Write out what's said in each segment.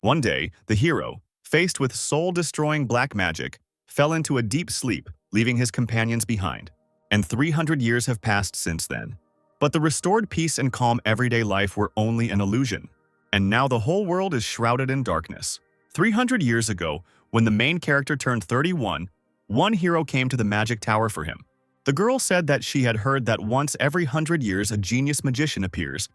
One day, the hero, faced with soul-destroying black magic, fell into a deep sleep, leaving his companions behind. And 300 years have passed since then. But the restored peace and calm everyday life were only an illusion. And now the whole world is shrouded in darkness. 300 years ago, when the main character turned 31, one hero came to the magic tower for him. The girl said that she had heard that once every 100 years a genius magician appears,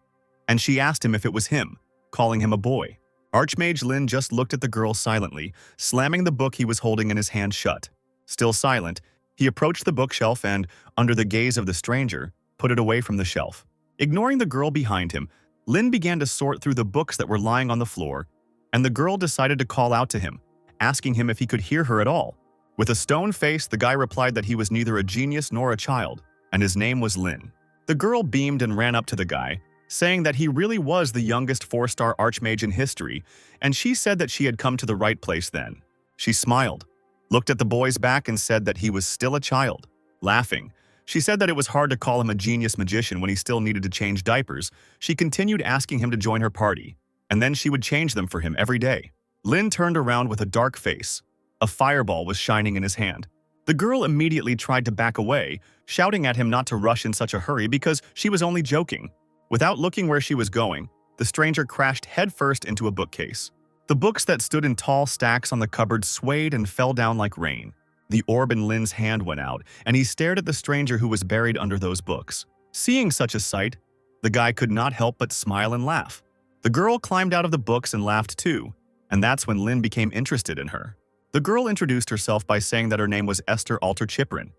and she asked him if it was him, calling him a boy. Archmage Lin just looked at the girl silently, slamming the book he was holding in his hand shut. Still silent, he approached the bookshelf and, under the gaze of the stranger, put it away from the shelf. Ignoring the girl behind him, Lin began to sort through the books that were lying on the floor, and the girl decided to call out to him, asking him if he could hear her at all. With a stone face, the guy replied that he was neither a genius nor a child, and his name was Lin. The girl beamed and ran up to the guy, saying that he really was the youngest 4-star archmage in history, and she said that she had come to the right place then. She smiled, looked at the boy's back and said that he was still a child. Laughing, she said that it was hard to call him a genius magician when he still needed to change diapers. She continued asking him to join her party, and then she would change them for him every day. Lin turned around with a dark face. A fireball was shining in his hand. The girl immediately tried to back away, shouting at him not to rush in such a hurry because she was only joking. Without looking where she was going, the stranger crashed headfirst into a bookcase. The books that stood in tall stacks on the cupboard swayed and fell down like rain. The orb in Lin's hand went out, and he stared at the stranger who was buried under those books. Seeing such a sight, the guy could not help but smile and laugh. The girl climbed out of the books and laughed too, and that's when Lin became interested in her. The girl introduced herself by saying that her name was Esther Alter Chiprin,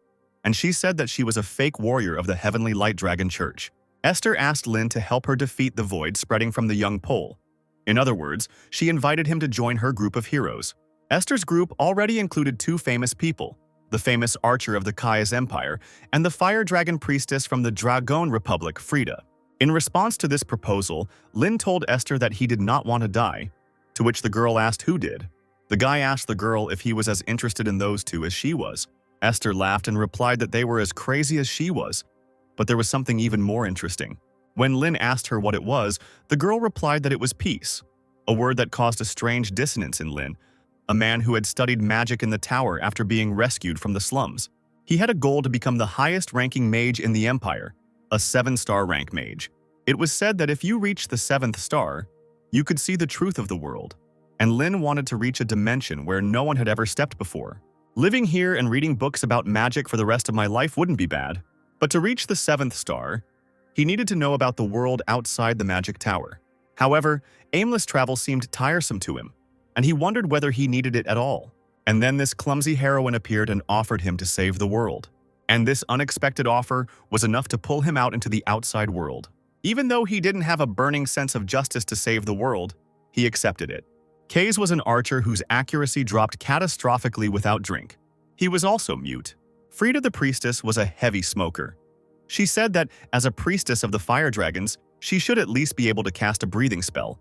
and she said that she was a fake warrior of the Heavenly Light Dragon Church. Esther asked Lin to help her defeat the void spreading from the young pole. In other words, she invited him to join her group of heroes. Esther's group already included 2 famous people, the famous archer of the Kaya's Empire and the fire dragon priestess from the Dragon Republic, Frida. In response to this proposal, Lin told Esther that he did not want to die, to which the girl asked who did. The guy asked the girl if he was as interested in those 2 as she was. Esther laughed and replied that they were as crazy as she was. But there was something even more interesting. When Lin asked her what it was, the girl replied that it was peace, a word that caused a strange dissonance in Lin, a man who had studied magic in the tower after being rescued from the slums. He had a goal to become the highest-ranking mage in the Empire, a 7-star rank mage. It was said that if you reached the 7th star, you could see the truth of the world. And Lin wanted to reach a dimension where no one had ever stepped before. Living here and reading books about magic for the rest of my life wouldn't be bad. But to reach the 7th star, he needed to know about the world outside the magic tower. However, aimless travel seemed tiresome to him, and he wondered whether he needed it at all. And then this clumsy heroine appeared and offered him to save the world. And this unexpected offer was enough to pull him out into the outside world. Even though he didn't have a burning sense of justice to save the world, he accepted it. Kaze was an archer whose accuracy dropped catastrophically without drink. He was also mute. Frida the priestess was a heavy smoker. She said that, as a priestess of the fire dragons, she should at least be able to cast a breathing spell.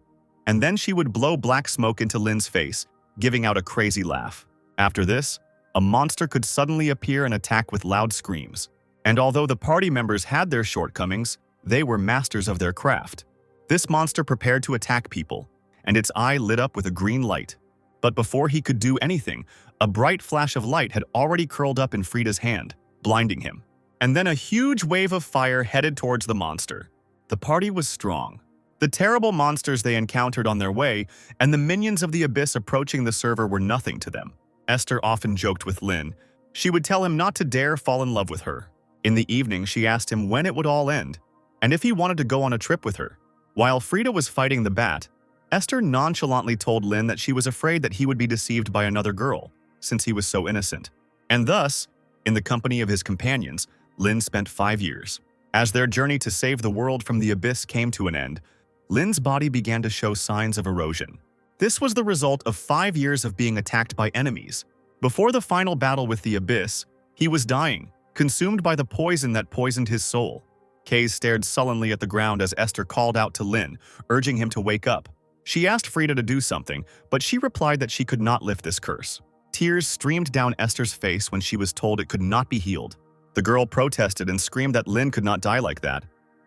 And then she would blow black smoke into Lin's face, giving out a crazy laugh. After this, a monster could suddenly appear and attack with loud screams. And although the party members had their shortcomings, they were masters of their craft. This monster prepared to attack people, and its eye lit up with a green light. But before he could do anything, a bright flash of light had already curled up in Frida's hand, blinding him. And then a huge wave of fire headed towards the monster. The party was strong. The terrible monsters they encountered on their way and the minions of the abyss approaching the server were nothing to them. Esther often joked with Lin. She would tell him not to dare fall in love with her. In the evening, she asked him when it would all end, and if he wanted to go on a trip with her. While Frida was fighting the bat, Esther nonchalantly told Lin that she was afraid that he would be deceived by another girl, since he was so innocent. And thus, in the company of his companions, Lin spent 5 years. As their journey to save the world from the abyss came to an end, Lin's body began to show signs of erosion. This was the result of 5 years of being attacked by enemies. Before the final battle with the abyss, he was dying, consumed by the poison that poisoned his soul. Kaze stared sullenly at the ground as Esther called out to Lin, urging him to wake up. She asked Frida to do something, but she replied that she could not lift this curse. Tears streamed down Esther's face when she was told it could not be healed. The girl protested and screamed that Lin could not die like that.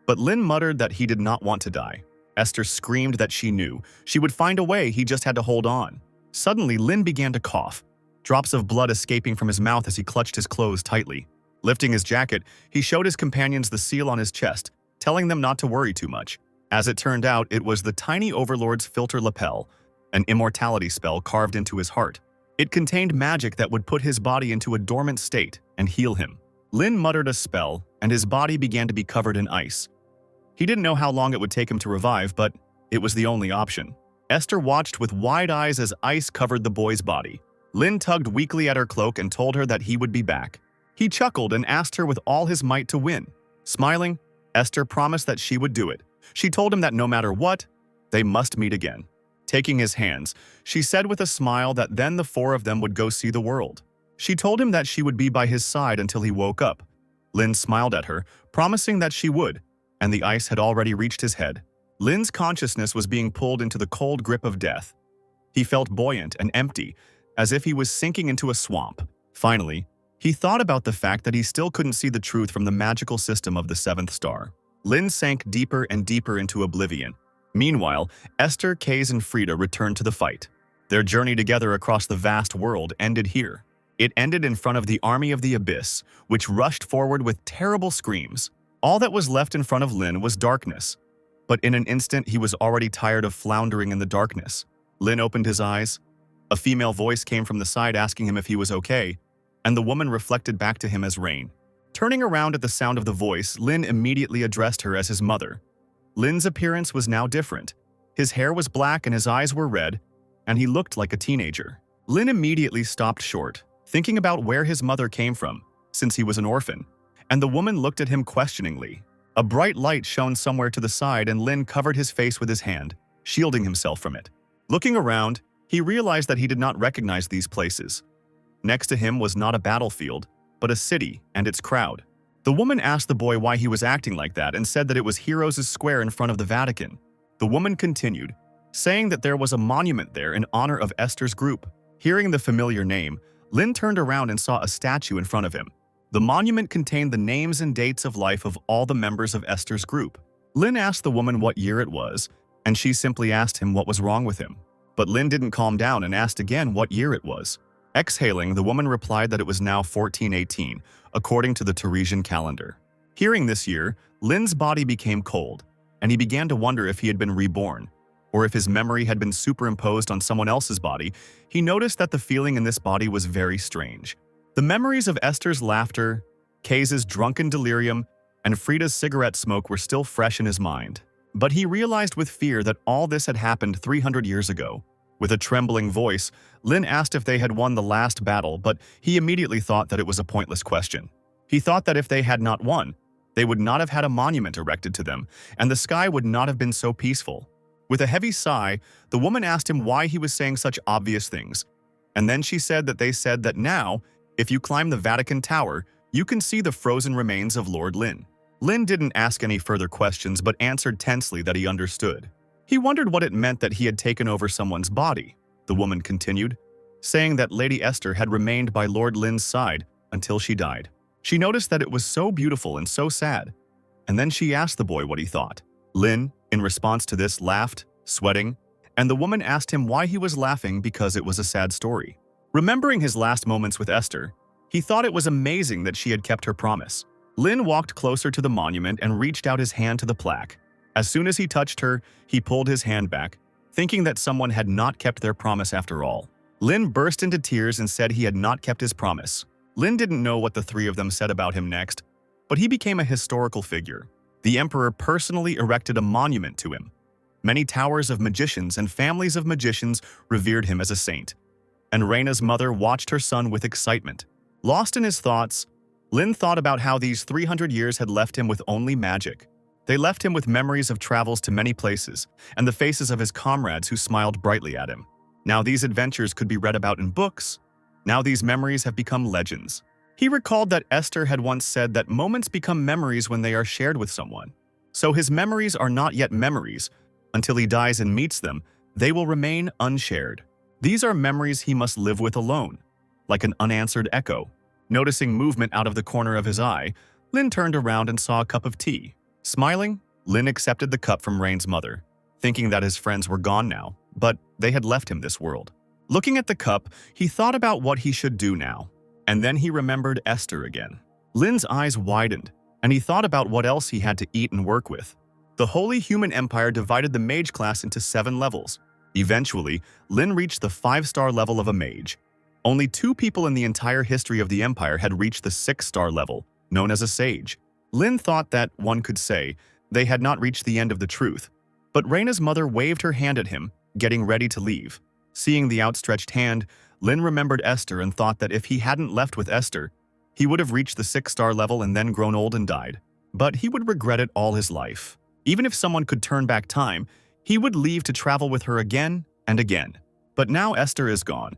But Lin muttered that he did not want to die. Esther screamed that she knew. She would find a way, he just had to hold on. Suddenly, Lin began to cough, drops of blood escaping from his mouth as he clutched his clothes tightly. Lifting his jacket, he showed his companions the seal on his chest, telling them not to worry too much. As it turned out, it was the tiny overlord's filter lapel, an immortality spell carved into his heart. It contained magic that would put his body into a dormant state and heal him. Lin muttered a spell, and his body began to be covered in ice. He didn't know how long it would take him to revive, but it was the only option. Esther watched with wide eyes as ice covered the boy's body. Lin tugged weakly at her cloak and told her that he would be back. He chuckled and asked her with all his might to win. Smiling, Esther promised that she would do it. She told him that no matter what, they must meet again. Taking his hands, she said with a smile that then the four of them would go see the world. She told him that she would be by his side until he woke up. Lin smiled at her, promising that she would, and the ice had already reached his head. Lin's consciousness was being pulled into the cold grip of death. He felt buoyant and empty, as if he was sinking into a swamp. Finally, he thought about the fact that he still couldn't see the truth from the magical system of the seventh star. Lin sank deeper and deeper into oblivion. Meanwhile, Esther, Kaze, and Frida returned to the fight. Their journey together across the vast world ended here. It ended in front of the army of the Abyss, which rushed forward with terrible screams. All that was left in front of Lin was darkness. But in an instant, he was already tired of floundering in the darkness. Lin opened his eyes. A female voice came from the side asking him if he was okay, and the woman reflected back to him as Rain. Turning around at the sound of the voice, Lin immediately addressed her as his mother. Lin's appearance was now different. His hair was black and his eyes were red, and he looked like a teenager. Lin immediately stopped short, thinking about where his mother came from, since he was an orphan, and the woman looked at him questioningly. A bright light shone somewhere to the side and Lin covered his face with his hand, shielding himself from it. Looking around, he realized that he did not recognize these places. Next to him was not a battlefield, but a city and its crowd. The woman asked the boy why he was acting like that and said that it was Heroes' Square in front of the Vatican. The woman continued, saying that there was a monument there in honor of Esther's group. Hearing the familiar name, Lin turned around and saw a statue in front of him. The monument contained the names and dates of life of all the members of Esther's group. Lin asked the woman what year it was, and she simply asked him what was wrong with him. But Lin didn't calm down and asked again what year it was. Exhaling, the woman replied that it was now 1418, according to the Teresian calendar. Hearing this year, Lin's body became cold, and he began to wonder if he had been reborn, or if his memory had been superimposed on someone else's body. He noticed that the feeling in this body was very strange. The memories of Esther's laughter, Kaze's drunken delirium, and Frida's cigarette smoke were still fresh in his mind. But he realized with fear that all this had happened 300 years ago. With a trembling voice, Lin asked if they had won the last battle, but he immediately thought that it was a pointless question. He thought that if they had not won, they would not have had a monument erected to them, and the sky would not have been so peaceful. With a heavy sigh, the woman asked him why he was saying such obvious things. And then she said that they said that now, if you climb the Vatican Tower, you can see the frozen remains of Lord Lin. Lin didn't ask any further questions but answered tensely that he understood. He wondered what it meant that he had taken over someone's body. The woman continued, saying that Lady Esther had remained by Lord Lin's side until she died. She noticed that it was so beautiful and so sad, and then she asked the boy what he thought. Lin, in response to this, laughed, sweating, and the woman asked him why he was laughing because it was a sad story. Remembering his last moments with Esther, he thought it was amazing that she had kept her promise. Lin walked closer to the monument and reached out his hand to the plaque. As soon as he touched her, he pulled his hand back, thinking that someone had not kept their promise after all. Lin burst into tears and said he had not kept his promise. Lin didn't know what the three of them said about him next, but he became a historical figure. The emperor personally erected a monument to him. Many towers of magicians and families of magicians revered him as a saint, and Reina's mother watched her son with excitement. Lost in his thoughts, Lin thought about how these 300 years had left him with only magic. They left him with memories of travels to many places and the faces of his comrades who smiled brightly at him. Now these adventures could be read about in books. Now these memories have become legends. He recalled that Esther had once said that moments become memories when they are shared with someone. So his memories are not yet memories. Until he dies and meets them, they will remain unshared. These are memories he must live with alone, like an unanswered echo. Noticing movement out of the corner of his eye, Lin turned around and saw a cup of tea. Smiling, Lin accepted the cup from Rain's mother. thinking that his friends were gone now, but they had left him this world. Looking at the cup, he thought about what he should do now, and then he remembered Esther again. Lin's eyes widened, and he thought about what else he had to eat and work with. The Holy Human Empire divided the mage class into 7 levels. Eventually, Lin reached the 5-star level of a mage. Only 2 people in the entire history of the empire had reached the 6-star level, known as a sage. Lin thought that, one could say, they had not reached the end of the truth. But Reina's mother waved her hand at him, getting ready to leave. Seeing the outstretched hand, Lin remembered Esther and thought that if he hadn't left with Esther, he would have reached the 6-star level and then grown old and died. But he would regret it all his life. Even if someone could turn back time, he would leave to travel with her again and again. But now Esther is gone.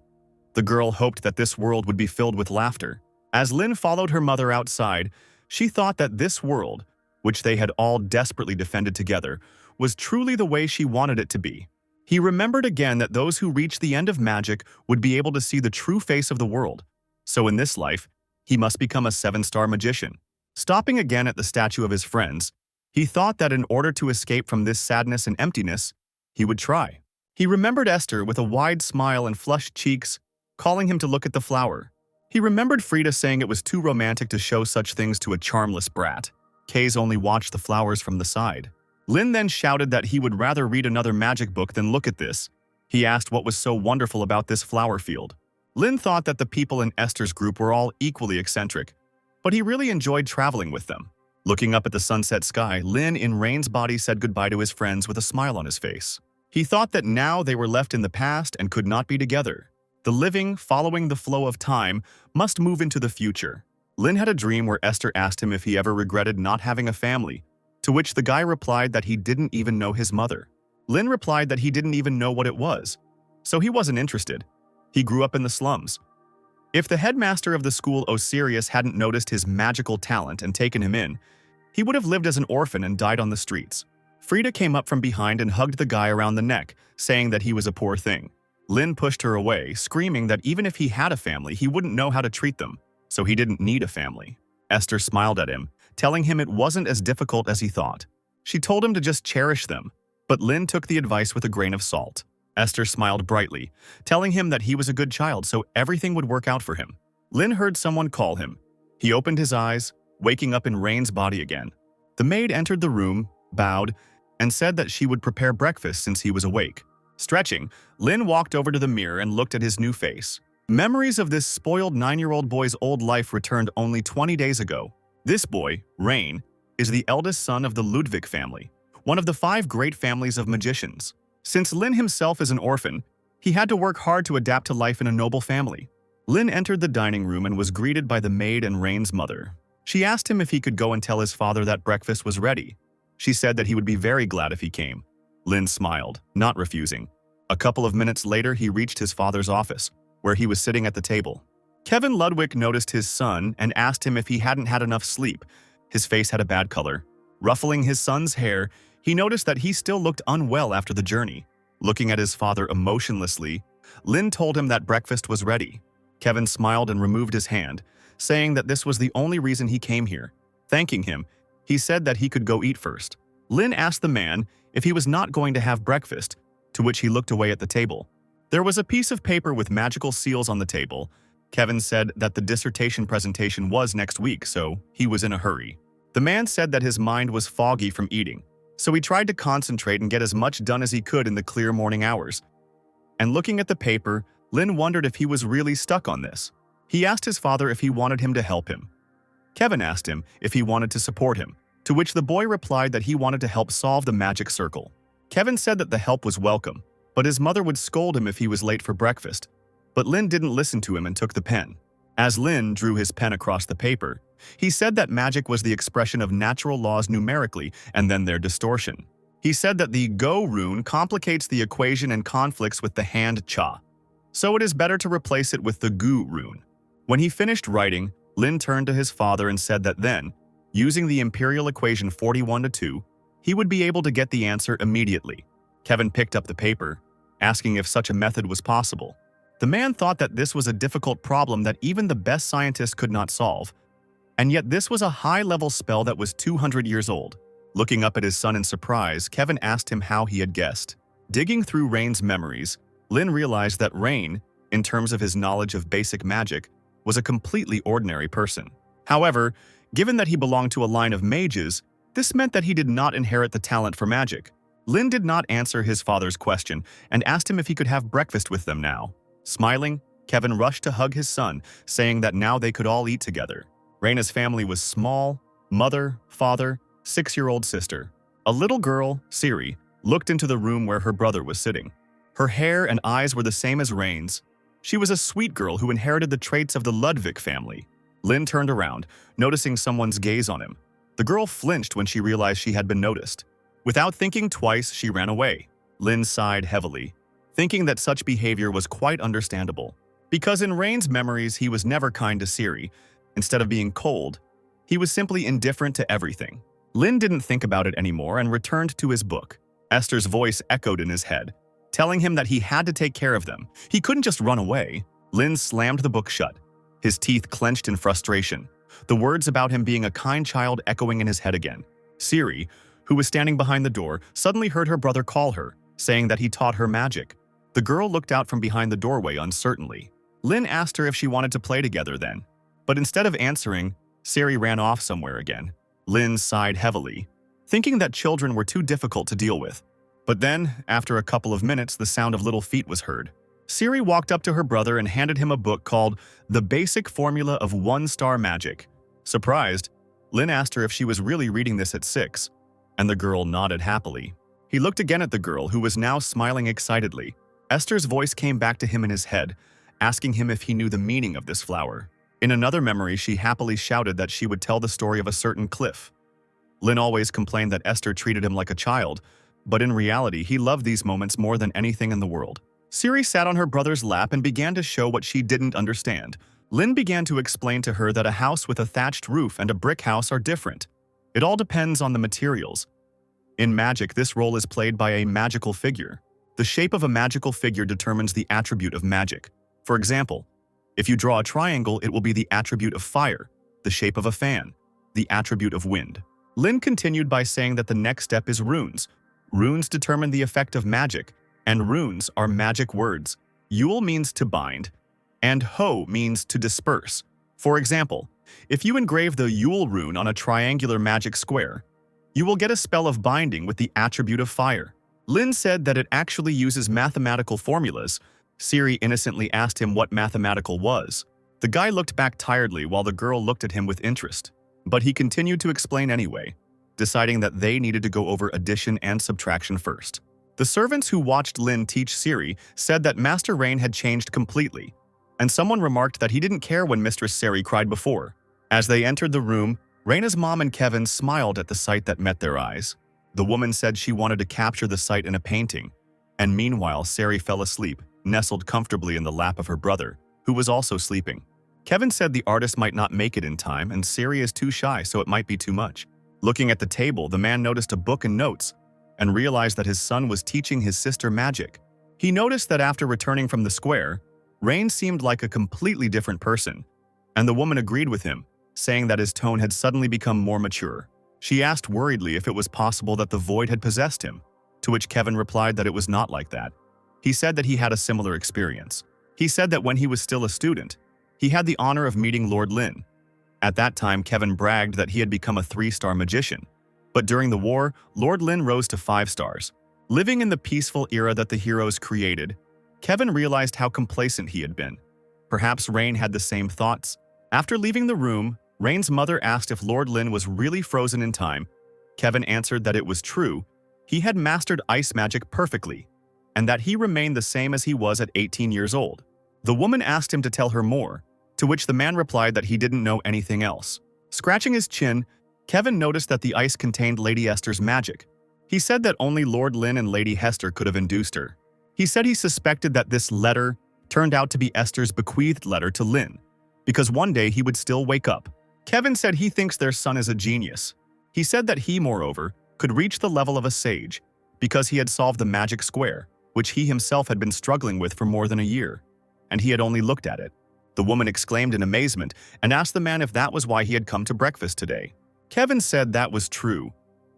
The girl hoped that this world would be filled with laughter. As Lin followed her mother outside, she thought that this world, which they had all desperately defended together, was truly the way she wanted it to be. He remembered again that those who reached the end of magic would be able to see the true face of the world. So in this life, he must become a 7-star magician. Stopping again at the statue of his friends, he thought that in order to escape from this sadness and emptiness, he would try. He remembered Esther with a wide smile and flushed cheeks, calling him to look at the flower. He remembered Frida saying it was too romantic to show such things to a charmless brat. Kaze only watched the flowers from the side. Lin then shouted that he would rather read another magic book than look at this. He asked what was so wonderful about this flower field. Lin thought that the people in Esther's group were all equally eccentric, but he really enjoyed traveling with them. Looking up at the sunset sky, Lin in Rain's body said goodbye to his friends with a smile on his face. He thought that now they were left in the past and could not be together. The living, following the flow of time, must move into the future. Lin had a dream where Esther asked him if he ever regretted not having a family, to which the guy replied that he didn't even know his mother. Lin replied that he didn't even know what it was, so he wasn't interested. He grew up in the slums. If the headmaster of the school Osiris hadn't noticed his magical talent and taken him in, he would have lived as an orphan and died on the streets. Frida came up from behind and hugged the guy around the neck, saying that he was a poor thing. Lin pushed her away, screaming that even if he had a family, he wouldn't know how to treat them, so he didn't need a family. Esther smiled at him, telling him it wasn't as difficult as he thought. She told him to just cherish them, but Lin took the advice with a grain of salt. Esther smiled brightly, telling him that he was a good child so everything would work out for him. Lin heard someone call him. He opened his eyes, waking up in Rain's body again. The maid entered the room, bowed, and said that she would prepare breakfast since he was awake. Stretching, Lin walked over to the mirror and looked at his new face. Memories of this spoiled 9-year-old boy's old life returned only 20 days ago. This boy, Rain, is the eldest son of the Ludwig family, one of the 5 great families of magicians. Since Lin himself is an orphan, he had to work hard to adapt to life in a noble family. Lin entered the dining room and was greeted by the maid and Rain's mother. She asked him if he could go and tell his father that breakfast was ready. She said that he would be very glad if he came. Lin smiled, not refusing. A couple of minutes later, he reached his father's office, where he was sitting at the table. Kevin Ludwig noticed his son and asked him if he hadn't had enough sleep. His face had a bad color. Ruffling his son's hair, he noticed that he still looked unwell after the journey. Looking at his father emotionlessly, Lin told him that breakfast was ready. Kevin smiled and removed his hand, saying that this was the only reason he came here. Thanking him, he said that he could go eat first. Lin asked the man if he was not going to have breakfast, to which he looked away at the table. There was a piece of paper with magical seals on the table. Kevin said that the dissertation presentation was next week, so he was in a hurry. The man said that his mind was foggy from eating, so he tried to concentrate and get as much done as he could in the clear morning hours. And looking at the paper, Lin wondered if he was really stuck on this. He asked his father if he wanted him to help him. Kevin asked him if he wanted to support him, to which the boy replied that he wanted to help solve the magic circle. Kevin said that the help was welcome, but his mother would scold him if he was late for breakfast. But Lin didn't listen to him and took the pen. As Lin drew his pen across the paper, he said that magic was the expression of natural laws numerically and then their distortion. He said that the Go rune complicates the equation and conflicts with the hand Cha, so it is better to replace it with the Gu rune. When he finished writing, Lin turned to his father and said that then, using the imperial equation 41:2, he would be able to get the answer immediately. Kevin picked up the paper, asking if such a method was possible. The man thought that this was a difficult problem that even the best scientists could not solve, and yet this was a high-level spell that was 200 years old. Looking up at his son in surprise, Kevin asked him how he had guessed. Digging through Rain's memories, Lin realized that Rain, in terms of his knowledge of basic magic, was a completely ordinary person. However, given that he belonged to a line of mages, this meant that he did not inherit the talent for magic. Lin did not answer his father's question and asked him if he could have breakfast with them now. Smiling, Kevin rushed to hug his son, saying that now they could all eat together. Raina's family was small: mother, father, 6-year-old sister. A little girl, Siri, looked into the room where her brother was sitting. Her hair and eyes were the same as Rain's. She was a sweet girl who inherited the traits of the Ludwig family. Lin turned around, noticing someone's gaze on him. The girl flinched when she realized she had been noticed. Without thinking twice, she ran away. Lin sighed heavily, thinking that such behavior was quite understandable. Because in Rain's memories, he was never kind to Siri. Instead of being cold, he was simply indifferent to everything. Lin didn't think about it anymore and returned to his book. Esther's voice echoed in his head, telling him that he had to take care of them. He couldn't just run away. Lin slammed the book shut, his teeth clenched in frustration, the words about him being a kind child echoing in his head again. Siri, who was standing behind the door, suddenly heard her brother call her, saying that he taught her magic. The girl looked out from behind the doorway uncertainly. Lin asked her if she wanted to play together then, but instead of answering, Siri ran off somewhere again. Lin sighed heavily, thinking that children were too difficult to deal with. But then, after a couple of minutes, the sound of little feet was heard. Siri walked up to her brother and handed him a book called The Basic Formula of One-Star Magic. Surprised, Lin asked her if she was really reading this at 6, and the girl nodded happily. He looked again at the girl, who was now smiling excitedly. Esther's voice came back to him in his head, asking him if he knew the meaning of this flower. In another memory, she happily shouted that she would tell the story of a certain cliff. Lin always complained that Esther treated him like a child, but in reality, he loved these moments more than anything in the world. Siri sat on her brother's lap and began to show what she didn't understand. Lin began to explain to her that a house with a thatched roof and a brick house are different. It all depends on the materials. In magic, this role is played by a magical figure. The shape of a magical figure determines the attribute of magic. For example, if you draw a triangle, it will be the attribute of fire, the shape of a fan, the attribute of wind. Lin continued by saying that the next step is runes. Runes determine the effect of magic, and runes are magic words. Yule means to bind, and Ho means to disperse. For example, if you engrave the Yule rune on a triangular magic square, you will get a spell of binding with the attribute of fire. Lin said that it actually uses mathematical formulas. Siri innocently asked him what mathematical was. The guy looked back tiredly while the girl looked at him with interest, but he continued to explain anyway, deciding that they needed to go over addition and subtraction first. The servants who watched Lin teach Siri said that Master Rain had changed completely, and someone remarked that he didn't care when Mistress Siri cried before. As they entered the room, Raina's mom and Kevin smiled at the sight that met their eyes. The woman said she wanted to capture the sight in a painting, and meanwhile Siri fell asleep, nestled comfortably in the lap of her brother, who was also sleeping. Kevin said the artist might not make it in time, and Siri is too shy, so it might be too much. Looking at the table, the man noticed a book and notes, and realized that his son was teaching his sister magic. He noticed that after returning from the square, Rain seemed like a completely different person, and the woman agreed with him, saying that his tone had suddenly become more mature. She asked worriedly if it was possible that the void had possessed him, to which Kevin replied that it was not like that. He said that he had a similar experience. He said that when he was still a student, he had the honor of meeting Lord Lin. At that time, Kevin bragged that he had become a 3-star magician. But during the war, Lord Lin rose to 5 stars. Living in the peaceful era that the heroes created, Kevin realized how complacent he had been. Perhaps Rain had the same thoughts. After leaving the room, Rain's mother asked if Lord Lin was really frozen in time. Kevin answered that it was true. He had mastered ice magic perfectly, and that he remained the same as he was at 18 years old. The woman asked him to tell her more, to which the man replied that he didn't know anything else. Scratching his chin, Kevin noticed that the ice contained Lady Esther's magic. He said that only Lord Lin and Lady Hester could have induced her. He said he suspected that this letter turned out to be Esther's bequeathed letter to Lin, because one day he would still wake up. Kevin said he thinks their son is a genius. He said that he, moreover, could reach the level of a sage, because he had solved the magic square, which he himself had been struggling with for more than a year, and he had only looked at it. The woman exclaimed in amazement and asked the man if that was why he had come to breakfast today. Kevin said that was true,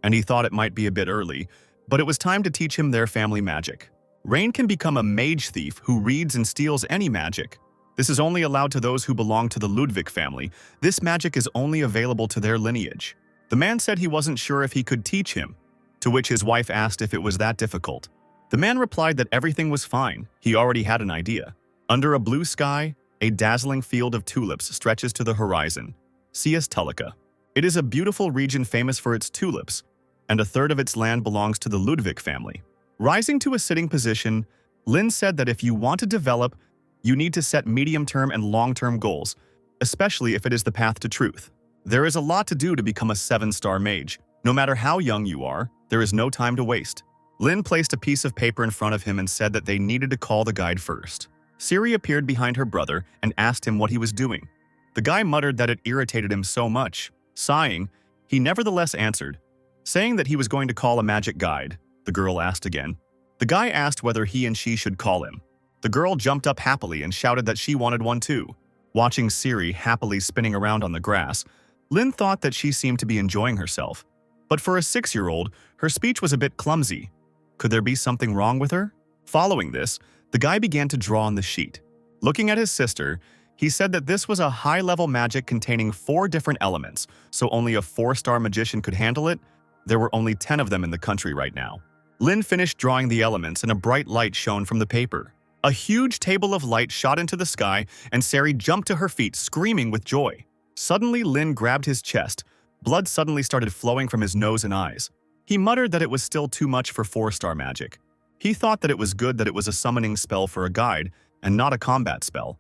and he thought it might be a bit early, but it was time to teach him their family magic. Rain can become a mage thief who reads and steals any magic. This is only allowed to those who belong to the Ludwig family. This magic is only available to their lineage. The man said he wasn't sure if he could teach him, to which his wife asked if it was that difficult. The man replied that everything was fine. He already had an idea. Under a blue sky, a dazzling field of tulips stretches to the horizon. Cius Tulica. It is a beautiful region famous for its tulips, and a third of its land belongs to the Ludwig family. Rising to a sitting position, Lin said that if you want to develop, you need to set medium-term and long-term goals, especially if it is the path to truth. There is a lot to do to become a 7-star mage. No matter how young you are, there is no time to waste. Lin placed a piece of paper in front of him and said that they needed to call the guide first. Siri appeared behind her brother and asked him what he was doing. The guy muttered that it irritated him so much. Sighing, he nevertheless answered, saying that he was going to call a magic guide. The girl asked again. The guy asked whether he and she should call him. The girl jumped up happily and shouted that she wanted one too. Watching Siri happily spinning around on the grass, Lin thought that she seemed to be enjoying herself. But for a 6-year-old, her speech was a bit clumsy. Could there be something wrong with her? Following this, the guy began to draw on the sheet. Looking at his sister, he said that this was a high-level magic containing 4 different elements, so only a 4-star magician could handle it. There were only 10 of them in the country right now. Lin finished drawing the elements and a bright light shone from the paper. A huge table of light shot into the sky and Sari jumped to her feet, screaming with joy. Suddenly, Lin grabbed his chest. Blood suddenly started flowing from his nose and eyes. He muttered that it was still too much for 4-star magic. He thought that it was good that it was a summoning spell for a guide and not a combat spell.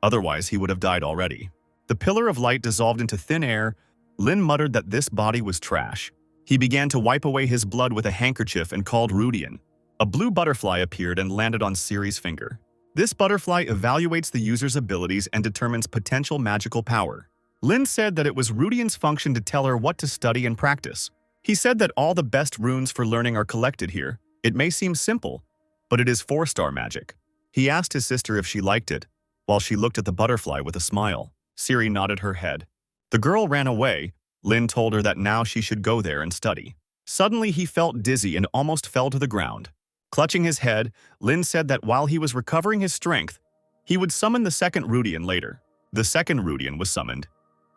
Otherwise, he would have died already. The pillar of light dissolved into thin air. Lin muttered that this body was trash. He began to wipe away his blood with a handkerchief and called Rudian. A blue butterfly appeared and landed on Siri's finger. This butterfly evaluates the user's abilities and determines potential magical power. Lin said that it was Rudian's function to tell her what to study and practice. He said that all the best runes for learning are collected here. It may seem simple, but it is 4-star magic. He asked his sister if she liked it, while she looked at the butterfly with a smile. Siri nodded her head. The girl ran away. Lin told her that now she should go there and study. Suddenly, he felt dizzy and almost fell to the ground. Clutching his head, Lin said that while he was recovering his strength, he would summon the second Rudian later. The second Rudian was summoned.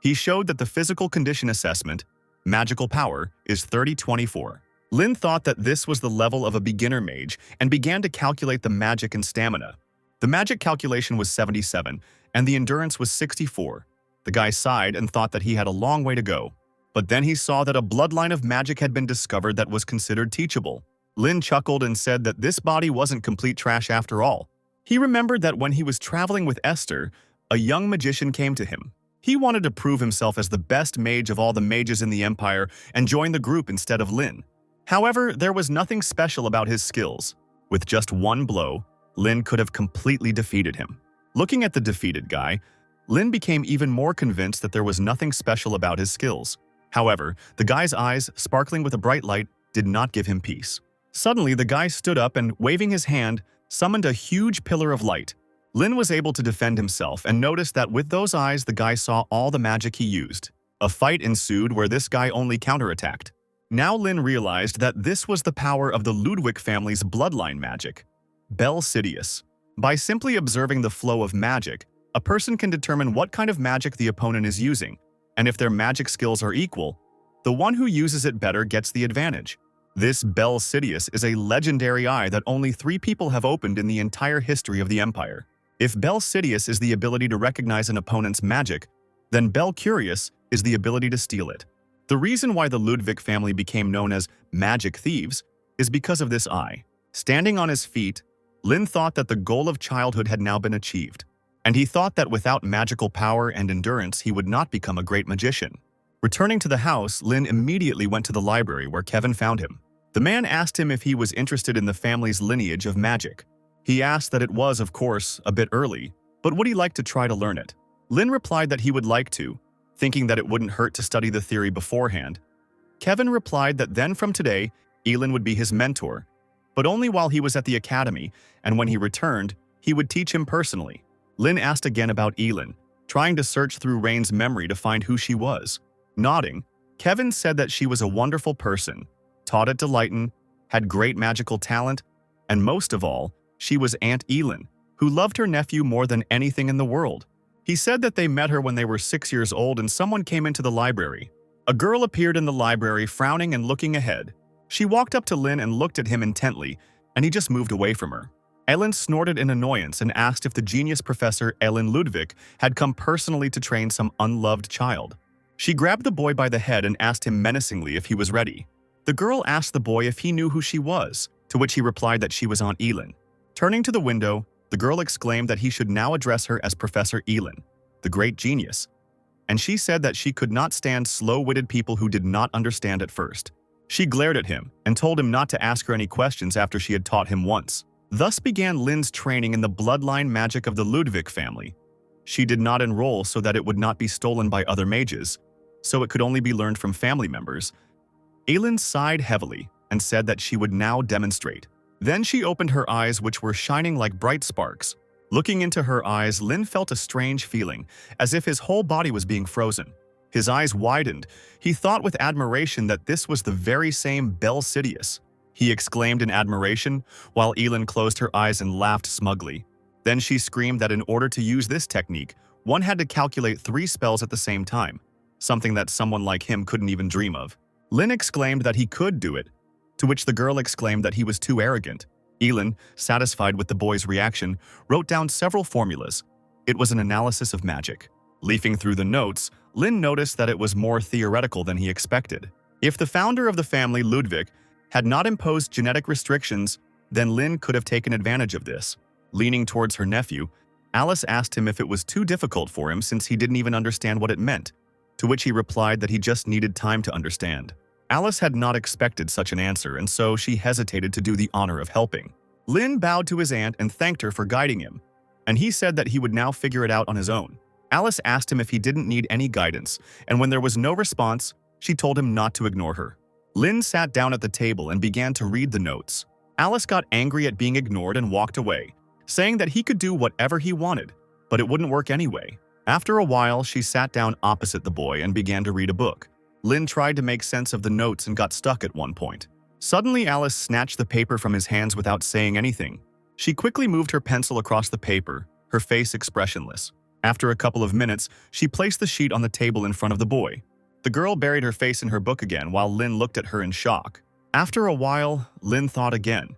He showed that the physical condition assessment, magical power, is 30-24. Lin thought that this was the level of a beginner mage and began to calculate the magic and stamina. The magic calculation was 77, and the endurance was 64. The guy sighed and thought that he had a long way to go. But then he saw that a bloodline of magic had been discovered that was considered teachable. Lin chuckled and said that this body wasn't complete trash after all. He remembered that when he was traveling with Esther, a young magician came to him. He wanted to prove himself as the best mage of all the mages in the Empire and join the group instead of Lin. However, there was nothing special about his skills. With just one blow, Lin could have completely defeated him. Looking at the defeated guy, Lin became even more convinced that there was nothing special about his skills. However, the guy's eyes, sparkling with a bright light, did not give him peace. Suddenly, the guy stood up and, waving his hand, summoned a huge pillar of light. Lin was able to defend himself and noticed that with those eyes, the guy saw all the magic he used. A fight ensued where this guy only counterattacked. Now Lin realized that this was the power of the Ludwig family's bloodline magic. Bel Sidious. By simply observing the flow of magic, a person can determine what kind of magic the opponent is using, and if their magic skills are equal, the one who uses it better gets the advantage. This Bel Sidious is a legendary eye that only 3 people have opened in the entire history of the Empire. If Bel Sidious is the ability to recognize an opponent's magic, then Bel Curious is the ability to steal it. The reason why the Ludwig family became known as magic thieves is because of this eye. Standing on his feet, Lin thought that the goal of childhood had now been achieved, and he thought that without magical power and endurance, he would not become a great magician. Returning to the house, Lin immediately went to the library where Kevin found him. The man asked him if he was interested in the family's lineage of magic. He asked that it was, of course, a bit early, but would he like to try to learn it? Lin replied that he would like to, thinking that it wouldn't hurt to study the theory beforehand. Kevin replied that then from today, Elin would be his mentor, but only while he was at the academy, and when he returned, he would teach him personally. Lin asked again about Elin, trying to search through Rain's memory to find who she was. Nodding, Kevin said that she was a wonderful person, taught at Deleighton, had great magical talent, and most of all, she was Aunt Elin, who loved her nephew more than anything in the world. He said that they met her when they were 6 years old and someone came into the library. A girl appeared in the library, frowning and looking ahead. She walked up to Lin and looked at him intently, and he just moved away from her. Elin snorted in annoyance and asked if the genius professor Elin Ludwig had come personally to train some unloved child. She grabbed the boy by the head and asked him menacingly if he was ready. The girl asked the boy if he knew who she was, to which he replied that she was Aunt Elin. Turning to the window, the girl exclaimed that he should now address her as Professor Elin, the great genius, and she said that she could not stand slow-witted people who did not understand at first. She glared at him and told him not to ask her any questions after she had taught him once. Thus began Lin's training in the bloodline magic of the Ludwig family. She did not enroll so that it would not be stolen by other mages, so it could only be learned from family members. Elin sighed heavily and said that she would now demonstrate. Then she opened her eyes, which were shining like bright sparks. Looking into her eyes, Lin felt a strange feeling, as if his whole body was being frozen. His eyes widened. He thought with admiration that this was the very same Belle Sidious. He exclaimed in admiration, while Elin closed her eyes and laughed smugly. Then she screamed that in order to use this technique, one had to calculate 3 spells at the same time, something that someone like him couldn't even dream of. Lin exclaimed that he could do it, to which the girl exclaimed that he was too arrogant. Elin, satisfied with the boy's reaction, wrote down several formulas. It was an analysis of magic. Leafing through the notes, Lin noticed that it was more theoretical than he expected. If the founder of the family, Ludwig, had not imposed genetic restrictions, then Lin could have taken advantage of this. Leaning towards her nephew, Alice asked him if it was too difficult for him since he didn't even understand what it meant, to which he replied that he just needed time to understand. Alice had not expected such an answer, and so she hesitated to do the honor of helping. Lin bowed to his aunt and thanked her for guiding him, and he said that he would now figure it out on his own. Alice asked him if he didn't need any guidance, and when there was no response, she told him not to ignore her. Lin sat down at the table and began to read the notes. Alice got angry at being ignored and walked away, saying that he could do whatever he wanted, but it wouldn't work anyway. After a while, she sat down opposite the boy and began to read a book. Lin tried to make sense of the notes and got stuck at one point. Suddenly, Alice snatched the paper from his hands without saying anything. She quickly moved her pencil across the paper, her face expressionless. After a couple of minutes, she placed the sheet on the table in front of the boy. The girl buried her face in her book again while Lin looked at her in shock. After a while, Lin thought again,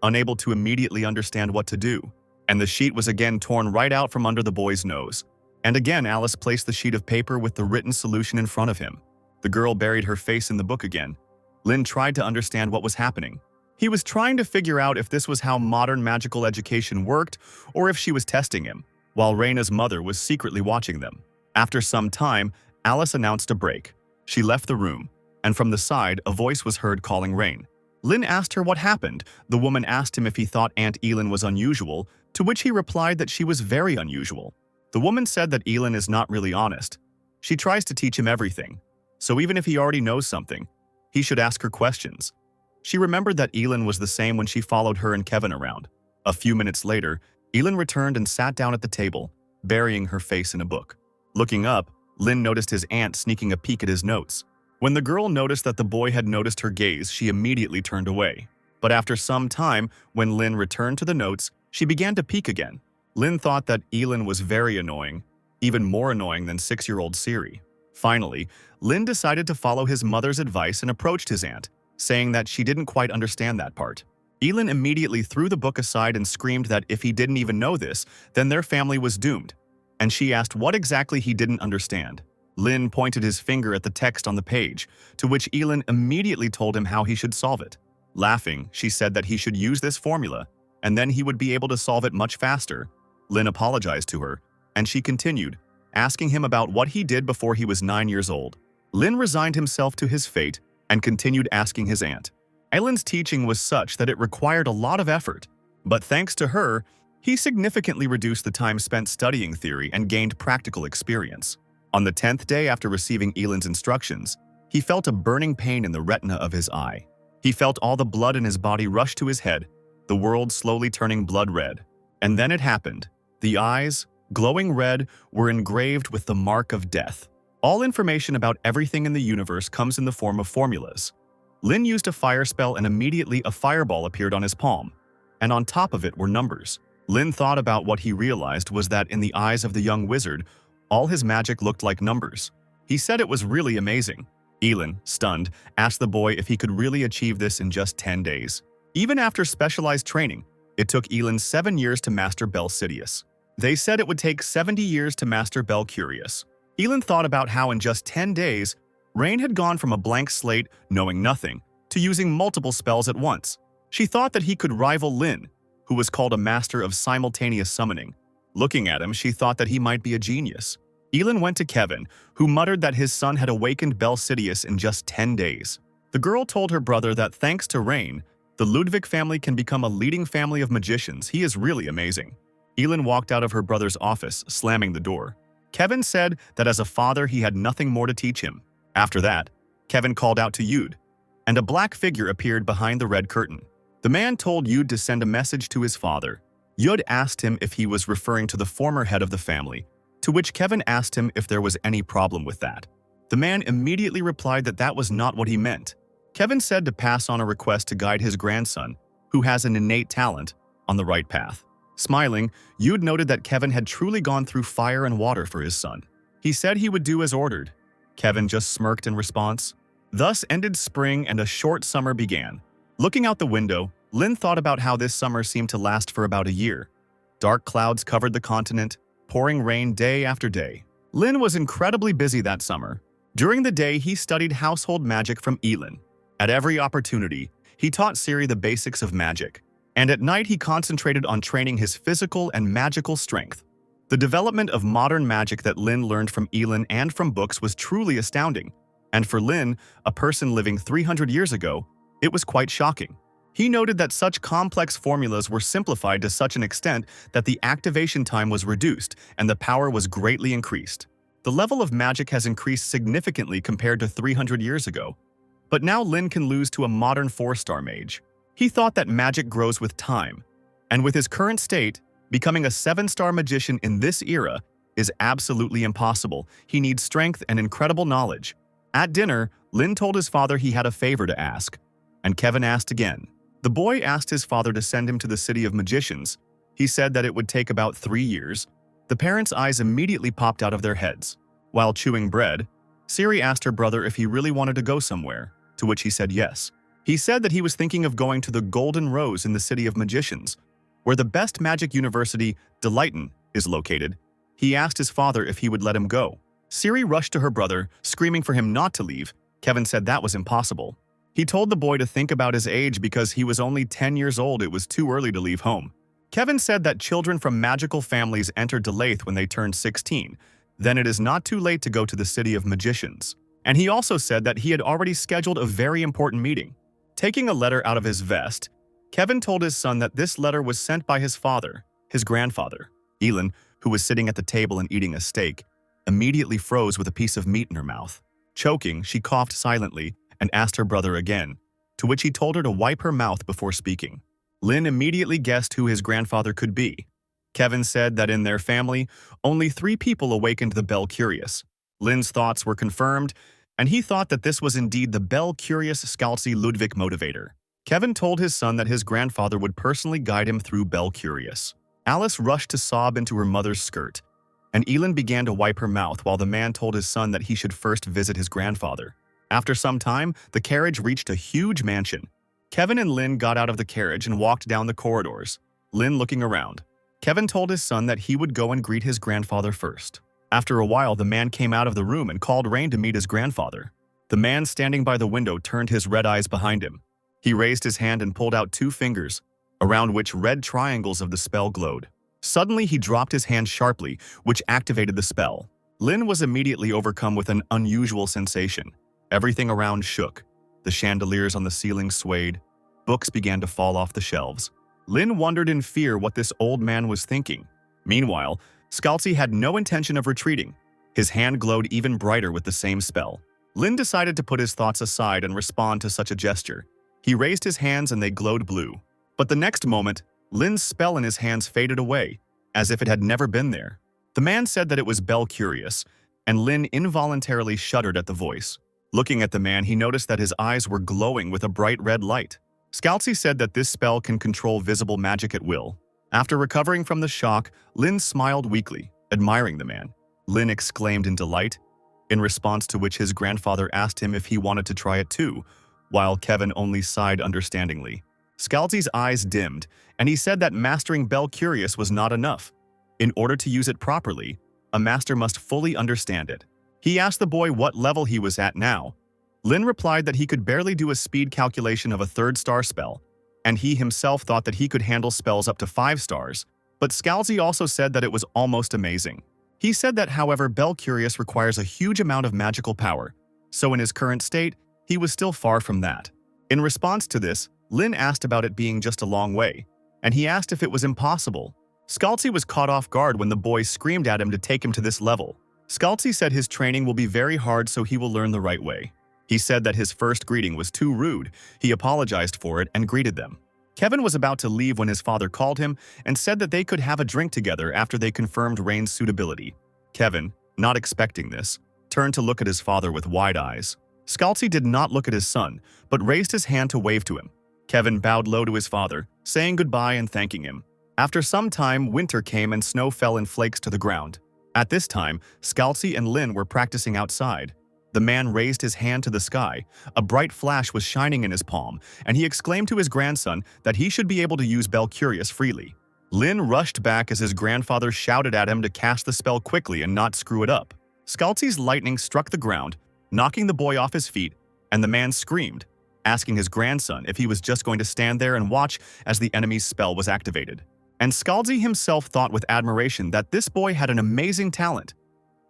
unable to immediately understand what to do, and the sheet was again torn right out from under the boy's nose. And again, Alice placed the sheet of paper with the written solution in front of him. The girl buried her face in the book again. Lin tried to understand what was happening. He was trying to figure out if this was how modern magical education worked or if she was testing him, while Raina's mother was secretly watching them. After some time, Alice announced a break. She left the room, and from the side, a voice was heard calling Rain. Lin asked her what happened. The woman asked him if he thought Aunt Elin was unusual, to which he replied that she was very unusual. The woman said that Elin is not really honest. She tries to teach him everything, so even if he already knows something, he should ask her questions. She remembered that Elin was the same when she followed her and Kevin around. A few minutes later, Elin returned and sat down at the table, burying her face in a book. Looking up, Lin noticed his aunt sneaking a peek at his notes. When the girl noticed that the boy had noticed her gaze, she immediately turned away. But after some time, when Lin returned to the notes, she began to peek again. Lin thought that Elin was very annoying, even more annoying than 6-year-old Siri. Finally, Lin decided to follow his mother's advice and approached his aunt, saying that she didn't quite understand that part. Elin immediately threw the book aside and screamed that if he didn't even know this, then their family was doomed. And she asked what exactly he didn't understand. Lin pointed his finger at the text on the page, to which Elin immediately told him how he should solve it. Laughing, she said that he should use this formula, and then he would be able to solve it much faster. Lin apologized to her, and she continued, asking him about what he did before he was 9 years old. Lin resigned himself to his fate and continued asking his aunt. Elin's teaching was such that it required a lot of effort, but thanks to her, he significantly reduced the time spent studying theory and gained practical experience. On the 10th day after receiving Elin's instructions, he felt a burning pain in the retina of his eye. He felt all the blood in his body rush to his head, the world slowly turning blood red. And then it happened. The eyes, glowing red, were engraved with the mark of death. All information about everything in the universe comes in the form of formulas. Lin used a fire spell and immediately a fireball appeared on his palm, and on top of it were numbers. Lin thought about what he realized was that in the eyes of the young wizard, all his magic looked like numbers. He said it was really amazing. Elin, stunned, asked the boy if he could really achieve this in just 10 days. Even after specialized training, it took Elin 7 years to master Bel Sidious. They said it would take 70 years to master Bel Curious. Elin thought about how in just 10 days, Rain had gone from a blank slate, knowing nothing, to using multiple spells at once. She thought that he could rival Lin, who was called a master of simultaneous summoning. Looking at him, she thought that he might be a genius. Elin went to Kevin, who muttered that his son had awakened Bel Sidious in just 10 days. The girl told her brother that thanks to Rain, the Ludwig family can become a leading family of magicians. He is really amazing. Elin walked out of her brother's office, slamming the door. Kevin said that as a father he had nothing more to teach him. After that, Kevin called out to Yud, and a black figure appeared behind the red curtain. The man told Yud to send a message to his father. Yud asked him if he was referring to the former head of the family, to which Kevin asked him if there was any problem with that. The man immediately replied that that was not what he meant. Kevin said to pass on a request to guide his grandson, who has an innate talent, on the right path. Smiling, Yud noted that Kevin had truly gone through fire and water for his son. He said he would do as ordered. Kevin just smirked in response. Thus ended spring and a short summer began. Looking out the window, Lin thought about how this summer seemed to last for about a year. Dark clouds covered the continent, pouring rain day after day. Lin was incredibly busy that summer. During the day, he studied household magic from Elin. At every opportunity, he taught Siri the basics of magic. And at night, he concentrated on training his physical and magical strength. The development of modern magic that Lin learned from Elin and from books was truly astounding. And for Lin, a person living 300 years ago, it was quite shocking. He noted that such complex formulas were simplified to such an extent that the activation time was reduced and the power was greatly increased. The level of magic has increased significantly compared to 300 years ago. But now Lin can lose to a modern 4-star mage. He thought that magic grows with time, and with his current state, becoming a 7-star magician in this era is absolutely impossible. He needs strength and incredible knowledge. At dinner, Lin told his father he had a favor to ask, and Kevin asked again. The boy asked his father to send him to the city of magicians. He said that it would take about 3 years. The parents' eyes immediately popped out of their heads. While chewing bread, Siri asked her brother if he really wanted to go somewhere, to which he said yes. He said that he was thinking of going to the Golden Rose in the city of magicians, where the best magic university, Delighton, is located. He asked his father if he would let him go. Siri rushed to her brother, screaming for him not to leave. Kevin said that was impossible. He told the boy to think about his age because he was only 10 years old. It was too early to leave home. Kevin said that children from magical families enter Delaith when they turn 16. Then it is not too late to go to the city of magicians. And he also said that he had already scheduled a very important meeting. Taking a letter out of his vest, Kevin told his son that this letter was sent by his father, his grandfather. Elin, who was sitting at the table and eating a steak, immediately froze with a piece of meat in her mouth. Choking, she coughed silently and asked her brother again, to which he told her to wipe her mouth before speaking. Lin immediately guessed who his grandfather could be. Kevin said that in their family, only 3 people awakened the Bel Curious. Lin's thoughts were confirmed, and he thought that this was indeed the Bel Curious Scalzi Ludwig motivator. Kevin told his son that his grandfather would personally guide him through Bel Curious. Alice rushed to sob into her mother's skirt, and Elin began to wipe her mouth while the man told his son that he should first visit his grandfather. After some time, the carriage reached a huge mansion. Kevin and Lin got out of the carriage and walked down the corridors, Lin looking around. Kevin told his son that he would go and greet his grandfather first. After a while, the man came out of the room and called Rain to meet his grandfather. The man standing by the window turned his red eyes behind him. He raised his hand and pulled out 2 fingers, around which red triangles of the spell glowed. Suddenly, he dropped his hand sharply, which activated the spell. Lin was immediately overcome with an unusual sensation. Everything around shook. The chandeliers on the ceiling swayed. Books began to fall off the shelves. Lin wondered in fear what this old man was thinking. Meanwhile, Scalzi had no intention of retreating. His hand glowed even brighter with the same spell. Lin decided to put his thoughts aside and respond to such a gesture. He raised his hands and they glowed blue. But the next moment, Lin's spell in his hands faded away, as if it had never been there. The man said that it was Bel Curious, and Lin involuntarily shuddered at the voice. Looking at the man, he noticed that his eyes were glowing with a bright red light. Scalzi said that this spell can control visible magic at will. After recovering from the shock, Lin smiled weakly, admiring the man. Lin exclaimed in delight, in response to which his grandfather asked him if he wanted to try it too, while Kevin only sighed understandingly. Scalzi's eyes dimmed, and he said that mastering Bel Curious was not enough. In order to use it properly, a master must fully understand it. He asked the boy what level he was at now. Lin replied that he could barely do a speed calculation of a 3rd-star spell, and he himself thought that he could handle spells up to 5 stars, but Scalzi also said that it was almost amazing. He said that, however, Bel Curious requires a huge amount of magical power, so in his current state, he was still far from that. In response to this, Lin asked about it being just a long way, and he asked if it was impossible. Scalzi was caught off guard when the boy screamed at him to take him to this level. Scalzi said his training will be very hard, so he will learn the right way. He said that his first greeting was too rude. He apologized for it and greeted them. Kevin was about to leave when his father called him and said that they could have a drink together after they confirmed Rain's suitability. Kevin, not expecting this, turned to look at his father with wide eyes. Scalzi did not look at his son, but raised his hand to wave to him. Kevin bowed low to his father, saying goodbye and thanking him. After some time, winter came and snow fell in flakes to the ground. At this time, Scalzi and Lin were practicing outside. The man raised his hand to the sky. A bright flash was shining in his palm, and he exclaimed to his grandson that he should be able to use Bel Curious freely. Lin rushed back as his grandfather shouted at him to cast the spell quickly and not screw it up. Scalzi's lightning struck the ground, knocking the boy off his feet, and the man screamed, asking his grandson if he was just going to stand there and watch as the enemy's spell was activated. And Scalzi himself thought with admiration that this boy had an amazing talent.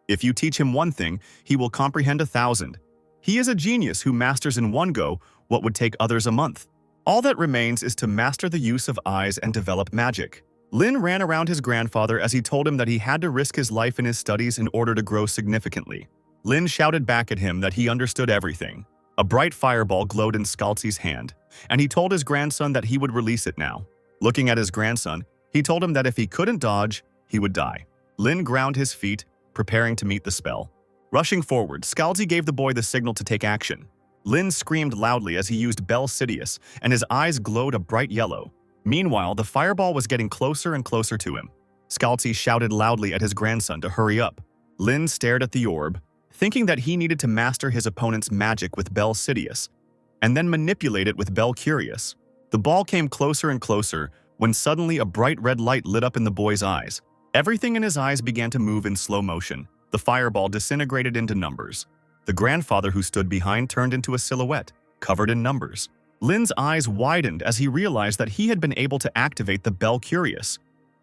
If you teach him one thing, he will comprehend 1,000. He is a genius who masters in one go what would take others a month. All that remains is to master the use of eyes and develop magic. Lin ran around his grandfather as he told him that he had to risk his life in his studies in order to grow significantly. Lin shouted back at him that he understood everything. A bright fireball glowed in Scalzi's hand, and he told his grandson that he would release it now. Looking at his grandson, he told him that if he couldn't dodge, he would die. Lin ground his feet, preparing to meet the spell. Rushing forward, Scalzi gave the boy the signal to take action. Lin screamed loudly as he used Bel Sidious, and his eyes glowed a bright yellow. Meanwhile, the fireball was getting closer and closer to him. Scalzi shouted loudly at his grandson to hurry up. Lin stared at the orb, thinking that he needed to master his opponent's magic with Bel Sidious, and then manipulate it with Bel Curious. The ball came closer and closer when suddenly a bright red light lit up in the boy's eyes. Everything in his eyes began to move in slow motion. The fireball disintegrated into numbers. The grandfather who stood behind turned into a silhouette, covered in numbers. Lin's eyes widened as he realized that he had been able to activate the Bel Curious,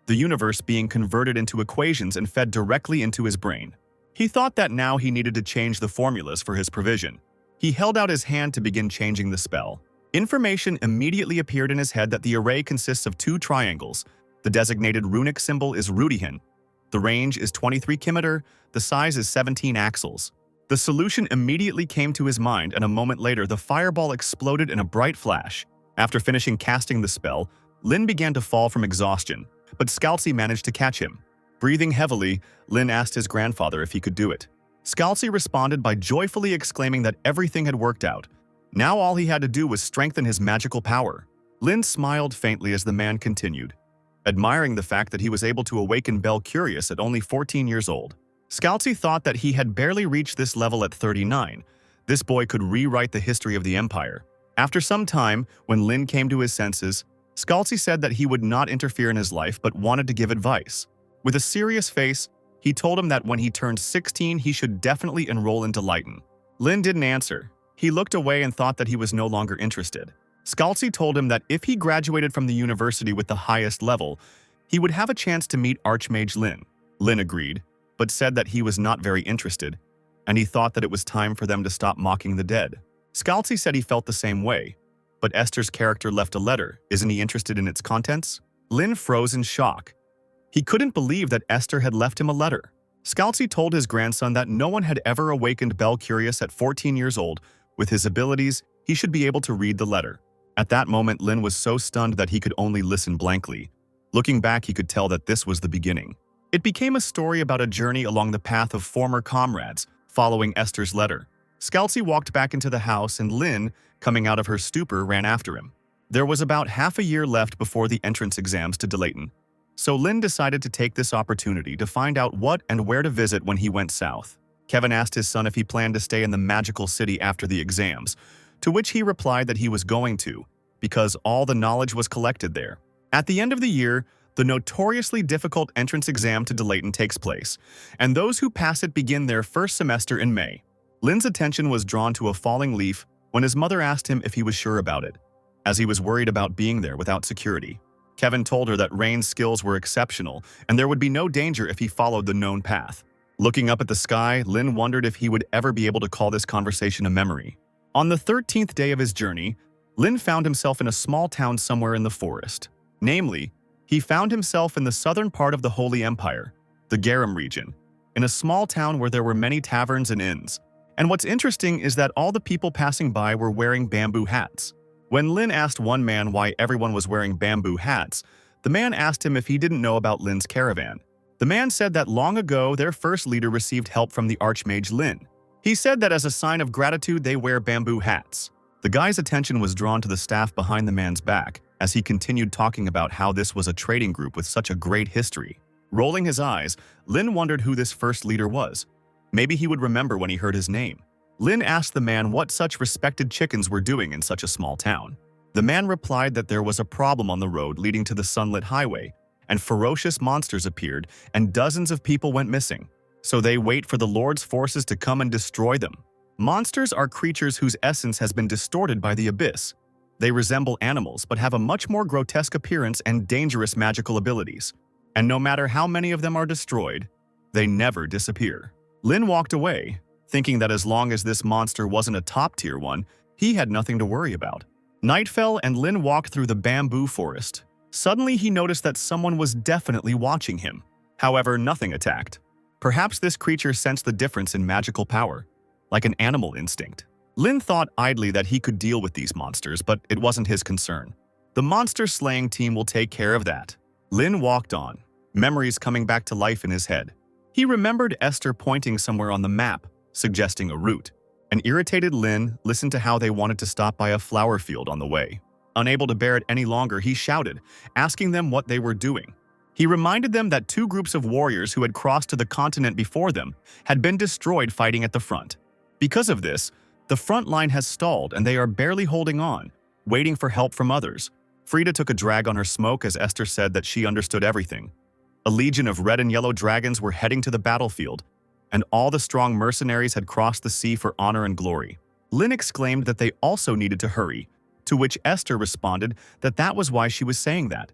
the universe being converted into equations and fed directly into his brain. He thought that now he needed to change the formulas for his provision. He held out his hand to begin changing the spell. Information immediately appeared in his head that the array consists of 2 triangles. The designated runic symbol is Rudihin. The range is 23 kilometer, the size is 17 axles. The solution immediately came to his mind, and a moment later the fireball exploded in a bright flash. After finishing casting the spell, Lin began to fall from exhaustion, but Scalzi managed to catch him. Breathing heavily, Lin asked his grandfather if he could do it. Scalzi responded by joyfully exclaiming that everything had worked out. Now all he had to do was strengthen his magical power. Lin smiled faintly as the man continued, admiring the fact that he was able to awaken Bel Curious at only 14 years old. Scalzi thought that he had barely reached this level at 39. This boy could rewrite the history of the Empire. After some time, when Lin came to his senses, Scalzi said that he would not interfere in his life but wanted to give advice. With a serious face, he told him that when he turned 16 he should definitely enroll into Lighten. Lin didn't answer. He looked away and thought that he was no longer interested. Scalzi told him that if he graduated from the university with the highest level, he would have a chance to meet Archmage Lin. Lin agreed, but said that he was not very interested, and he thought that it was time for them to stop mocking the dead. Scalzi said he felt the same way, but Esther's character left a letter. Isn't he interested in its contents? Lin froze in shock. He couldn't believe that Esther had left him a letter. Scalzi told his grandson that no one had ever awakened Bel Curious at 14 years old. With his abilities, he should be able to read the letter. At that moment, Lin was so stunned that he could only listen blankly. Looking back, he could tell that this was the beginning. It became a story about a journey along the path of former comrades, following Esther's letter. Scalzi walked back into the house and Lin, coming out of her stupor, ran after him. There was about half a year left before the entrance exams to Delayton, so Lin decided to take this opportunity to find out what and where to visit when he went south. Kevin asked his son if he planned to stay in the magical city after the exams, to which he replied that he was going to, because all the knowledge was collected there. At the end of the year, the notoriously difficult entrance exam to Delayton takes place, and those who pass it begin their first semester in May. Lin's attention was drawn to a falling leaf when his mother asked him if he was sure about it, as he was worried about being there without security. Kevin told her that Rain's skills were exceptional and there would be no danger if he followed the known path. Looking up at the sky, Lin wondered if he would ever be able to call this conversation a memory. On the 13th day of his journey, Lin found himself in a small town somewhere in the forest. Namely, he found himself in the southern part of the Holy Empire, the Garum region, in a small town where there were many taverns and inns. And what's interesting is that all the people passing by were wearing bamboo hats. When Lin asked one man why everyone was wearing bamboo hats, the man asked him if he didn't know about Lin's caravan. The man said that long ago their first leader received help from the archmage Lin. He said that as a sign of gratitude they wear bamboo hats. The guy's attention was drawn to the staff behind the man's back as he continued talking about how this was a trading group with such a great history. Rolling his eyes, Lin wondered who this first leader was. Maybe he would remember when he heard his name. Lin asked the man what such respected chickens were doing in such a small town. The man replied that there was a problem on the road leading to the sunlit highway, and ferocious monsters appeared and dozens of people went missing. So they wait for the Lord's forces to come and destroy them. Monsters are creatures whose essence has been distorted by the abyss. They resemble animals but have a much more grotesque appearance and dangerous magical abilities. And no matter how many of them are destroyed, they never disappear. Lin walked away, thinking that as long as this monster wasn't a top-tier one, he had nothing to worry about. Night fell and Lin walked through the bamboo forest. Suddenly he noticed that someone was definitely watching him. However, nothing attacked. Perhaps this creature sensed the difference in magical power, like an animal instinct. Lin thought idly that he could deal with these monsters, but it wasn't his concern. The monster-slaying team will take care of that. Lin walked on, memories coming back to life in his head. He remembered Esther pointing somewhere on the map, suggesting a route. An irritated Lin listened to how they wanted to stop by a flower field on the way. Unable to bear it any longer, he shouted, asking them what they were doing. He reminded them that two groups of warriors who had crossed to the continent before them had been destroyed fighting at the front. Because of this, the front line has stalled and they are barely holding on, waiting for help from others. Frida took a drag on her smoke as Esther said that she understood everything. A legion of red and yellow dragons were heading to the battlefield, and all the strong mercenaries had crossed the sea for honor and glory. Lin exclaimed that they also needed to hurry, to which Esther responded that that was why she was saying that.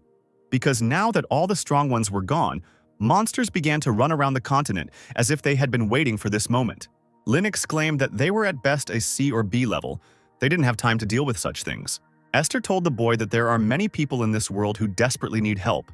Because now that all the strong ones were gone, monsters began to run around the continent as if they had been waiting for this moment. Lin exclaimed that they were at best a C or B level. They didn't have time to deal with such things. Esther told the boy that there are many people in this world who desperately need help.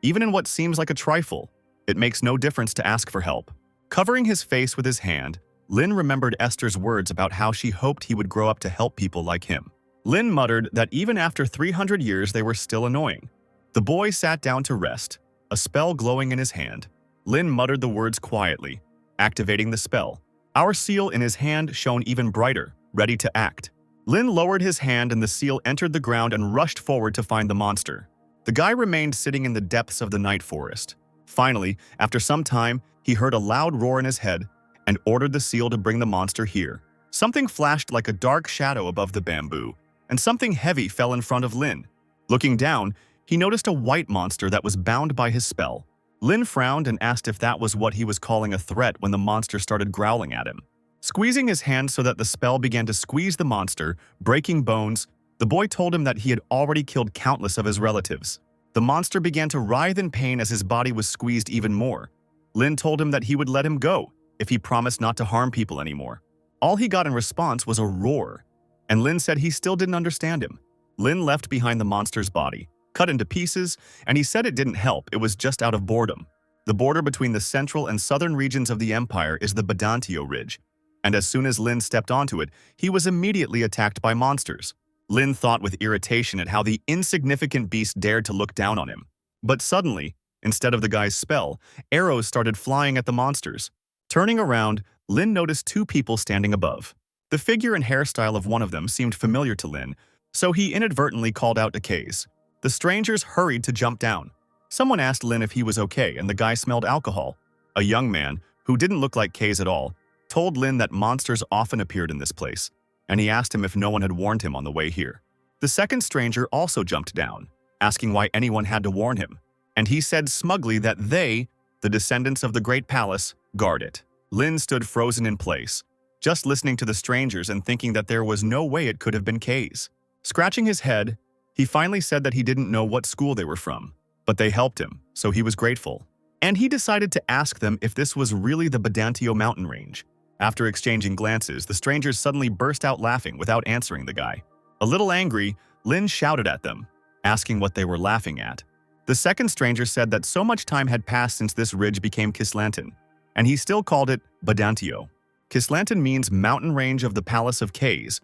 Even in what seems like a trifle, it makes no difference to ask for help. Covering his face with his hand, Lin remembered Esther's words about how she hoped he would grow up to help people like him. Lin muttered that even after 300 years they were still annoying. The boy sat down to rest, a spell glowing in his hand. Lin muttered the words quietly, activating the spell. Our seal in his hand shone even brighter, ready to act. Lin lowered his hand and the seal entered the ground and rushed forward to find the monster. The guy remained sitting in the depths of the night forest. Finally, after some time, he heard a loud roar in his head and ordered the seal to bring the monster here. Something flashed like a dark shadow above the bamboo, and something heavy fell in front of Lin. Looking down, he noticed a white monster that was bound by his spell. Lin frowned and asked if that was what he was calling a threat when the monster started growling at him. Squeezing his hand so that the spell began to squeeze the monster, breaking bones, the boy told him that he had already killed countless of his relatives. The monster began to writhe in pain as his body was squeezed even more. Lin told him that he would let him go if he promised not to harm people anymore. All he got in response was a roar, and Lin said he still didn't understand him. Lin left behind the monster's body, cut into pieces, and he said it didn't help, it was just out of boredom. The border between the central and southern regions of the empire is the Badantio Ridge, and as soon as Lin stepped onto it, he was immediately attacked by monsters. Lin thought with irritation at how the insignificant beast dared to look down on him. But suddenly, instead of the guy's spell, arrows started flying at the monsters. Turning around, Lin noticed two people standing above. The figure and hairstyle of one of them seemed familiar to Lin, so he inadvertently called out to Kaze. The strangers hurried to jump down. Someone asked Lin if he was okay, and the guy smelled alcohol. A young man, who didn't look like Kaze at all, told Lin that monsters often appeared in this place, and he asked him if no one had warned him on the way here. The second stranger also jumped down, asking why anyone had to warn him, and he said smugly that they, the descendants of the Great Palace, guard it. Lin stood frozen in place, just listening to the strangers and thinking that there was no way it could have been Kaze. Scratching his head, he finally said that he didn't know what school they were from, but they helped him, so he was grateful. And he decided to ask them if this was really the Badantio mountain range. After exchanging glances, the strangers suddenly burst out laughing without answering the guy. A little angry, Lin shouted at them, asking what they were laughing at. The second stranger said that so much time had passed since this ridge became Kislantan, and he still called it Badantio. Kislantan means mountain range of the Palace of Kaze.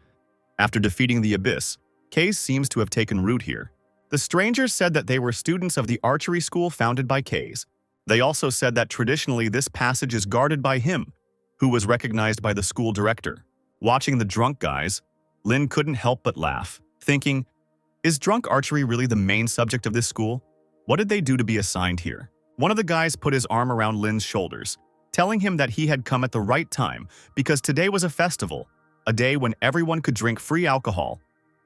After defeating the Abyss, Kaze seems to have taken root here. The strangers said that they were students of the archery school founded by Kaze. They also said that traditionally this passage is guarded by him, who was recognized by the school director. Watching the drunk guys, Lin couldn't help but laugh, thinking, is drunk archery really the main subject of this school? What did they do to be assigned here? One of the guys put his arm around Lin's shoulders, telling him that he had come at the right time because today was a festival, a day when everyone could drink free alcohol,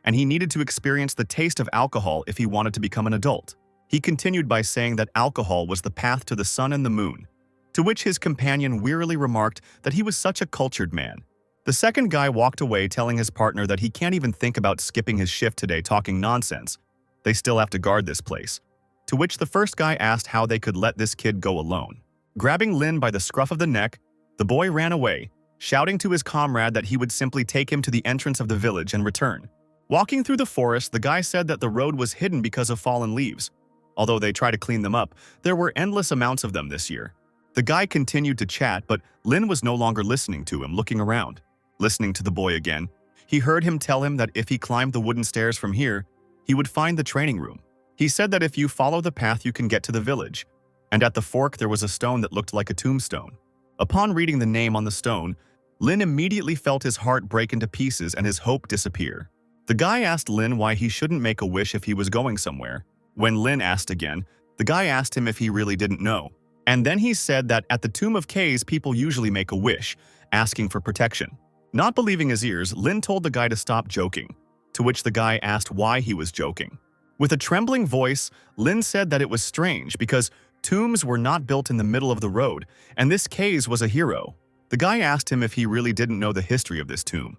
and he needed to experience the taste of alcohol if he wanted to become an adult. He continued by saying that alcohol was the path to the sun and the moon, to which his companion wearily remarked that he was such a cultured man. The second guy walked away telling his partner that he can't even think about skipping his shift today talking nonsense. They still have to guard this place. To which the first guy asked how they could let this kid go alone. Grabbing Lin by the scruff of the neck, the boy ran away, shouting to his comrade that he would simply take him to the entrance of the village and return. Walking through the forest, the guy said that the road was hidden because of fallen leaves. Although they tried to clean them up, there were endless amounts of them this year. The guy continued to chat, but Lin was no longer listening to him, looking around. Listening to the boy again, he heard him tell him that if he climbed the wooden stairs from here, he would find the training room. He said that if you follow the path you can get to the village, and at the fork there was a stone that looked like a tombstone. Upon reading the name on the stone, Lin immediately felt his heart break into pieces and his hope disappear. The guy asked Lin why he shouldn't make a wish if he was going somewhere. When Lin asked again, the guy asked him if he really didn't know. And then he said that at the Tomb of Kaze, people usually make a wish, asking for protection. Not believing his ears, Lin told the guy to stop joking, to which the guy asked why he was joking. With a trembling voice, Lin said that it was strange because tombs were not built in the middle of the road, and this Kaze was a hero. The guy asked him if he really didn't know the history of this tomb,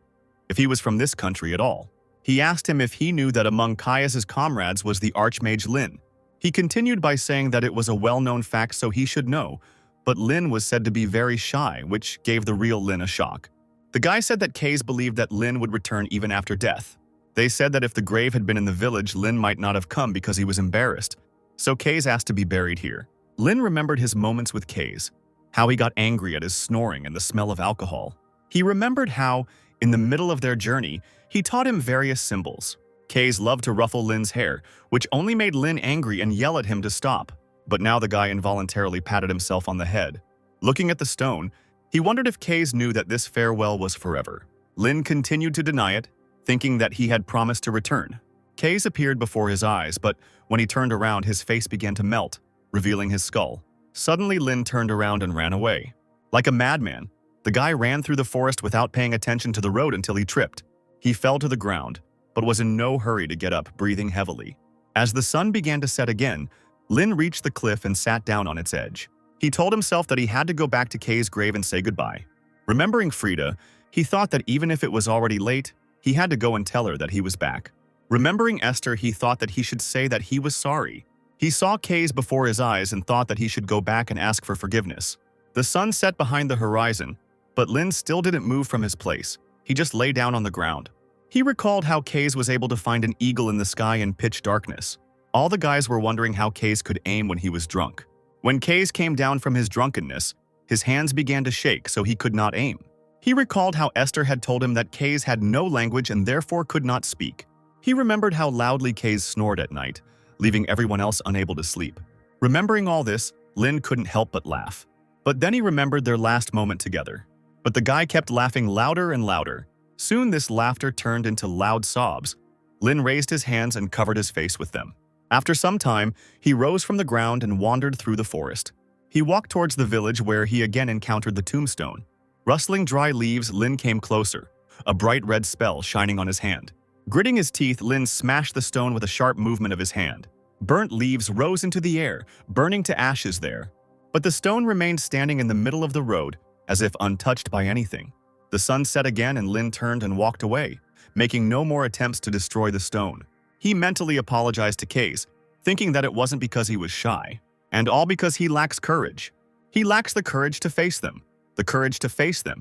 if he was from this country at all. He asked him if he knew that among Caius's comrades was the Archmage Lin. He continued by saying that it was a well-known fact so he should know, but Lin was said to be very shy, which gave the real Lin a shock. The guy said that Kaze believed that Lin would return even after death. They said that if the grave had been in the village, Lin might not have come because he was embarrassed, so Kaze asked to be buried here. Lin remembered his moments with Kaze, how he got angry at his snoring and the smell of alcohol. He remembered how, in the middle of their journey, he taught him various symbols. Kaze loved to ruffle Lin's hair, which only made Lin angry and yell at him to stop. But now the guy involuntarily patted himself on the head. Looking at the stone, he wondered if Kaze knew that this farewell was forever. Lin continued to deny it, thinking that he had promised to return. Kaze appeared before his eyes, but when he turned around, his face began to melt, revealing his skull. Suddenly, Lin turned around and ran away. Like a madman, the guy ran through the forest without paying attention to the road until he tripped. He fell to the ground, but was in no hurry to get up, breathing heavily. As the sun began to set again, Lin reached the cliff and sat down on its edge. He told himself that he had to go back to Kaze's grave and say goodbye. Remembering Frida, he thought that even if it was already late, he had to go and tell her that he was back. Remembering Esther, he thought that he should say that he was sorry. He saw Kaze before his eyes and thought that he should go back and ask for forgiveness. The sun set behind the horizon, but Lin still didn't move from his place. He just lay down on the ground. He recalled how Kaze was able to find an eagle in the sky in pitch darkness. All the guys were wondering how Kaze could aim when he was drunk. When Kaze came down from his drunkenness, his hands began to shake so he could not aim. He recalled how Esther had told him that Kaze had no language and therefore could not speak. He remembered how loudly Kaze snored at night, leaving everyone else unable to sleep. Remembering all this, Lin couldn't help but laugh. But then he remembered their last moment together. But the guy kept laughing louder and louder, Soon this laughter turned into loud sobs. Lin raised his hands and covered his face with them. After some time, he rose from the ground and wandered through the forest. He walked towards the village where he again encountered the tombstone. Rustling dry leaves, Lin came closer, a bright red spell shining on his hand. Gritting his teeth, Lin smashed the stone with a sharp movement of his hand. Burnt leaves rose into the air, burning to ashes there. But the stone remained standing in the middle of the road, as if untouched by anything. The sun set again and Lin turned and walked away, making no more attempts to destroy the stone. He mentally apologized to Case, thinking that it wasn't because he was shy, and all because he lacks courage. He lacks the courage to face them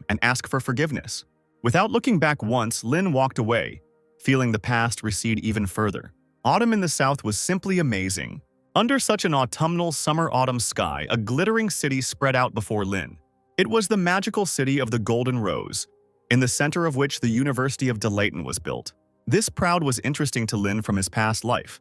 and ask for forgiveness. Without looking back once, Lin walked away, feeling the past recede even further. Autumn in the south was simply amazing. Under such an autumnal summer-autumn sky, a glittering city spread out before Lin. It was the magical city of the Golden Rose, in the center of which the University of Delayton was built. This proud was interesting to Lin from his past life,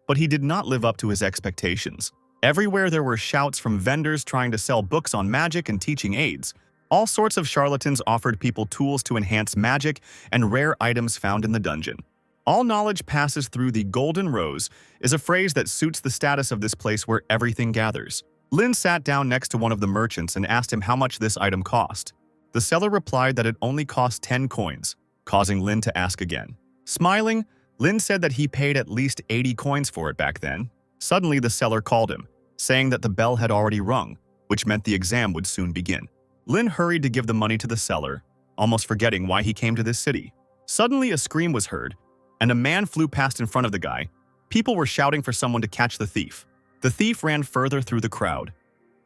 but he did not live up to his expectations. Everywhere there were shouts from vendors trying to sell books on magic and teaching aids. All sorts of charlatans offered people tools to enhance magic and rare items found in the dungeon. All knowledge passes through the Golden Rose is a phrase that suits the status of this place where everything gathers. Lin sat down next to one of the merchants and asked him how much this item cost. The seller replied that it only cost 10 coins, causing Lin to ask again. Smiling, Lin said that he paid at least 80 coins for it back then. Suddenly, the seller called him, saying that the bell had already rung, which meant the exam would soon begin. Lin hurried to give the money to the seller, almost forgetting why he came to this city. Suddenly, a scream was heard, and a man flew past in front of the guy. People were shouting for someone to catch the thief. The thief ran further through the crowd.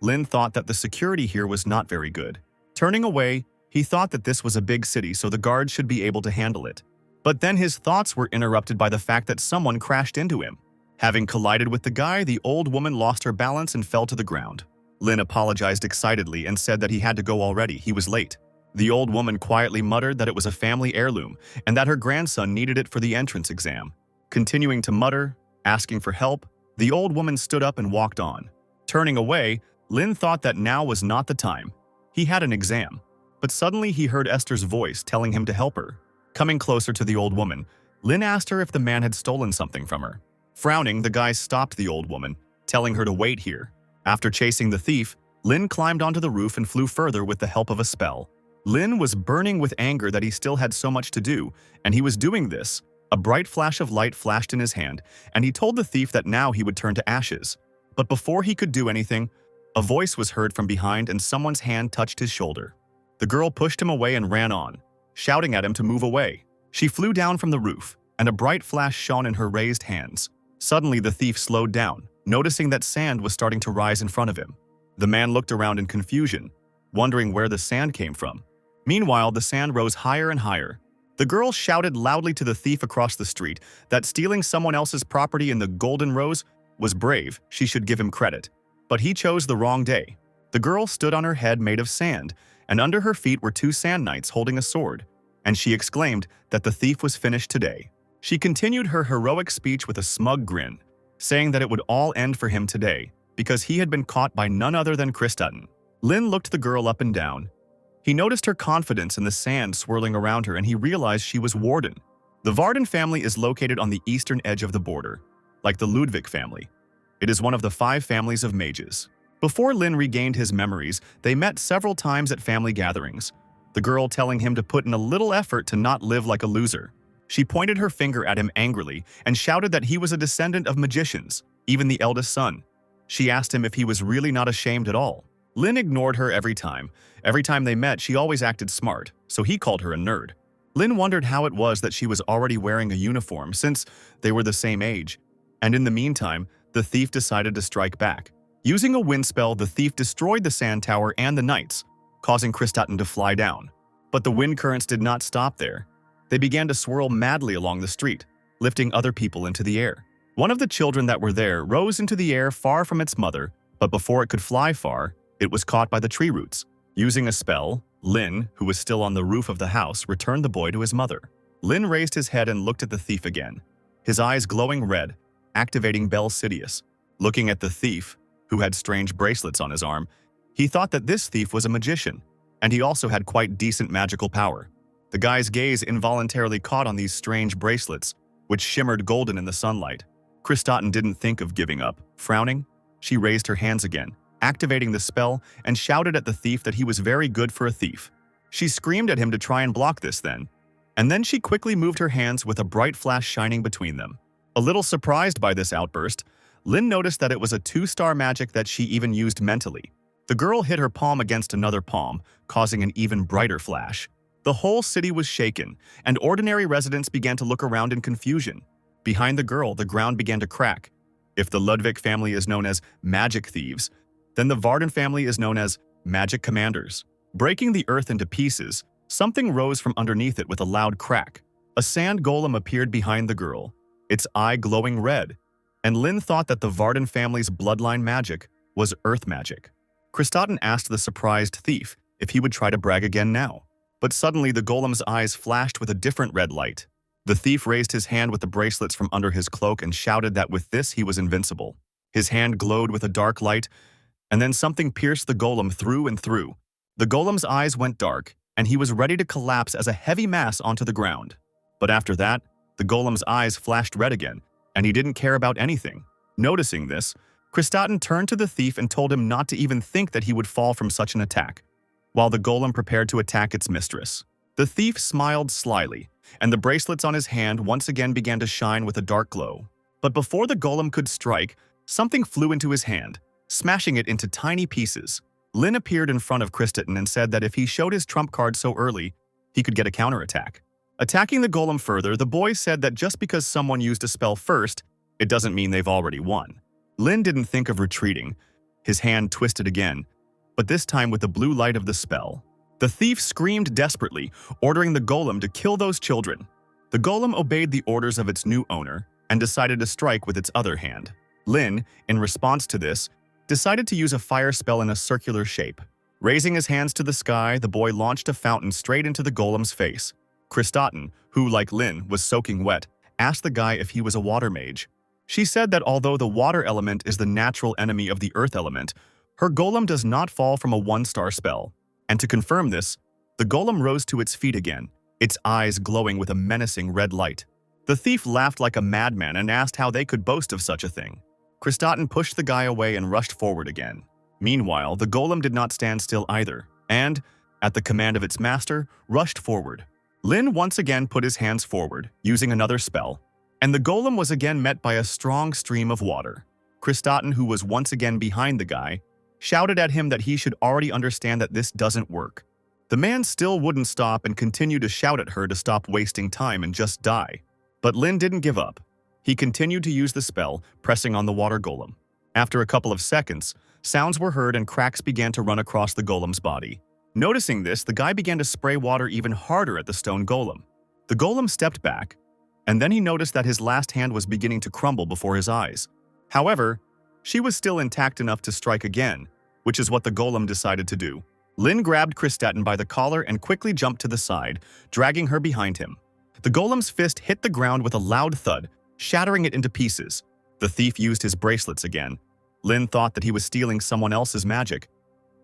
Lin thought that the security here was not very good. Turning away, he thought that this was a big city, so the guards should be able to handle it. But then his thoughts were interrupted by the fact that someone crashed into him. Having collided with the guy, the old woman lost her balance and fell to the ground. Lin apologized excitedly and said that he had to go already, he was late. The old woman quietly muttered that it was a family heirloom and that her grandson needed it for the entrance exam. Continuing to mutter, asking for help, the old woman stood up and walked on. Turning away, Lin thought that now was not the time. He had an exam. But suddenly he heard Esther's voice telling him to help her. Coming closer to the old woman, Lin asked her if the man had stolen something from her. Frowning, the guy stopped the old woman, telling her to wait here. After chasing the thief, Lin climbed onto the roof and flew further with the help of a spell. Lin was burning with anger that he still had so much to do, and he was doing this. A bright flash of light flashed in his hand, and he told the thief that now he would turn to ashes. But before he could do anything, a voice was heard from behind and someone's hand touched his shoulder. The girl pushed him away and ran on, shouting at him to move away. She flew down from the roof, and a bright flash shone in her raised hands. Suddenly, the thief slowed down, noticing that sand was starting to rise in front of him. The man looked around in confusion, wondering where the sand came from. Meanwhile, the sand rose higher and higher. The girl shouted loudly to the thief across the street that stealing someone else's property in the Golden Rose was brave, she should give him credit. But he chose the wrong day. The girl stood on her head made of sand, and under her feet were 2 sand knights holding a sword, and she exclaimed that the thief was finished today. She continued her heroic speech with a smug grin, saying that it would all end for him today, because he had been caught by none other than Kristaten. Lin looked the girl up and down. He noticed her confidence in the sand swirling around her, and he realized she was Warden. The Varden family is located on the eastern edge of the border, like the Ludwig family. It is one of the 5 families of mages. Before Lin regained his memories, they met several times at family gatherings, the girl telling him to put in a little effort to not live like a loser. She pointed her finger at him angrily and shouted that he was a descendant of magicians, even the eldest son. She asked him if he was really not ashamed at all. Lin ignored her every time. Every time they met, she always acted smart, so he called her a nerd. Lin wondered how it was that she was already wearing a uniform since they were the same age. And in the meantime, the thief decided to strike back. Using a wind spell, the thief destroyed the sand tower and the knights, causing Kristaten to fly down. But the wind currents did not stop there. They began to swirl madly along the street, lifting other people into the air. One of the children that were there rose into the air far from its mother, but before it could fly far, it was caught by the tree roots. Using a spell, Lin, who was still on the roof of the house, returned the boy to his mother. Lin raised his head and looked at the thief again, his eyes glowing red, activating Bel Sidious. Looking at the thief, who had strange bracelets on his arm, he thought that this thief was a magician, and he also had quite decent magical power. The guy's gaze involuntarily caught on these strange bracelets, which shimmered golden in the sunlight. Kristaten didn't think of giving up. Frowning, she raised her hands again, activating the spell, and shouted at the thief that he was very good for a thief. She screamed at him to try and block this then, and then she quickly moved her hands with a bright flash shining between them. A little surprised by this outburst, Lin noticed that it was a 2-star magic that she even used mentally. The girl hit her palm against another palm, causing an even brighter flash. The whole city was shaken, and ordinary residents began to look around in confusion. Behind the girl, the ground began to crack. If the Ludwig family is known as magic thieves, then the Varden family is known as magic commanders. Breaking the earth into pieces, something rose from underneath it with a loud crack. A sand golem appeared behind the girl, its eye glowing red, and Lin thought that the Varden family's bloodline magic was earth magic. Kristaten asked the surprised thief if he would try to brag again now. But suddenly the golem's eyes flashed with a different red light. The thief raised his hand with the bracelets from under his cloak and shouted that with this he was invincible. His hand glowed with a dark light, and then something pierced the golem through and through. The golem's eyes went dark, and he was ready to collapse as a heavy mass onto the ground. But after that, the golem's eyes flashed red again, and he didn't care about anything. Noticing this, Kristaten turned to the thief and told him not to even think that he would fall from such an attack, while the golem prepared to attack its mistress. The thief smiled slyly, and the bracelets on his hand once again began to shine with a dark glow. But before the golem could strike, something flew into his hand, smashing it into tiny pieces. Lin appeared in front of Kristaten and said that if he showed his trump card so early, he could get a counterattack. Attacking the golem further, the boy said that just because someone used a spell first, it doesn't mean they've already won. Lin didn't think of retreating. His hand twisted again, but this time with the blue light of the spell. The thief screamed desperately, ordering the golem to kill those children. The golem obeyed the orders of its new owner and decided to strike with its other hand. Lin, in response to this, decided to use a fire spell in a circular shape. Raising his hands to the sky, the boy launched a fountain straight into the golem's face. Kristaten, who, like Lin, was soaking wet, asked the guy if he was a water mage. She said that although the water element is the natural enemy of the earth element, her golem does not fall from a 1-star spell. And to confirm this, the golem rose to its feet again, its eyes glowing with a menacing red light. The thief laughed like a madman and asked how they could boast of such a thing. Kristaten pushed the guy away and rushed forward again. Meanwhile, the golem did not stand still either, and, at the command of its master, rushed forward. Lin once again put his hands forward, using another spell, and the golem was again met by a strong stream of water. Kristaten, who was once again behind the guy, shouted at him that he should already understand that this doesn't work. The man still wouldn't stop and continued to shout at her to stop wasting time and just die. But Lin didn't give up. He continued to use the spell, pressing on the water golem. After a couple of seconds, sounds were heard and cracks began to run across the golem's body. Noticing this, the guy began to spray water even harder at the stone golem. The golem stepped back, and then he noticed that his last hand was beginning to crumble before his eyes. However, she was still intact enough to strike again, which is what the golem decided to do. Lin grabbed Kristaten by the collar and quickly jumped to the side, dragging her behind him. The golem's fist hit the ground with a loud thud, shattering it into pieces. The thief used his bracelets again. Lin thought that he was stealing someone else's magic,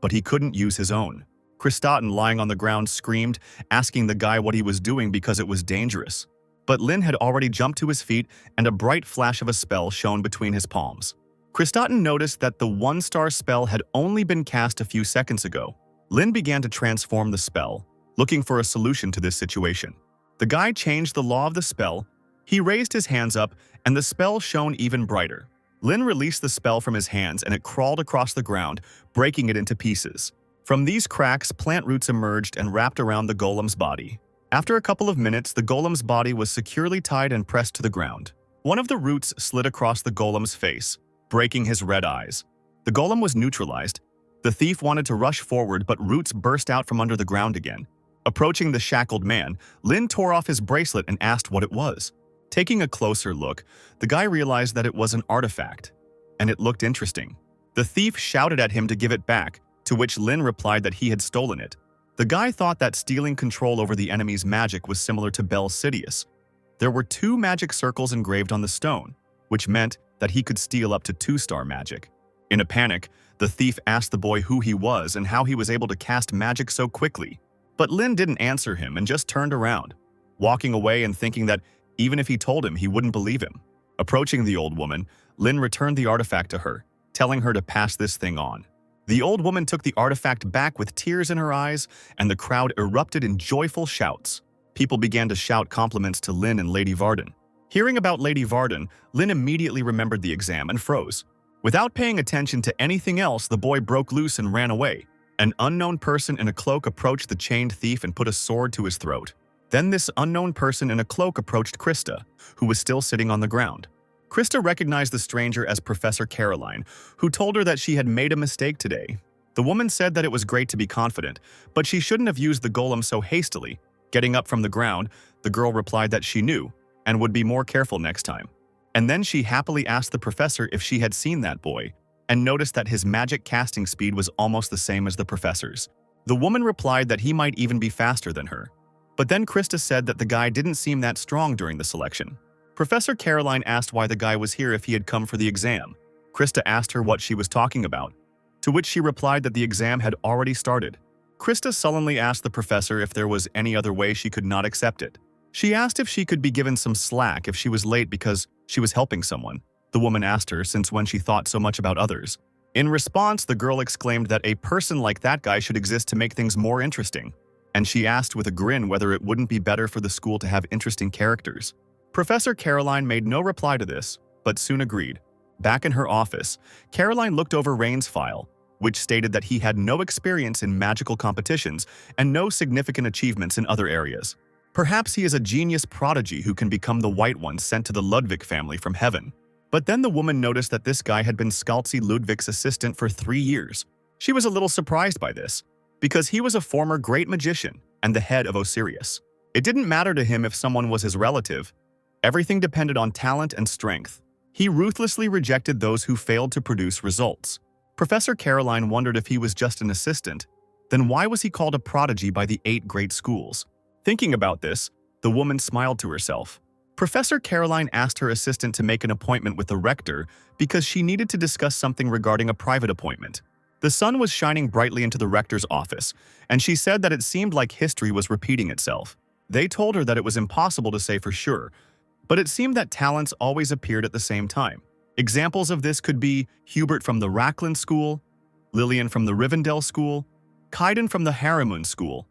but he couldn't use his own. Kristaten, lying on the ground, screamed, asking the guy what he was doing because it was dangerous. But Lin had already jumped to his feet, and a bright flash of a spell shone between his palms. Kristaten noticed that the 1-star spell had only been cast a few seconds ago. Lin began to transform the spell, looking for a solution to this situation. The guy changed the law of the spell. He raised his hands up, and the spell shone even brighter. Lin released the spell from his hands, and it crawled across the ground, breaking it into pieces. From these cracks, plant roots emerged and wrapped around the golem's body. After a couple of minutes, the golem's body was securely tied and pressed to the ground. One of the roots slid across the golem's face, breaking his red eyes. The golem was neutralized. The thief wanted to rush forward, but roots burst out from under the ground again. Approaching the shackled man, Lin tore off his bracelet and asked what it was. Taking a closer look, the guy realized that it was an artifact, and it looked interesting. The thief shouted at him to give it back, to which Lin replied that he had stolen it. The guy thought that stealing control over the enemy's magic was similar to Bel Sidious. There were 2 magic circles engraved on the stone, which meant that he could steal up to 2-star magic. In a panic, the thief asked the boy who he was and how he was able to cast magic so quickly. But Lin didn't answer him and just turned around, walking away and thinking that even if he told him, he wouldn't believe him. Approaching the old woman, Lin returned the artifact to her, telling her to pass this thing on. The old woman took the artifact back with tears in her eyes, and the crowd erupted in joyful shouts. People began to shout compliments to Lin and Lady Varden. Hearing about Lady Varden, Lin immediately remembered the exam and froze. Without paying attention to anything else, the boy broke loose and ran away. An unknown person in a cloak approached the chained thief and put a sword to his throat. Then this unknown person in a cloak approached Krista, who was still sitting on the ground. Krista recognized the stranger as Professor Caroline, who told her that she had made a mistake today. The woman said that it was great to be confident, but she shouldn't have used the golem so hastily. Getting up from the ground, the girl replied that she knew and would be more careful next time. And then she happily asked the professor if she had seen that boy, and noticed that his magic casting speed was almost the same as the professor's. The woman replied that he might even be faster than her. But then Krista said that the guy didn't seem that strong during the selection. Professor Caroline asked why the guy was here if he had come for the exam. Krista asked her what she was talking about, to which she replied that the exam had already started. Krista sullenly asked the professor if there was any other way she could not accept it. She asked if she could be given some slack if she was late because she was helping someone. The woman asked her since when she thought so much about others. In response, the girl exclaimed that a person like that guy should exist to make things more interesting. And she asked with a grin whether it wouldn't be better for the school to have interesting characters. Professor Caroline made no reply to this, but soon agreed. Back in her office, Caroline looked over Rain's file, which stated that he had no experience in magical competitions and no significant achievements in other areas. Perhaps he is a genius prodigy who can become the White One sent to the Ludwig family from heaven. But then the woman noticed that this guy had been Scalzi Ludwig's assistant for 3 years. She was a little surprised by this, because he was a former great magician and the head of Osiris. It didn't matter to him if someone was his relative. Everything depended on talent and strength. He ruthlessly rejected those who failed to produce results. Professor Caroline wondered if he was just an assistant. Then why was he called a prodigy by the 8 great schools? Thinking about this, the woman smiled to herself. Professor Caroline asked her assistant to make an appointment with the rector because she needed to discuss something regarding a private appointment. The sun was shining brightly into the rector's office, and she said that it seemed like history was repeating itself. They told her that it was impossible to say for sure, but it seemed that talents always appeared at the same time. Examples of this could be Hubert from the Racklin School, Lillian from the Rivendell School, Kaiden from the Harimun School,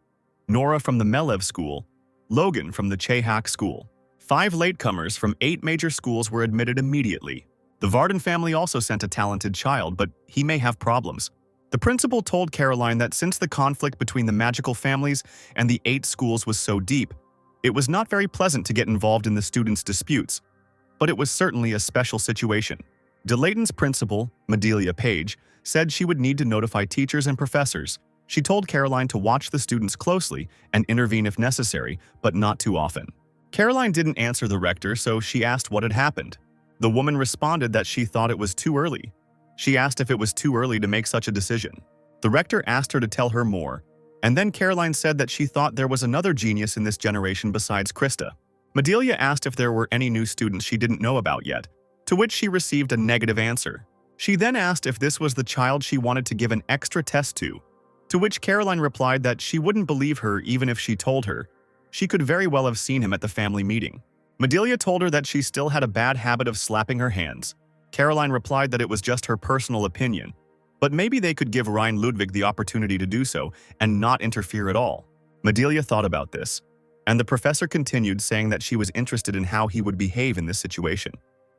Nora from the Melev School, Logan from the Chehak School. 5 latecomers from 8 major schools were admitted immediately. The Varden family also sent a talented child, but he may have problems. The principal told Caroline that since the conflict between the magical families and the 8 schools was so deep, it was not very pleasant to get involved in the students' disputes, but it was certainly a special situation. DeLayton's principal, Madelia Page, said she would need to notify teachers and professors. She told Caroline to watch the students closely and intervene if necessary, but not too often. Caroline didn't answer the rector, so she asked what had happened. The woman responded that she thought it was too early. She asked if it was too early to make such a decision. The rector asked her to tell her more, and then Caroline said that she thought there was another genius in this generation besides Krista. Madelia asked if there were any new students she didn't know about yet, to which she received a negative answer. She then asked if this was the child she wanted to give an extra test to which Caroline replied that she wouldn't believe her even if she told her. She could very well have seen him at the family meeting. Madelia told her that she still had a bad habit of slapping her hands. Caroline replied that it was just her personal opinion, but maybe they could give Ryan Ludwig the opportunity to do so and not interfere at all. Madelia thought about this, and the professor continued saying that she was interested in how he would behave in this situation.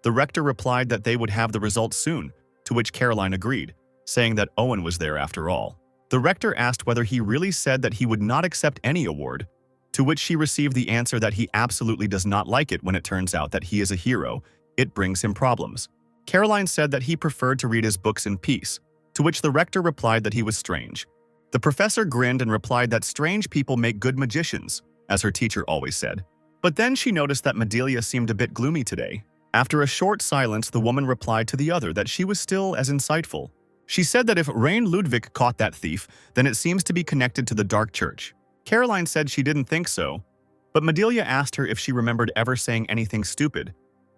The rector replied that they would have the results soon, to which Caroline agreed, saying that Owen was there after all. The rector asked whether he really said that he would not accept any award, to which she received the answer that he absolutely does not like it when it turns out that he is a hero. It brings him problems. Caroline said that he preferred to read his books in peace, to which the rector replied that he was strange. The professor grinned and replied that strange people make good magicians, as her teacher always said. But then she noticed that Madelia seemed a bit gloomy today. After a short silence, the woman replied to the other that she was still as insightful. She said that if Rain Ludwig caught that thief, then it seems to be connected to the Dark Church. Caroline said she didn't think so, but Madelia asked her if she remembered ever saying anything stupid,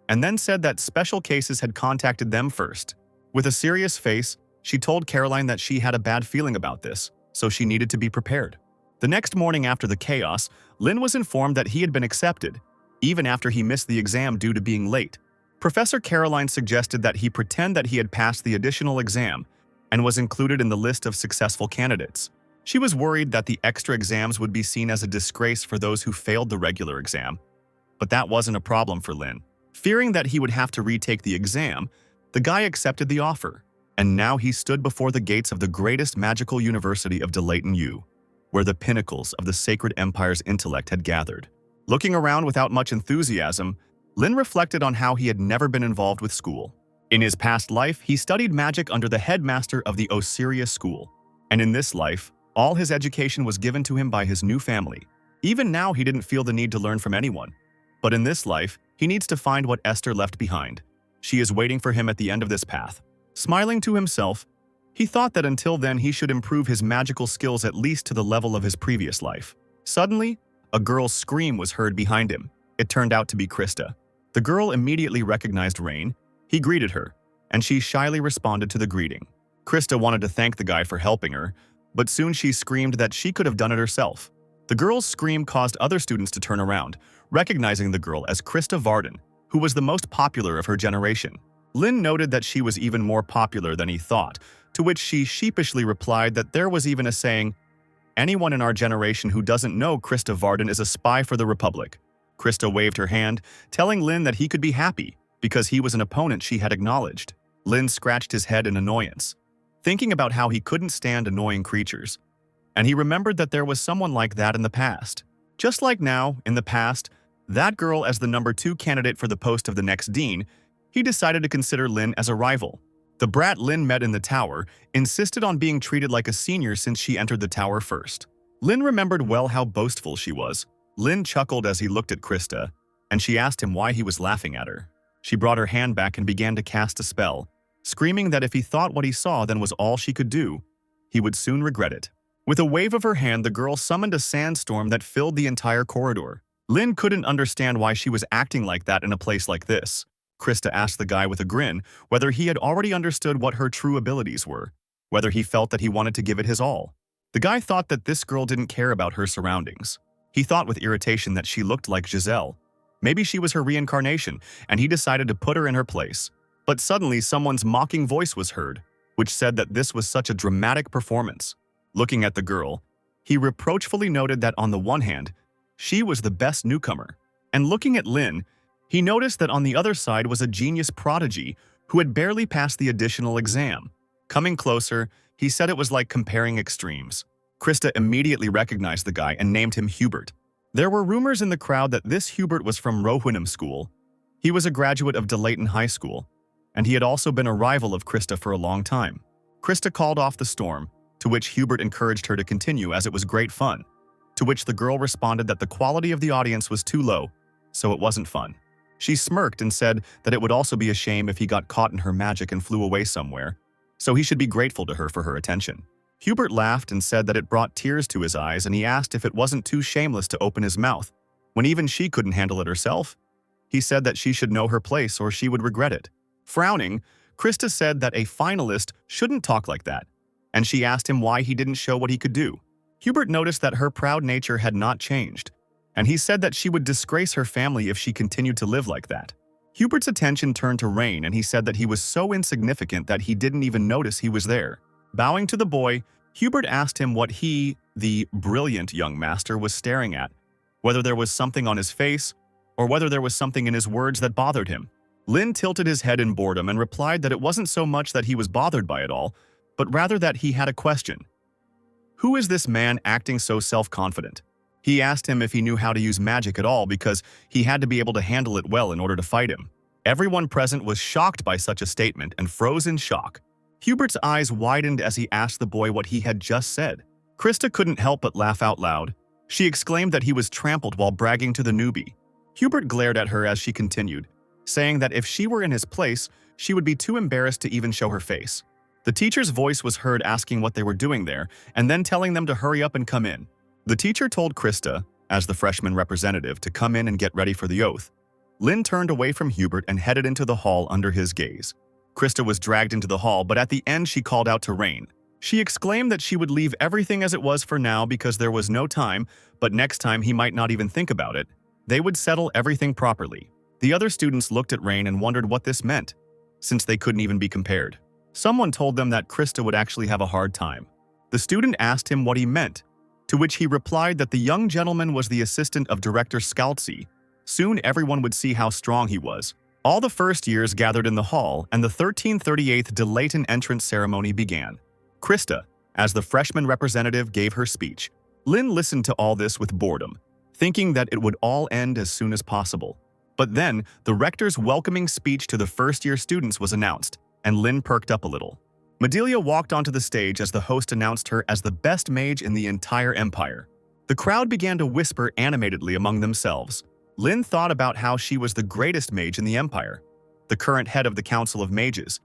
and then said that special cases had contacted them first. With a serious face, she told Caroline that she had a bad feeling about this, so she needed to be prepared. The next morning after the chaos, Lin was informed that he had been accepted, even after he missed the exam due to being late. Professor Caroline suggested that he pretend that he had passed the additional exam and was included in the list of successful candidates. She was worried that the extra exams would be seen as a disgrace for those who failed the regular exam, but that wasn't a problem for Lin. Fearing that he would have to retake the exam, the guy accepted the offer, and now he stood before the gates of the greatest magical university of Delayton U, where the pinnacles of the Sacred Empire's intellect had gathered. Looking around without much enthusiasm, Lin reflected on how he had never been involved with school. In his past life, he studied magic under the headmaster of the Osiria school, and in this life, all his education was given to him by his new family. Even now, he didn't feel the need to learn from anyone. But in this life, he needs to find what Esther left behind. She is waiting for him at the end of this path. Smiling to himself, he thought that until then he should improve his magical skills at least to the level of his previous life. Suddenly, a girl's scream was heard behind him. It turned out to be Krista. The girl immediately recognized Rain. He greeted her, and she shyly responded to the greeting. Krista wanted to thank the guy for helping her, but soon she screamed that she could have done it herself. The girl's scream caused other students to turn around, recognizing the girl as Krista Varden, who was the most popular of her generation. Lin noted that she was even more popular than he thought, to which she sheepishly replied that there was even a saying, "Anyone in our generation who doesn't know Krista Varden is a spy for the Republic." Krista waved her hand, telling Lin that he could be happy, because he was an opponent she had acknowledged. Lin scratched his head in annoyance, thinking about how he couldn't stand annoying creatures, and he remembered that there was someone like that in the past. Just like now, in the past, that girl as the number 2 candidate for the post of the next dean, he decided to consider Lin as a rival. The brat Lin met in the tower insisted on being treated like a senior since she entered the tower first. Lin remembered well how boastful she was. Lin chuckled as he looked at Krista, and she asked him why he was laughing at her. She brought her hand back and began to cast a spell, screaming that if he thought what he saw then was all she could do, he would soon regret it. With a wave of her hand, the girl summoned a sandstorm that filled the entire corridor. Lin couldn't understand why she was acting like that in a place like this. Krista asked the guy with a grin whether he had already understood what her true abilities were, whether he felt that he wanted to give it his all. The guy thought that this girl didn't care about her surroundings. He thought with irritation that she looked like Giselle. Maybe she was her reincarnation, and he decided to put her in her place. But suddenly someone's mocking voice was heard, which said that this was such a dramatic performance. Looking at the girl, he reproachfully noted that on the one hand, she was the best newcomer, and looking at Lin, he noticed that on the other side was a genius prodigy who had barely passed the additional exam. Coming closer, he said it was like comparing extremes. Krista immediately recognized the guy and named him Hubert. There were rumors in the crowd that this Hubert was from Rohwinham School. He was a graduate of Delayton High School, and he had also been a rival of Krista for a long time. Krista called off the storm, to which Hubert encouraged her to continue as it was great fun, to which the girl responded that the quality of the audience was too low, so it wasn't fun. She smirked and said that it would also be a shame if he got caught in her magic and flew away somewhere, so he should be grateful to her for her attention. Hubert laughed and said that it brought tears to his eyes, and he asked if it wasn't too shameless to open his mouth, when even she couldn't handle it herself. He said that she should know her place or she would regret it. Frowning, Krista said that a finalist shouldn't talk like that, and she asked him why he didn't show what he could do. Hubert noticed that her proud nature had not changed, and he said that she would disgrace her family if she continued to live like that. Hubert's attention turned to Rain, and he said that he was so insignificant that he didn't even notice he was there. Bowing to the boy, Hubert asked him what he, the brilliant young master, was staring at, whether there was something on his face, or whether there was something in his words that bothered him. Lin tilted his head in boredom and replied that it wasn't so much that he was bothered by it all, but rather that he had a question. Who is this man acting so self-confident? He asked him if he knew how to use magic at all because he had to be able to handle it well in order to fight him. Everyone present was shocked by such a statement and froze in shock. Hubert's eyes widened as he asked the boy what he had just said. Krista couldn't help but laugh out loud. She exclaimed that he was trampled while bragging to the newbie. Hubert glared at her as she continued, saying that if she were in his place, she would be too embarrassed to even show her face. The teacher's voice was heard asking what they were doing there and then telling them to hurry up and come in. The teacher told Krista, as the freshman representative, to come in and get ready for the oath. Lin turned away from Hubert and headed into the hall under his gaze. Krista was dragged into the hall, but at the end she called out to Rain, She exclaimed that she would leave everything as it was for now because there was no time, but next time he might not even think about it. They would settle everything properly. The other students looked at Rain and wondered what this meant, since they couldn't even be compared. Someone told them that Krista would actually have a hard time. The student asked him what he meant, to which he replied that the young gentleman was the assistant of Director Scalzi. Soon everyone would see how strong he was. All the first years gathered in the hall, and the 1338th Delayton entrance ceremony began. Krista, as the freshman representative, gave her speech. Lynn listened to all this with boredom, thinking that it would all end as soon as possible. But then, the rector's welcoming speech to the first-year students was announced, and Lynn perked up a little. Medelia walked onto the stage as the host announced her as the best mage in the entire empire. The crowd began to whisper animatedly among themselves. Lynn thought about how she was the greatest mage in the empire, the current head of the Council of Mages,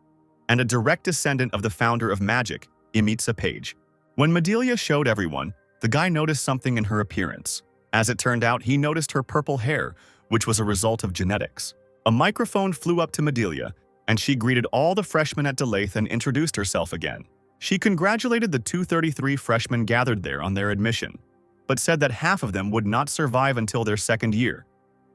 and a direct descendant of the founder of magic, Imitsa Page. When Medelia showed everyone, the guy noticed something in her appearance. As it turned out, he noticed her purple hair, which was a result of genetics. A microphone flew up to Medelia, and she greeted all the freshmen at Delayth and introduced herself again. She congratulated the 233 freshmen gathered there on their admission, but said that half of them would not survive until their second year,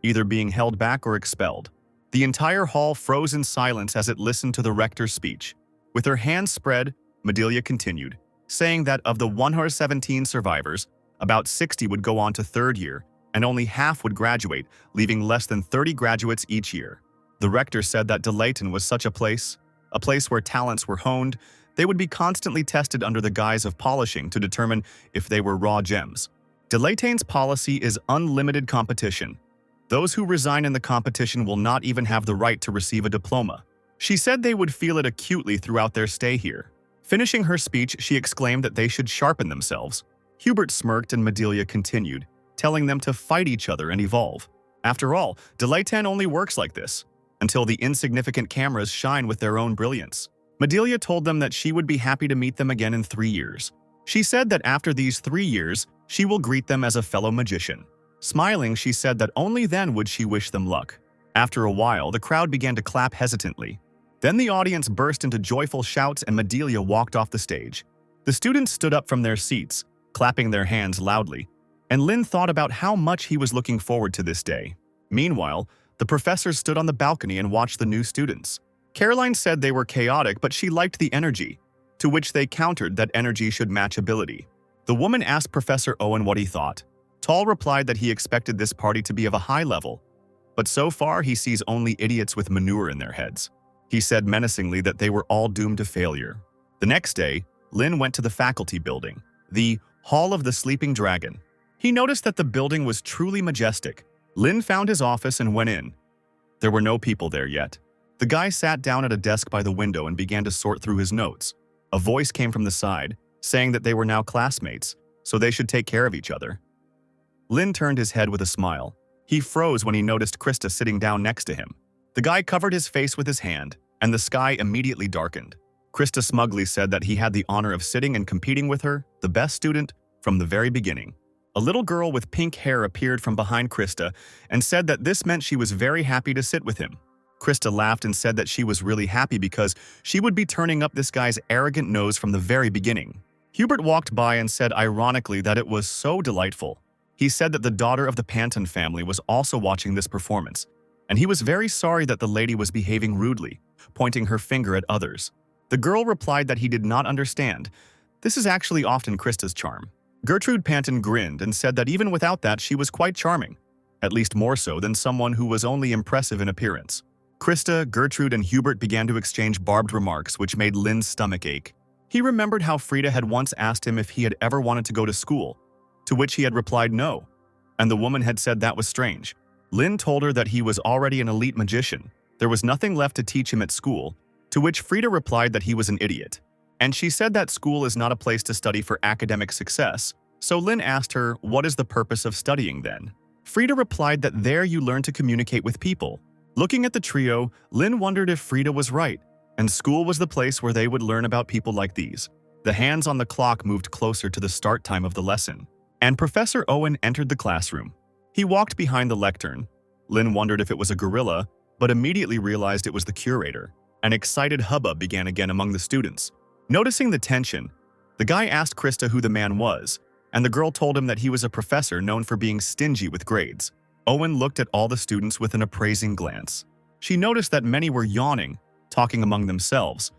either being held back or expelled. The entire hall froze in silence as it listened to the rector's speech. With her hands spread, Medelia continued, saying that of the 117 survivors, about 60 would go on to third year, and only half would graduate, leaving less than 30 graduates each year. The rector said that Delayton was such a place where talents were honed. They would be constantly tested under the guise of polishing to determine if they were raw gems. Delayton's policy is unlimited competition. Those who resign in the competition will not even have the right to receive a diploma. She said they would feel it acutely throughout their stay here. Finishing her speech, she exclaimed that they should sharpen themselves. Hubert smirked and Medelia continued, telling them to fight each other and evolve. After all, Delayton only works like this, until the insignificant cameras shine with their own brilliance. Medelia told them that she would be happy to meet them again in 3 years. She said that after these 3 years, she will greet them as a fellow magician. Smiling, she said that only then would she wish them luck. After a while, the crowd began to clap hesitantly. Then the audience burst into joyful shouts and Medelia walked off the stage. The students stood up from their seats, clapping their hands loudly, and Lynn thought about how much he was looking forward to this day. Meanwhile, the professors stood on the balcony and watched the new students. Caroline said they were chaotic, but she liked the energy, to which they countered that energy should match ability. The woman asked Professor Owen what he thought. Tall replied that he expected this party to be of a high level, but so far he sees only idiots with manure in their heads. He said menacingly that they were all doomed to failure. The next day, Lynn went to the faculty building, the Hall of the Sleeping Dragon. He noticed that the building was truly majestic. Lynn found his office and went in. There were no people there yet. The guy sat down at a desk by the window and began to sort through his notes. A voice came from the side, saying that they were now classmates, so they should take care of each other. Lynn turned his head with a smile. He froze when he noticed Krista sitting down next to him. The guy covered his face with his hand, and the sky immediately darkened. Krista smugly said that he had the honor of sitting and competing with her, the best student, from the very beginning. A little girl with pink hair appeared from behind Krista and said that this meant she was very happy to sit with him. Krista laughed and said that she was really happy because she would be turning up this guy's arrogant nose from the very beginning. Hubert walked by and said ironically that it was so delightful. He said that the daughter of the Panton family was also watching this performance, and he was very sorry that the lady was behaving rudely, pointing her finger at others. The girl replied that he did not understand. This is actually often Krista's charm. Gertrude Panton grinned and said that even without that she was quite charming, at least more so than someone who was only impressive in appearance. Krista, Gertrude, and Hubert began to exchange barbed remarks which made Lynn's stomach ache. He remembered how Frida had once asked him if he had ever wanted to go to school, to which he had replied no, and the woman had said that was strange. Lynn told her that he was already an elite magician. There was nothing left to teach him at school, to which Frida replied that he was an idiot. And she said that school is not a place to study for academic success, so Lynn asked her, what is the purpose of studying then? Frida replied that there you learn to communicate with people. Looking at the trio, Lynn wondered if Frida was right, and school was the place where they would learn about people like these. The hands on the clock moved closer to the start time of the lesson, and Professor Owen entered the classroom. He walked behind the lectern. Lynn wondered if it was a gorilla, but immediately realized it was the curator. An excited hubbub began again among the students. Noticing the tension, The guy asked Krista who the man was, and the girl told him that he was a professor known for being stingy with grades. Owen looked at all the students with an appraising glance. She noticed that many were yawning, talking among themselves,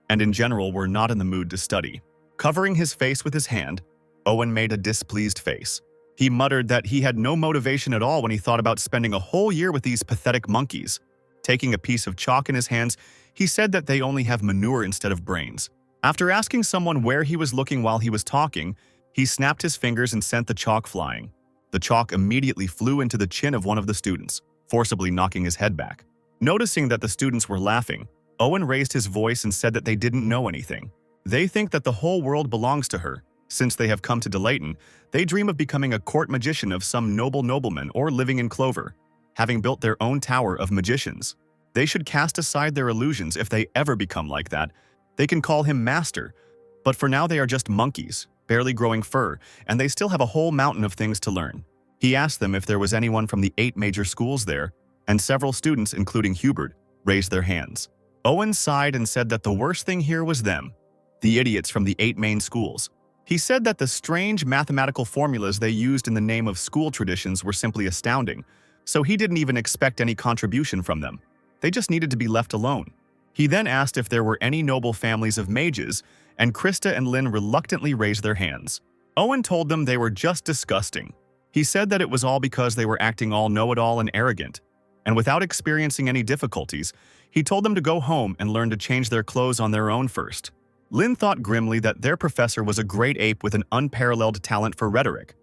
and in general were not in the mood to study. Covering his face with his hand, Owen made a displeased face. He muttered that he had no motivation at all when he thought about spending a whole year with these pathetic monkeys. Taking a piece of chalk in his hands, he said that they only have manure instead of brains. After asking someone where he was looking while he was talking, he snapped his fingers and sent the chalk flying. The chalk immediately flew into the chin of one of the students, forcibly knocking his head back. Noticing that the students were laughing, Owen raised his voice and said that they didn't know anything. They think that the whole world belongs to her. Since they have come to Delayton, they dream of becoming a court magician of some noble nobleman or living in clover, having built their own tower of magicians. They should cast aside their illusions if they ever become like that. They can call him master, but for now they are just monkeys, barely growing fur, and they still have a whole mountain of things to learn. He asked them if there was anyone from the 8 major schools there, and several students, including Hubert, raised their hands. Owen sighed and said that the worst thing here was them, the idiots from the 8 main schools. He said that the strange mathematical formulas they used in the name of school traditions were simply astounding, so he didn't even expect any contribution from them. They just needed to be left alone. He then asked if there were any noble families of mages, and Krista and Lynn reluctantly raised their hands. Owen told them they were just disgusting. He said that it was all because they were acting all know-it-all and arrogant, and without experiencing any difficulties, he told them to go home and learn to change their clothes on their own first. Lynn thought grimly that their professor was a great ape with an unparalleled talent for rhetoric,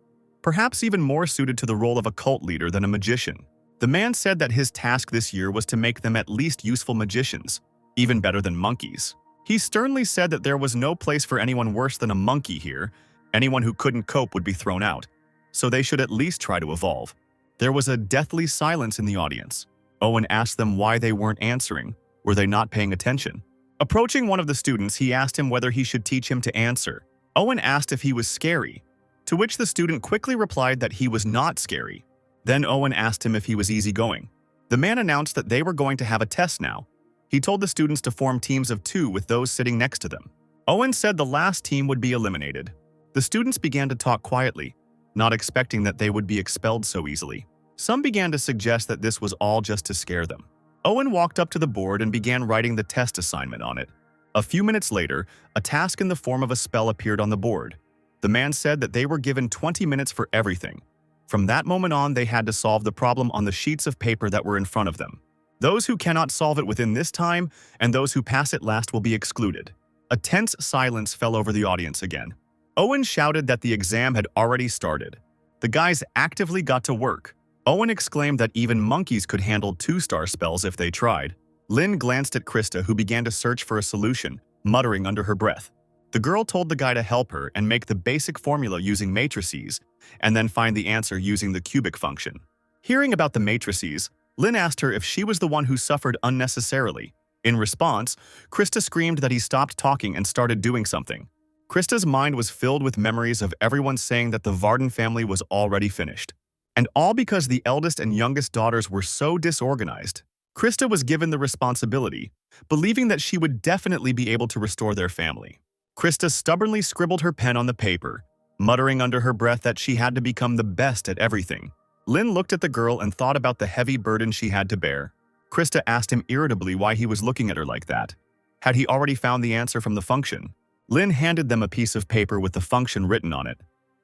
perhaps even more suited to the role of a cult leader than a magician. The man said that his task this year was to make them at least useful magicians, even better than monkeys. He sternly said that there was no place for anyone worse than a monkey here. Anyone who couldn't cope would be thrown out, so they should at least try to evolve. There was a deathly silence in the audience. Owen asked them why they weren't answering. Were they not paying attention? Approaching one of the students, he asked him whether he should teach him to answer. Owen asked if he was scary, to which the student quickly replied that he was not scary. Then Owen asked him if he was easygoing. The man announced that they were going to have a test now. He told the students to form teams of 2 with those sitting next to them. Owen said the last team would be eliminated. The students began to talk quietly, not expecting that they would be expelled so easily. Some began to suggest that this was all just to scare them. Owen walked up to the board and began writing the test assignment on it. A few minutes later, a task in the form of a spell appeared on the board. The man said that they were given 20 minutes for everything. From that moment on, they had to solve the problem on the sheets of paper that were in front of them. Those who cannot solve it within this time and those who pass it last will be excluded. A tense silence fell over the audience again. Owen shouted that the exam had already started. The guys actively got to work. Owen exclaimed that even monkeys could handle 2-star spells if they tried. Lynn glanced at Krista, who began to search for a solution, muttering under her breath. The girl told the guy to help her and make the basic formula using matrices, and then find the answer using the cubic function. Hearing about the matrices, Lynn asked her if she was the one who suffered unnecessarily. In response, Krista screamed that he stopped talking and started doing something. Krista's mind was filled with memories of everyone saying that the Varden family was already finished. And all because the eldest and youngest daughters were so disorganized. Krista was given the responsibility, believing that she would definitely be able to restore their family. Krista stubbornly scribbled her pen on the paper, muttering under her breath that she had to become the best at everything. Lynn looked at the girl and thought about the heavy burden she had to bear. Krista asked him irritably why he was looking at her like that. Had he already found the answer from the function? Lynn handed them a piece of paper with the function written on it,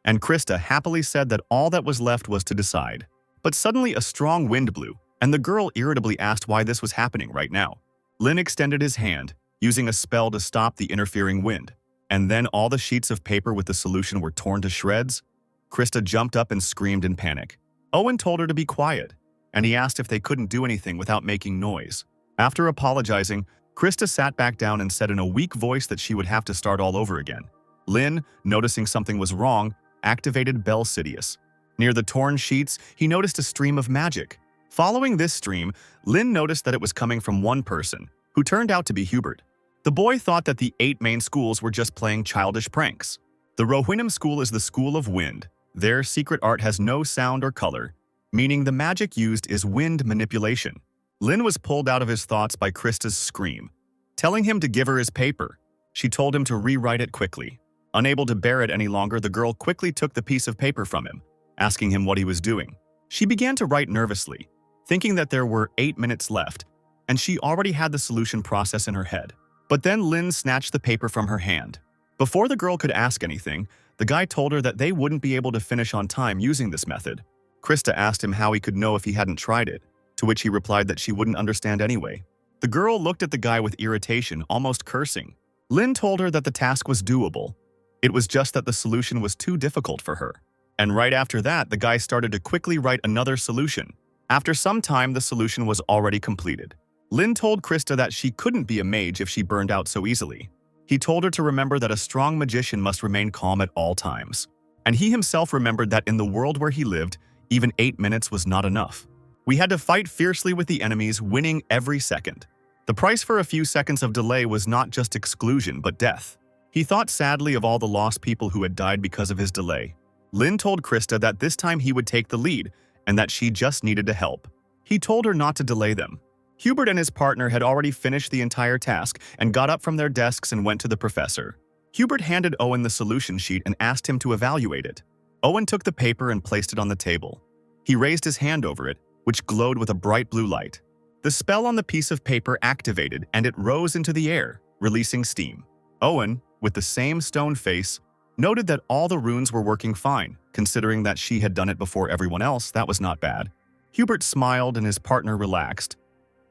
and Krista happily said that all that was left was to decide. But suddenly a strong wind blew, and the girl irritably asked why this was happening right now. Lynn extended his hand, using a spell to stop the interfering wind, and then all the sheets of paper with the solution were torn to shreds. Krista jumped up and screamed in panic. Owen told her to be quiet, and he asked if they couldn't do anything without making noise. After apologizing, Krista sat back down and said in a weak voice that she would have to start all over again. Lynn, noticing something was wrong, activated Bell Sidious. Near the torn sheets, he noticed a stream of magic. Following this stream, Lynn noticed that it was coming from one person, who turned out to be Hubert. The boy thought that the 8 main schools were just playing childish pranks. The Rohirrim school is the school of wind. Their secret art has no sound or color, meaning the magic used is wind manipulation. Lynn was pulled out of his thoughts by Krista's scream, telling him to give her his paper. She told him to rewrite it quickly. Unable to bear it any longer, the girl quickly took the piece of paper from him, asking him what he was doing. She began to write nervously, thinking that there were 8 minutes left, and she already had the solution process in her head. But then Lin snatched the paper from her hand. Before the girl could ask anything, the guy told her that they wouldn't be able to finish on time using this method. Krista asked him how he could know if he hadn't tried it, to which he replied that she wouldn't understand anyway. The girl looked at the guy with irritation, almost cursing. Lin told her that the task was doable. It was just that the solution was too difficult for her. And right after that, the guy started to quickly write another solution. After some time, the solution was already completed. Lin told Krista that she couldn't be a mage if she burned out so easily. He told her to remember that a strong magician must remain calm at all times. And he himself remembered that in the world where he lived, even 8 minutes was not enough. We had to fight fiercely with the enemies, winning every second. The price for a few seconds of delay was not just exclusion, but death. He thought sadly of all the lost people who had died because of his delay. Lin told Krista that this time he would take the lead and that she just needed to help. He told her not to delay them. Hubert and his partner had already finished the entire task and got up from their desks and went to the professor. Hubert handed Owen the solution sheet and asked him to evaluate it. Owen took the paper and placed it on the table. He raised his hand over it, which glowed with a bright blue light. The spell on the piece of paper activated and it rose into the air, releasing steam. Owen, with the same stone face, noted that all the runes were working fine. Considering that she had done it before everyone else, that was not bad. Hubert smiled and his partner relaxed.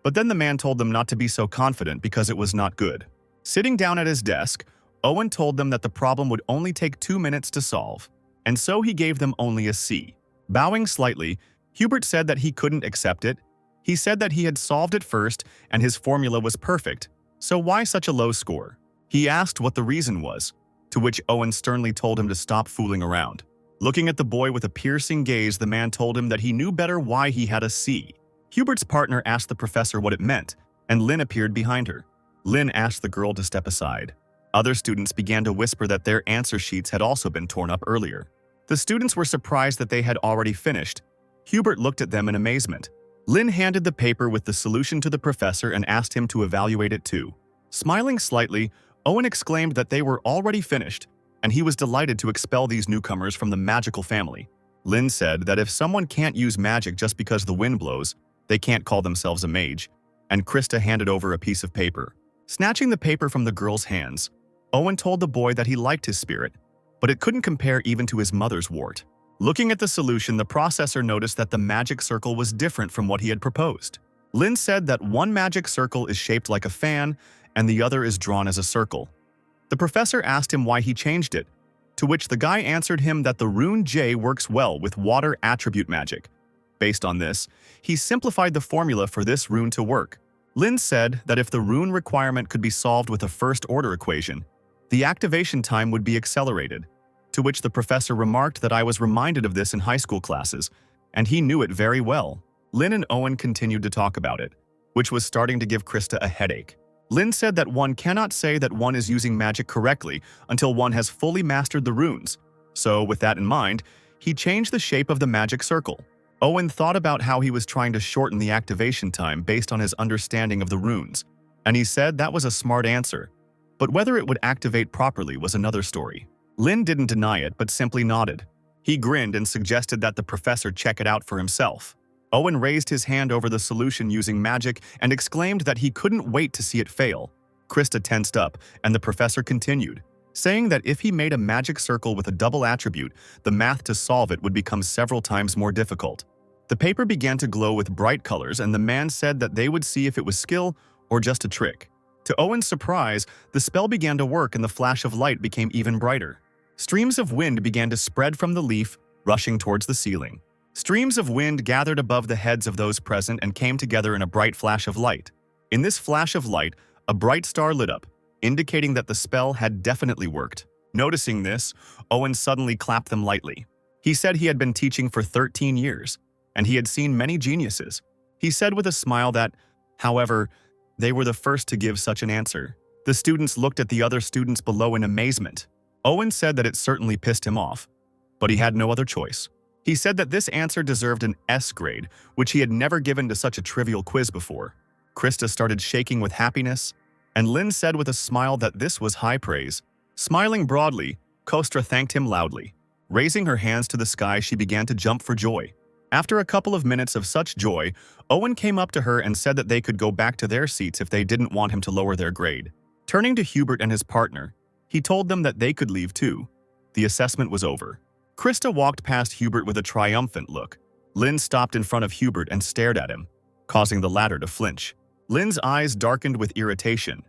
But then the man told them not to be so confident because it was not good. Sitting down at his desk, Owen told them that the problem would only take 2 minutes to solve, and so he gave them only a C. Bowing slightly, Hubert said that he couldn't accept it. He said that he had solved it first and his formula was perfect, so why such a low score? He asked what the reason was, to which Owen sternly told him to stop fooling around. Looking at the boy with a piercing gaze, the man told him that he knew better why he had a C. Hubert's partner asked the professor what it meant, and Lin appeared behind her. Lin asked the girl to step aside. Other students began to whisper that their answer sheets had also been torn up earlier. The students were surprised that they had already finished. Hubert looked at them in amazement. Lin handed the paper with the solution to the professor and asked him to evaluate it too. Smiling slightly, Owen exclaimed that they were already finished, and he was delighted to expel these newcomers from the magical family. Lin said that if someone can't use magic just because the wind blows, they can't call themselves a mage, and Krista handed over a piece of paper. Snatching the paper from the girl's hands, Owen told the boy that he liked his spirit, but it couldn't compare even to his mother's wart. Looking at the solution, the processor noticed that the magic circle was different from what he had proposed. Lin said that one magic circle is shaped like a fan, and the other is drawn as a circle. The professor asked him why he changed it, to which the guy answered him that the rune J works well with water attribute magic. Based on this, he simplified the formula for this rune to work. Lin said that if the rune requirement could be solved with a first-order equation, the activation time would be accelerated, to which the professor remarked that I was reminded of this in high school classes, and he knew it very well. Lin and Owen continued to talk about it, which was starting to give Krista a headache. Lin said that one cannot say that one is using magic correctly until one has fully mastered the runes. So, with that in mind, he changed the shape of the magic circle. Owen thought about how he was trying to shorten the activation time based on his understanding of the runes, and he said that was a smart answer. But whether it would activate properly was another story. Lin didn't deny it, but simply nodded. He grinned and suggested that the professor check it out for himself. Owen raised his hand over the solution using magic and exclaimed that he couldn't wait to see it fail. Krista tensed up, and the professor continued, saying that if he made a magic circle with a double attribute, the math to solve it would become several times more difficult. The paper began to glow with bright colors, and the man said that they would see if it was skill or just a trick. To Owen's surprise, the spell began to work and the flash of light became even brighter. Streams of wind began to spread from the leaf, rushing towards the ceiling. Streams of wind gathered above the heads of those present and came together in a bright flash of light. In this flash of light, a bright star lit up, indicating that the spell had definitely worked. Noticing this, Owen suddenly clapped them lightly. He said he had been teaching for 13 years, and he had seen many geniuses. He said with a smile that, however, they were the first to give such an answer. The students looked at the other students below in amazement. Owen said that it certainly pissed him off, but he had no other choice. He said that this answer deserved an S grade, which he had never given to such a trivial quiz before. Krista started shaking with happiness, and Lin said with a smile that this was high praise. Smiling broadly, Kostra thanked him loudly. Raising her hands to the sky, she began to jump for joy. After a couple of minutes of such joy, Owen came up to her and said that they could go back to their seats if they didn't want him to lower their grade. Turning to Hubert and his partner, he told them that they could leave too. The assessment was over. Krista walked past Hubert with a triumphant look. Lynn stopped in front of Hubert and stared at him, causing the latter to flinch. Lynn's eyes darkened with irritation,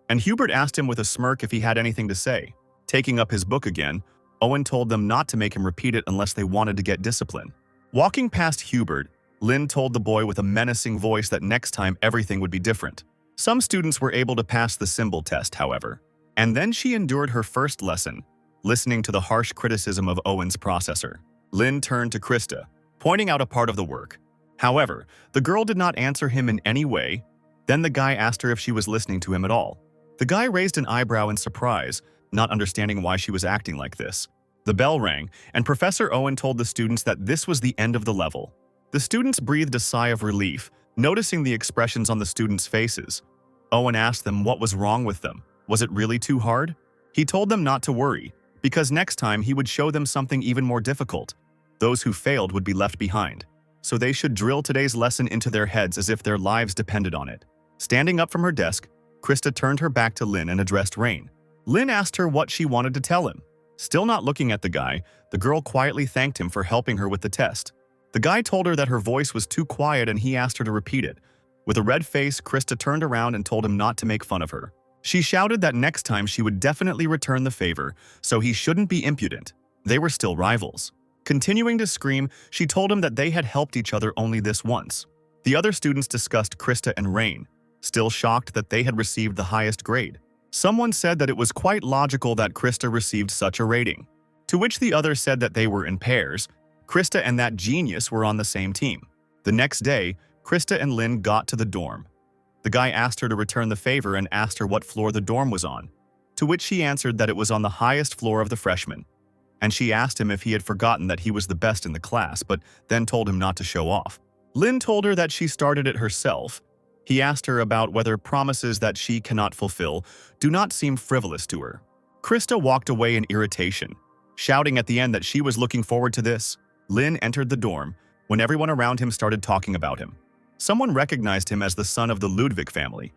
and Hubert asked him with a smirk if he had anything to say. Taking up his book again, Owen told them not to make him repeat it unless they wanted to get discipline. Walking past Hubert, Lynn told the boy with a menacing voice that next time everything would be different. Some students were able to pass the symbol test, however, and then she endured her first lesson, listening to the harsh criticism of Owen's processor. Lynn turned to Krista, pointing out a part of the work. However, the girl did not answer him in any way. Then the guy asked her if she was listening to him at all. The guy raised an eyebrow in surprise, not understanding why she was acting like this. The bell rang, and Professor Owen told the students that this was the end of the level. The students breathed a sigh of relief, noticing the expressions on the students' faces. Owen asked them what was wrong with them. Was it really too hard? He told them not to worry, because next time he would show them something even more difficult. Those who failed would be left behind, so they should drill today's lesson into their heads as if their lives depended on it. Standing up from her desk, Krista turned her back to Lynn and addressed Rain. Lynn asked her what she wanted to tell him. Still not looking at the guy, the girl quietly thanked him for helping her with the test. The guy told her that her voice was too quiet and he asked her to repeat it. With a red face, Krista turned around and told him not to make fun of her. She shouted that next time she would definitely return the favor, so he shouldn't be impudent. They were still rivals. Continuing to scream, she told him that they had helped each other only this once. The other students discussed Krista and Rain, still shocked that they had received the highest grade. Someone said that it was quite logical that Krista received such a rating, to which the other said that they were in pairs. Krista and that genius were on the same team. The next day, Krista and Lynn got to the dorm. The guy asked her to return the favor and asked her what floor the dorm was on, to which she answered that it was on the highest floor of the freshmen. And she asked him if he had forgotten that he was the best in the class, but then told him not to show off. Lynn told her that she started it herself. He asked her about whether promises that she cannot fulfill do not seem frivolous to her. Krista walked away in irritation, shouting at the end that she was looking forward to this. Lynn entered the dorm when everyone around him started talking about him. Someone recognized him as the son of the Ludwig family,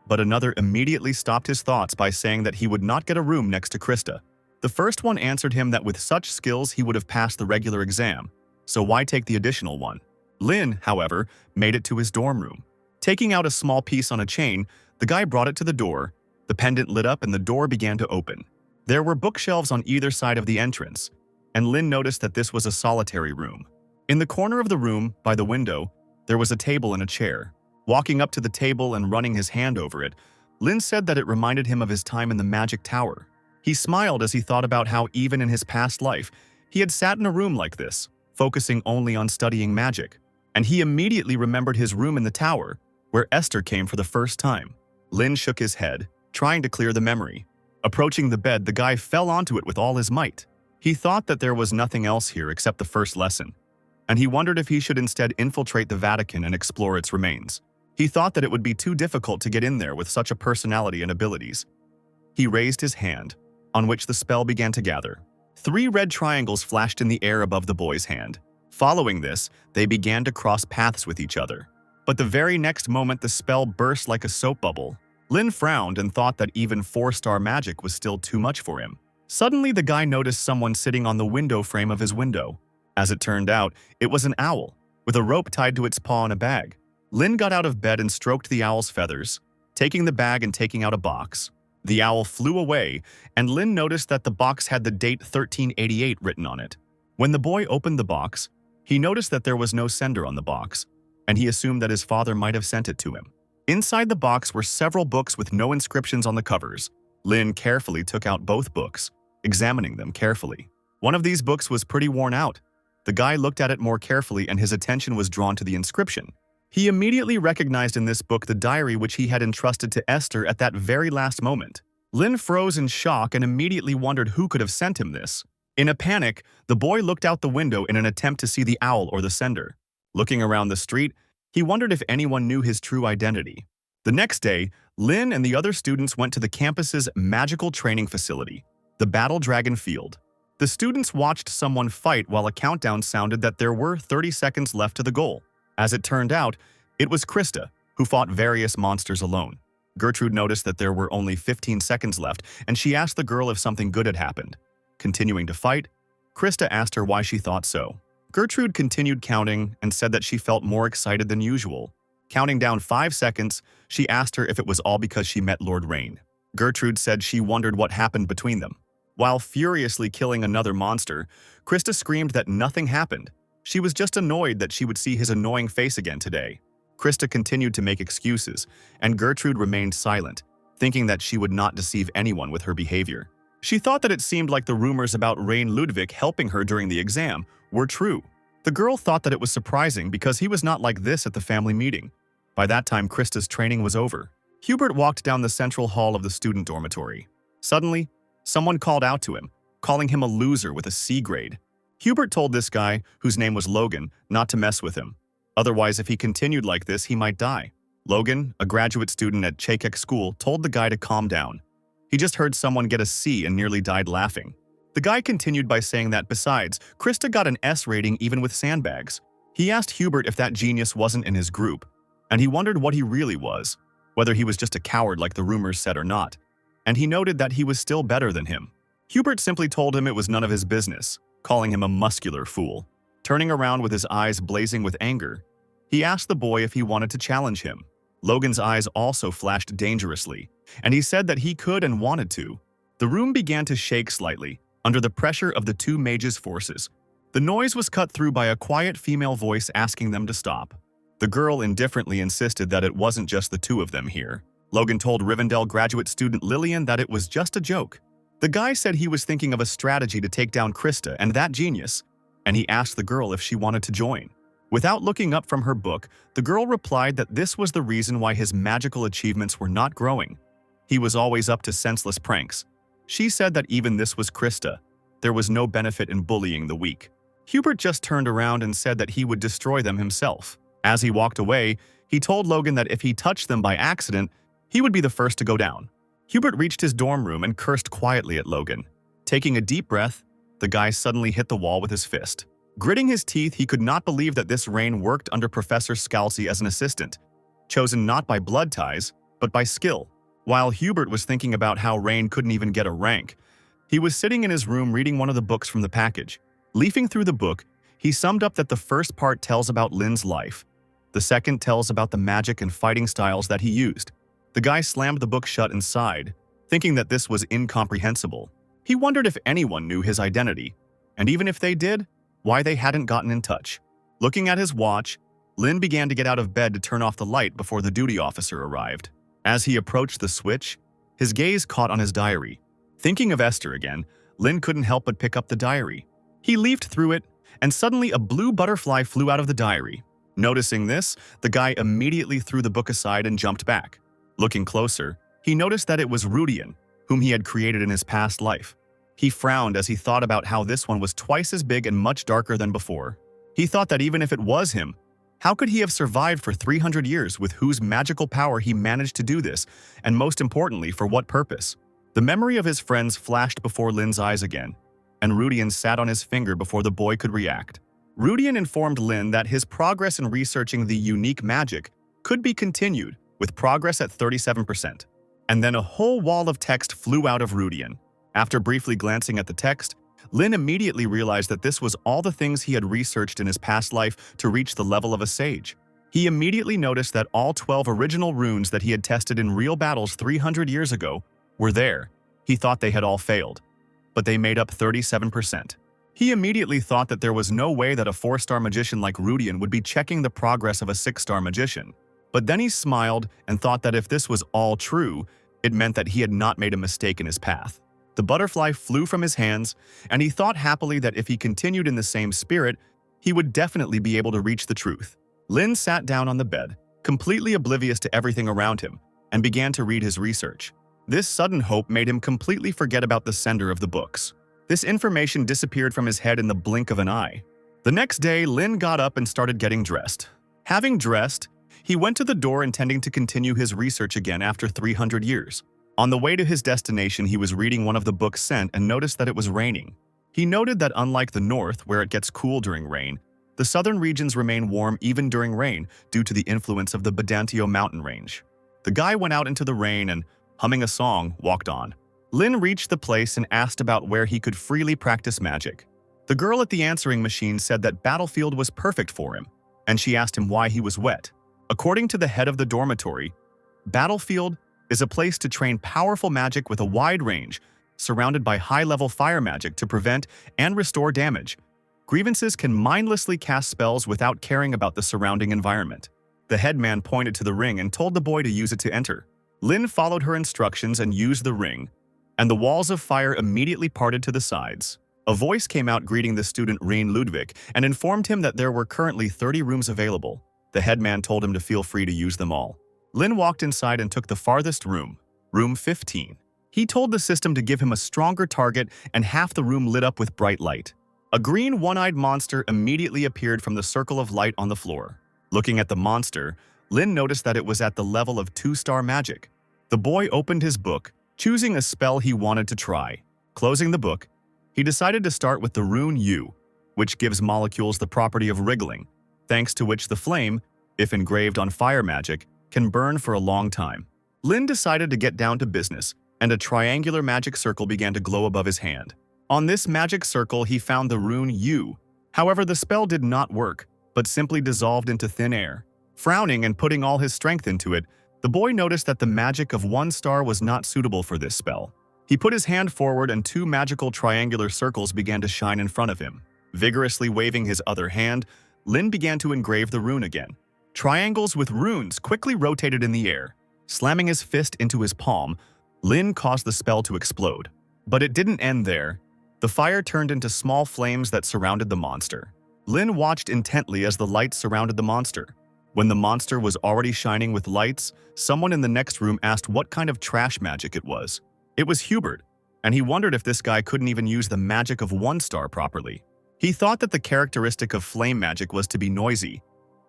but another immediately stopped his thoughts by saying that he would not get a room next to Krista. The first one answered him that with such skills he would have passed the regular exam, so why take the additional one? Lynn, however, made it to his dorm room. Taking out a small piece on a chain, the guy brought it to the door. The pendant lit up and the door began to open. There were bookshelves on either side of the entrance, and Lynn noticed that this was a solitary room. In the corner of the room, by the window, there was a table and a chair. Walking up to the table and running his hand over it, Lynn said that it reminded him of his time in the Magic Tower. He smiled as he thought about how even in his past life, he had sat in a room like this, focusing only on studying magic. And he immediately remembered his room in the tower, where Esther came for the first time. Lynn shook his head, trying to clear the memory. Approaching the bed, the guy fell onto it with all his might. He thought that there was nothing else here except the first lesson, and he wondered if he should instead infiltrate the Vatican and explore its remains. He thought that it would be too difficult to get in there with such a personality and abilities. He raised his hand, on which the spell began to gather. 3 red triangles flashed in the air above the boy's hand. Following this, they began to cross paths with each other. But the very next moment, the spell burst like a soap bubble. Lynn frowned and thought that even 4-star magic was still too much for him. Suddenly, the guy noticed someone sitting on the window frame of his window. As it turned out, it was an owl, with a rope tied to its paw in a bag. Lynn got out of bed and stroked the owl's feathers, taking the bag and taking out a box. The owl flew away, and Lynn noticed that the box had the date 1388 written on it. When the boy opened the box, he noticed that there was no sender on the box, and he assumed that his father might have sent it to him. Inside the box were several books with no inscriptions on the covers. Lynn carefully took out both books, examining them carefully. One of these books was pretty worn out. The guy looked at it more carefully and his attention was drawn to the inscription. He immediately recognized in this book the diary which he had entrusted to Esther at that very last moment. Lynn froze in shock and immediately wondered who could have sent him this. In a panic, the boy looked out the window in an attempt to see the owl or the sender. Looking around the street, he wondered if anyone knew his true identity. The next day, Lynn and the other students went to the campus's magical training facility. the Battle Dragon Field. The students watched someone fight while a countdown sounded that there were 30 seconds left to the goal. As it turned out, it was Krista, who fought various monsters alone. Gertrude noticed that there were only 15 seconds left, and she asked the girl if something good had happened. Continuing to fight, Krista asked her why she thought so. Gertrude continued counting and said that she felt more excited than usual. Counting down 5 seconds, she asked her if it was all because she met Lord Rain. Gertrude said she wondered what happened between them. While furiously killing another monster, Krista screamed that nothing happened. She was just annoyed that she would see his annoying face again today. Krista continued to make excuses, and Gertrude remained silent, thinking that she would not deceive anyone with her behavior. She thought that it seemed like the rumors about Rain Ludwig helping her during the exam were true. The girl thought that it was surprising because he was not like this at the family meeting. By that time, Krista's training was over. Hubert walked down the central hall of the student dormitory. Suddenly, someone called out to him, calling him a loser with a C grade. Hubert told this guy, whose name was Logan, not to mess with him. Otherwise, if he continued like this, he might die. Logan, a graduate student at Chakek School, told the guy to calm down. He just heard someone get a C and nearly died laughing. The guy continued by saying that besides, Krista got an S rating even with sandbags. He asked Hubert if that genius wasn't in his group, and he wondered what he really was, whether he was just a coward like the rumors said or not. And he noted that he was still better than him. Hubert simply told him it was none of his business, calling him a muscular fool. Turning around with his eyes blazing with anger, he asked the boy if he wanted to challenge him. Logan's eyes also flashed dangerously, and he said that he could and wanted to. The room began to shake slightly, under the pressure of the two mages' forces. The noise was cut through by a quiet female voice asking them to stop. The girl indifferently insisted that it wasn't just the two of them here. Logan told Rivendell graduate student Lillian that it was just a joke. The guy said he was thinking of a strategy to take down Krista and that genius, and he asked the girl if she wanted to join. Without looking up from her book, the girl replied that this was the reason why his magical achievements were not growing. He was always up to senseless pranks. She said that even this was Krista. There was no benefit in bullying the weak. Hubert just turned around and said that he would destroy them himself. As he walked away, he told Logan that if he touched them by accident, he would be the first to go down. Hubert reached his dorm room and cursed quietly at Logan. Taking a deep breath, the guy suddenly hit the wall with his fist. Gritting his teeth, he could not believe that this Rain worked under Professor Scalzi as an assistant, chosen not by blood ties, but by skill. While Hubert was thinking about how Rain couldn't even get a rank, he was sitting in his room reading one of the books from the package. Leafing through the book, he summed up that the first part tells about Lin's life. The second tells about the magic and fighting styles that he used. The guy slammed the book shut and sighed, thinking that this was incomprehensible. He wondered if anyone knew his identity, and even if they did, why they hadn't gotten in touch. Looking at his watch, Lin began to get out of bed to turn off the light before the duty officer arrived. As he approached the switch, his gaze caught on his diary. Thinking of Esther again, Lin couldn't help but pick up the diary. He leafed through it, and suddenly a blue butterfly flew out of the diary. Noticing this, the guy immediately threw the book aside and jumped back. Looking closer, he noticed that it was Rudian, whom he had created in his past life. He frowned as he thought about how this one was twice as big and much darker than before. He thought that even if it was him, how could he have survived for 300 years with whose magical power he managed to do this, and most importantly, for what purpose? The memory of his friends flashed before Lin's eyes again, and Rudian sat on his finger before the boy could react. Rudian informed Lin that his progress in researching the unique magic could be continued, with progress at 37%. And then a whole wall of text flew out of Rudian. After briefly glancing at the text, Lin immediately realized that this was all the things he had researched in his past life to reach the level of a sage. He immediately noticed that all 12 original runes that he had tested in real battles 300 years ago were there. He thought they had all failed, but they made up 37%. He immediately thought that there was no way that a 4-star magician like Rudian would be checking the progress of a 6-star magician. But then he smiled and thought that if this was all true, it meant that he had not made a mistake in his path. The butterfly flew from his hands, and he thought happily that if he continued in the same spirit, he would definitely be able to reach the truth. Lin sat down on the bed, completely oblivious to everything around him, and began to read his research. This sudden hope made him completely forget about the sender of the books. This information disappeared from his head in the blink of an eye. The next day, Lin got up and started getting dressed. Having dressed, he went to the door intending to continue his research again after 300 years. On the way to his destination, he was reading one of the books sent and noticed that it was raining. He noted that unlike the north, where it gets cool during rain, the southern regions remain warm even during rain due to the influence of the Badantio mountain range. The guy went out into the rain and, humming a song, walked on. Lin reached the place and asked about where he could freely practice magic. The girl at the answering machine said that Battlefield was perfect for him, and she asked him why he was wet. According to the head of the dormitory, Battlefield is a place to train powerful magic with a wide range, surrounded by high-level fire magic to prevent and restore damage. Grievances can mindlessly cast spells without caring about the surrounding environment. The headman pointed to the ring and told the boy to use it to enter. Lin followed her instructions and used the ring, and the walls of fire immediately parted to the sides. A voice came out greeting the student Rein Ludwig and informed him that there were currently 30 rooms available. The headman told him to feel free to use them all. Lin walked inside and took the farthest room, room 15. He told the system to give him a stronger target, and half the room lit up with bright light. A green one-eyed monster immediately appeared from the circle of light on the floor. Looking at the monster, Lin noticed that it was at the level of 2-star magic. The boy opened his book, choosing a spell he wanted to try. Closing the book, he decided to start with the rune U, which gives molecules the property of wriggling, thanks to which the flame, if engraved on fire magic, can burn for a long time. Lin decided to get down to business, and a triangular magic circle began to glow above his hand. On this magic circle, he found the rune U. However, the spell did not work, but simply dissolved into thin air. Frowning and putting all his strength into it, the boy noticed that the magic of 1 star was not suitable for this spell. He put his hand forward and 2 magical triangular circles began to shine in front of him. Vigorously waving his other hand, Lin began to engrave the rune again. Triangles with runes quickly rotated in the air. Slamming his fist into his palm, Lin caused the spell to explode. But it didn't end there. The fire turned into small flames that surrounded the monster. Lin watched intently as the lights surrounded the monster. When the monster was already shining with lights, someone in the next room asked what kind of trash magic it was. It was Hubert, and he wondered if this guy couldn't even use the magic of 1 star properly. He thought that the characteristic of flame magic was to be noisy,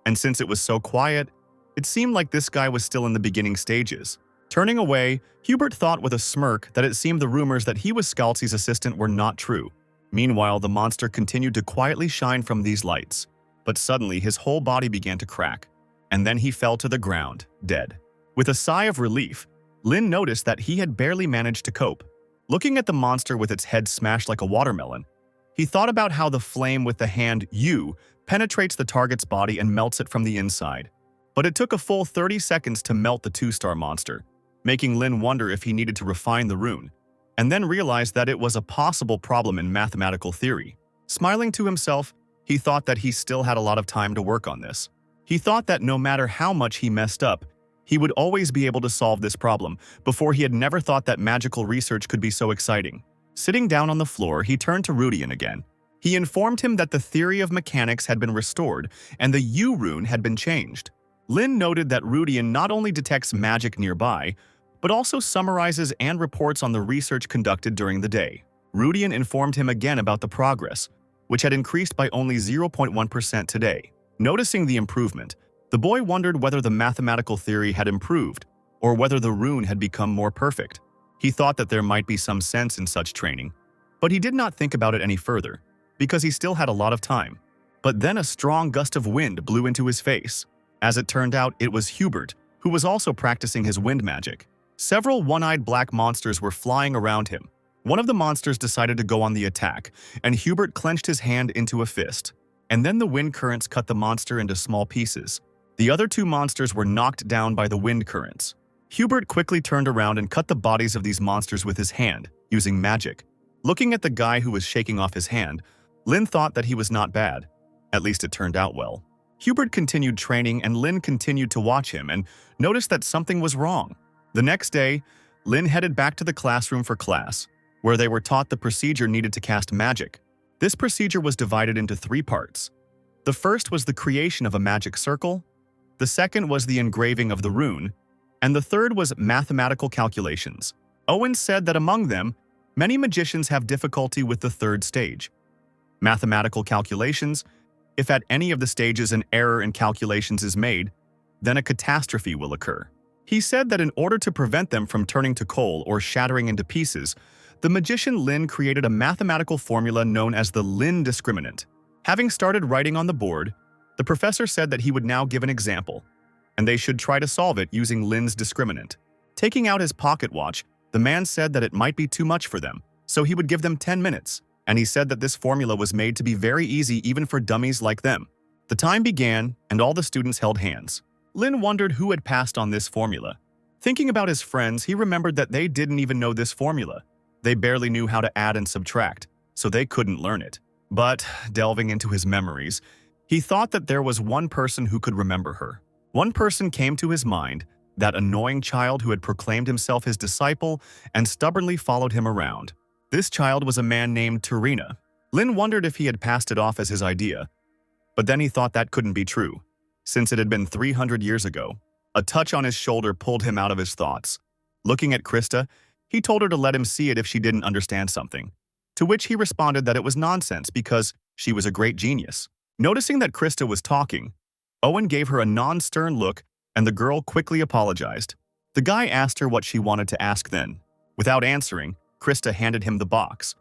and since it was so quiet, it seemed like this guy was still in the beginning stages. Turning away, Hubert thought with a smirk that it seemed the rumors that he was Scalzi's assistant were not true. Meanwhile, the monster continued to quietly shine from these lights, but suddenly his whole body began to crack, and then he fell to the ground, dead. With a sigh of relief, Lin noticed that he had barely managed to cope. Looking at the monster with its head smashed like a watermelon, he thought about how the flame with the hand U penetrates the target's body and melts it from the inside. But it took a full 30 seconds to melt the 2-star monster, making Lin wonder if he needed to refine the rune, and then realized that it was a possible problem in mathematical theory. Smiling to himself, he thought that he still had a lot of time to work on this. He thought that no matter how much he messed up, he would always be able to solve this problem. Before, he had never thought that magical research could be so exciting. Sitting down on the floor, he turned to Rudian again. He informed him that the theory of mechanics had been restored and the U rune had been changed. Lin noted that Rudian not only detects magic nearby, but also summarizes and reports on the research conducted during the day. Rudian informed him again about the progress, which had increased by only 0.1% today. Noticing the improvement, the boy wondered whether the mathematical theory had improved or whether the rune had become more perfect. He thought that there might be some sense in such training, but he did not think about it any further, because he still had a lot of time. But then a strong gust of wind blew into his face. As it turned out, it was Hubert, who was also practicing his wind magic. Several one-eyed black monsters were flying around him. One of the monsters decided to go on the attack, and Hubert clenched his hand into a fist. And then the wind currents cut the monster into small pieces. The other 2 monsters were knocked down by the wind currents. Hubert quickly turned around and cut the bodies of these monsters with his hand, using magic. Looking at the guy who was shaking off his hand, Lin thought that he was not bad. At least it turned out well. Hubert continued training and Lin continued to watch him and noticed that something was wrong. The next day, Lin headed back to the classroom for class, where they were taught the procedure needed to cast magic. This procedure was divided into 3 parts. The first was the creation of a magic circle, the second was the engraving of the rune, and the third was mathematical calculations. Owen said that among them, many magicians have difficulty with the 3rd stage. Mathematical calculations. If at any of the stages an error in calculations is made, then a catastrophe will occur. He said that in order to prevent them from turning to coal or shattering into pieces, the magician Lin created a mathematical formula known as the Lin discriminant. Having started writing on the board, the professor said that he would now give an example, and they should try to solve it using Lin's discriminant. Taking out his pocket watch, the man said that it might be too much for them, so he would give them 10 minutes, and he said that this formula was made to be very easy even for dummies like them. The time began, and all the students held hands. Lin wondered who had passed on this formula. Thinking about his friends, he remembered that they didn't even know this formula. They barely knew how to add and subtract, so they couldn't learn it. But, delving into his memories, he thought that there was one person who could remember her. One person came to his mind, that annoying child who had proclaimed himself his disciple and stubbornly followed him around. This child was a man named Tarina. Lin wondered if he had passed it off as his idea, but then he thought that couldn't be true, since it had been 300 years ago. A touch on his shoulder pulled him out of his thoughts. Looking at Krista, he told her to let him see it if she didn't understand something, to which he responded that it was nonsense because she was a great genius. Noticing that Krista was talking, Owen gave her a non-stern look and the girl quickly apologized. The guy asked her what she wanted to ask then. Without answering, Krista handed him the box.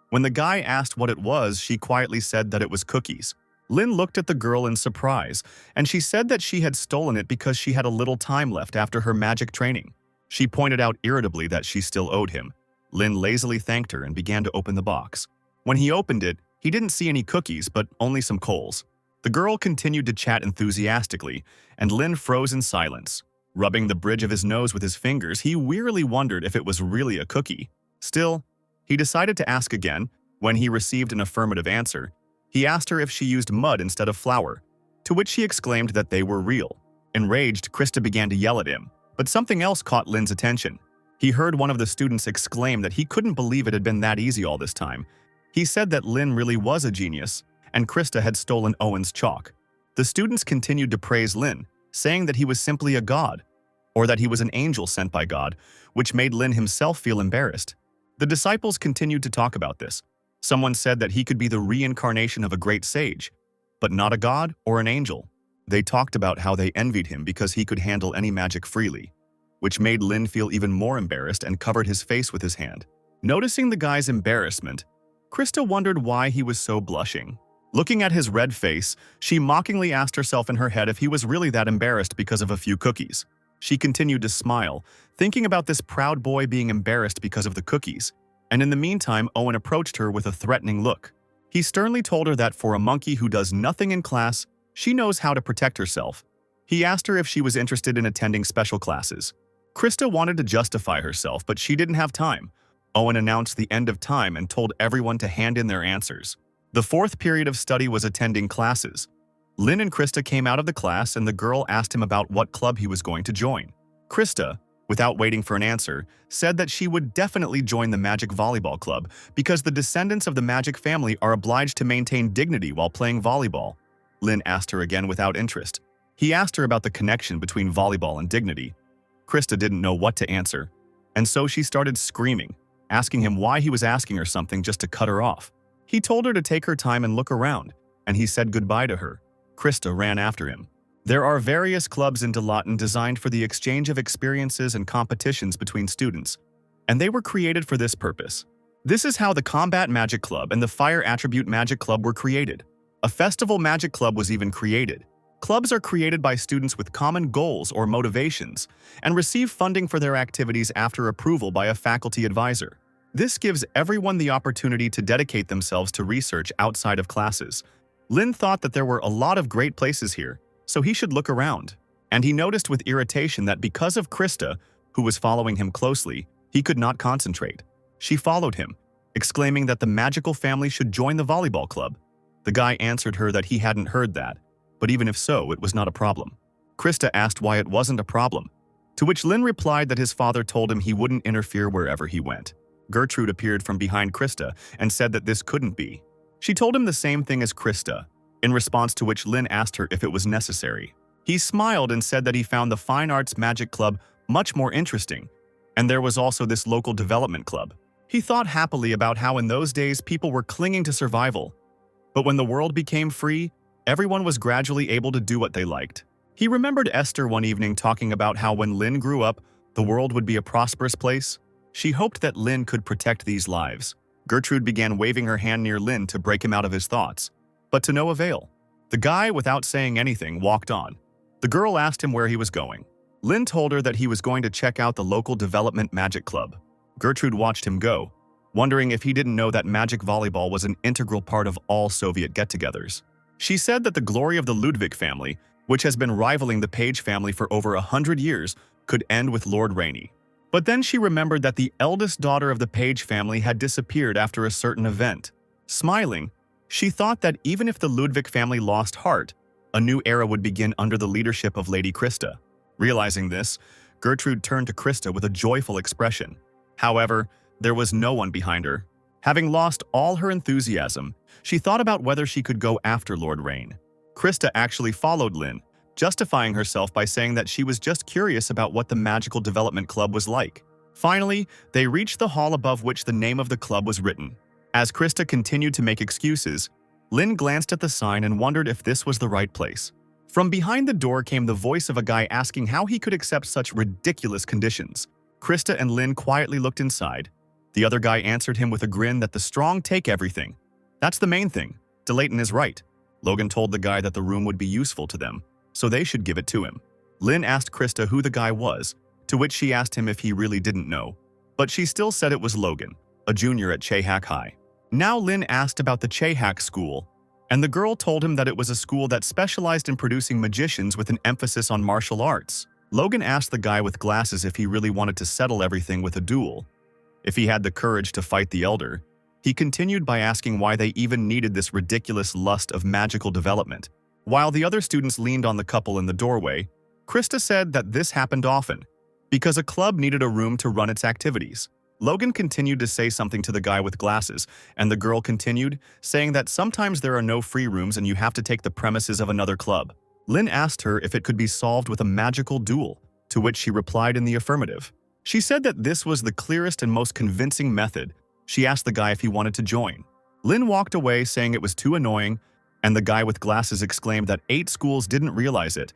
When the guy asked what it was, she quietly said that it was cookies. Lin looked at the girl in surprise, and she said that she had stolen it because she had a little time left after her magic training. She pointed out irritably that she still owed him. Lin lazily thanked her and began to open the box. When he opened it, he didn't see any cookies, but only some coals. The girl continued to chat enthusiastically, and Lin froze in silence. Rubbing the bridge of his nose with his fingers, he wearily wondered if it was really a cookie. Still, he decided to ask again. When he received an affirmative answer, he asked her if she used mud instead of flour, to which she exclaimed that they were real. Enraged, Krista began to yell at him, but something else caught Lin's attention. He heard one of the students exclaim that he couldn't believe it had been that easy all this time. He said that Lin really was a genius, and Krista had stolen Owen's chalk. The students continued to praise Lin, saying that he was simply a god, or that he was an angel sent by God, which made Lin himself feel embarrassed. The disciples continued to talk about this. Someone said that he could be the reincarnation of a great sage, but not a god or an angel. They talked about how they envied him because he could handle any magic freely, which made Lin feel even more embarrassed and covered his face with his hand. Noticing the guy's embarrassment, Krista wondered why he was so blushing. Looking at his red face, she mockingly asked herself in her head if he was really that embarrassed because of a few cookies. She continued to smile, thinking about this proud boy being embarrassed because of the cookies, and in the meantime, Owen approached her with a threatening look. He sternly told her that for a monkey who does nothing in class, she knows how to protect herself. He asked her if she was interested in attending special classes. Krista wanted to justify herself, but she didn't have time. Owen announced the end of time and told everyone to hand in their answers. The fourth period of study was attending classes. Lin and Krista came out of the class and the girl asked him about what club he was going to join. Krista, without waiting for an answer, said that she would definitely join the Magic Volleyball Club because the descendants of the Magic family are obliged to maintain dignity while playing volleyball. Lin asked her again without interest. He asked her about the connection between volleyball and dignity. Krista didn't know what to answer, and so she started screaming, asking him why he was asking her something just to cut her off. He told her to take her time and look around, and he said goodbye to her. Krista ran after him. There are various clubs in Dalatin designed for the exchange of experiences and competitions between students, and they were created for this purpose. This is how the Combat Magic Club and the Fire Attribute Magic Club were created. A Festival Magic Club was even created. Clubs are created by students with common goals or motivations and receive funding for their activities after approval by a faculty advisor. This gives everyone the opportunity to dedicate themselves to research outside of classes. Lin thought that there were a lot of great places here, so he should look around. And he noticed with irritation that because of Krista, who was following him closely, he could not concentrate. She followed him, exclaiming that the magical family should join the volleyball club. The guy answered her that he hadn't heard that, but even if so, it was not a problem. Krista asked why it wasn't a problem, to which Lin replied that his father told him he wouldn't interfere wherever he went. Gertrude appeared from behind Krista and said that this couldn't be. She told him the same thing as Krista, in response to which Lin asked her if it was necessary. He smiled and said that he found the Fine Arts Magic Club much more interesting, and there was also this local development club. He thought happily about how in those days people were clinging to survival, but when the world became free, everyone was gradually able to do what they liked. He remembered Esther one evening talking about how when Lin grew up, the world would be a prosperous place. She hoped that Lin could protect these lives. Gertrude began waving her hand near Lin to break him out of his thoughts, but to no avail. The guy, without saying anything, walked on. The girl asked him where he was going. Lin told her that he was going to check out the local development magic club. Gertrude watched him go, wondering if he didn't know that magic volleyball was an integral part of all Soviet get-togethers. She said that the glory of the Ludwig family, which has been rivaling the Page family for over 100 years, could end with Lord Rainey. But then she remembered that the eldest daughter of the Page family had disappeared after a certain event. Smiling, she thought that even if the Ludwig family lost heart, a new era would begin under the leadership of Lady Krista. Realizing this, Gertrude turned to Krista with a joyful expression. However, there was no one behind her. Having lost all her enthusiasm, she thought about whether she could go after Lord Rain. Krista actually followed Lin, justifying herself by saying that she was just curious about what the Magical Development Club was like. Finally, they reached the hall above which the name of the club was written. As Krista continued to make excuses, Lin glanced at the sign and wondered if this was the right place. From behind the door came the voice of a guy asking how he could accept such ridiculous conditions. Krista and Lin quietly looked inside. The other guy answered him with a grin that the strong take everything. That's the main thing. DeLayton is right. Logan told the guy that the room would be useful to them, so they should give it to him. Lin asked Krista who the guy was, to which she asked him if he really didn't know. But she still said it was Logan, a junior at Chehak High. Now Lin asked about the Chehak school, and the girl told him that it was a school that specialized in producing magicians with an emphasis on martial arts. Logan asked the guy with glasses if he really wanted to settle everything with a duel, if he had the courage to fight the Elder. He continued by asking why they even needed this ridiculous lust of magical development. While the other students leaned on the couple in the doorway, Krista said that this happened often, because a club needed a room to run its activities. Logan continued to say something to the guy with glasses, and the girl continued, saying that sometimes there are no free rooms and you have to take the premises of another club. Lin asked her if it could be solved with a magical duel, to which she replied in the affirmative. She said that this was the clearest and most convincing method. She asked the guy if he wanted to join. Lin walked away saying it was too annoying, and the guy with glasses exclaimed that 8 schools didn't realize it.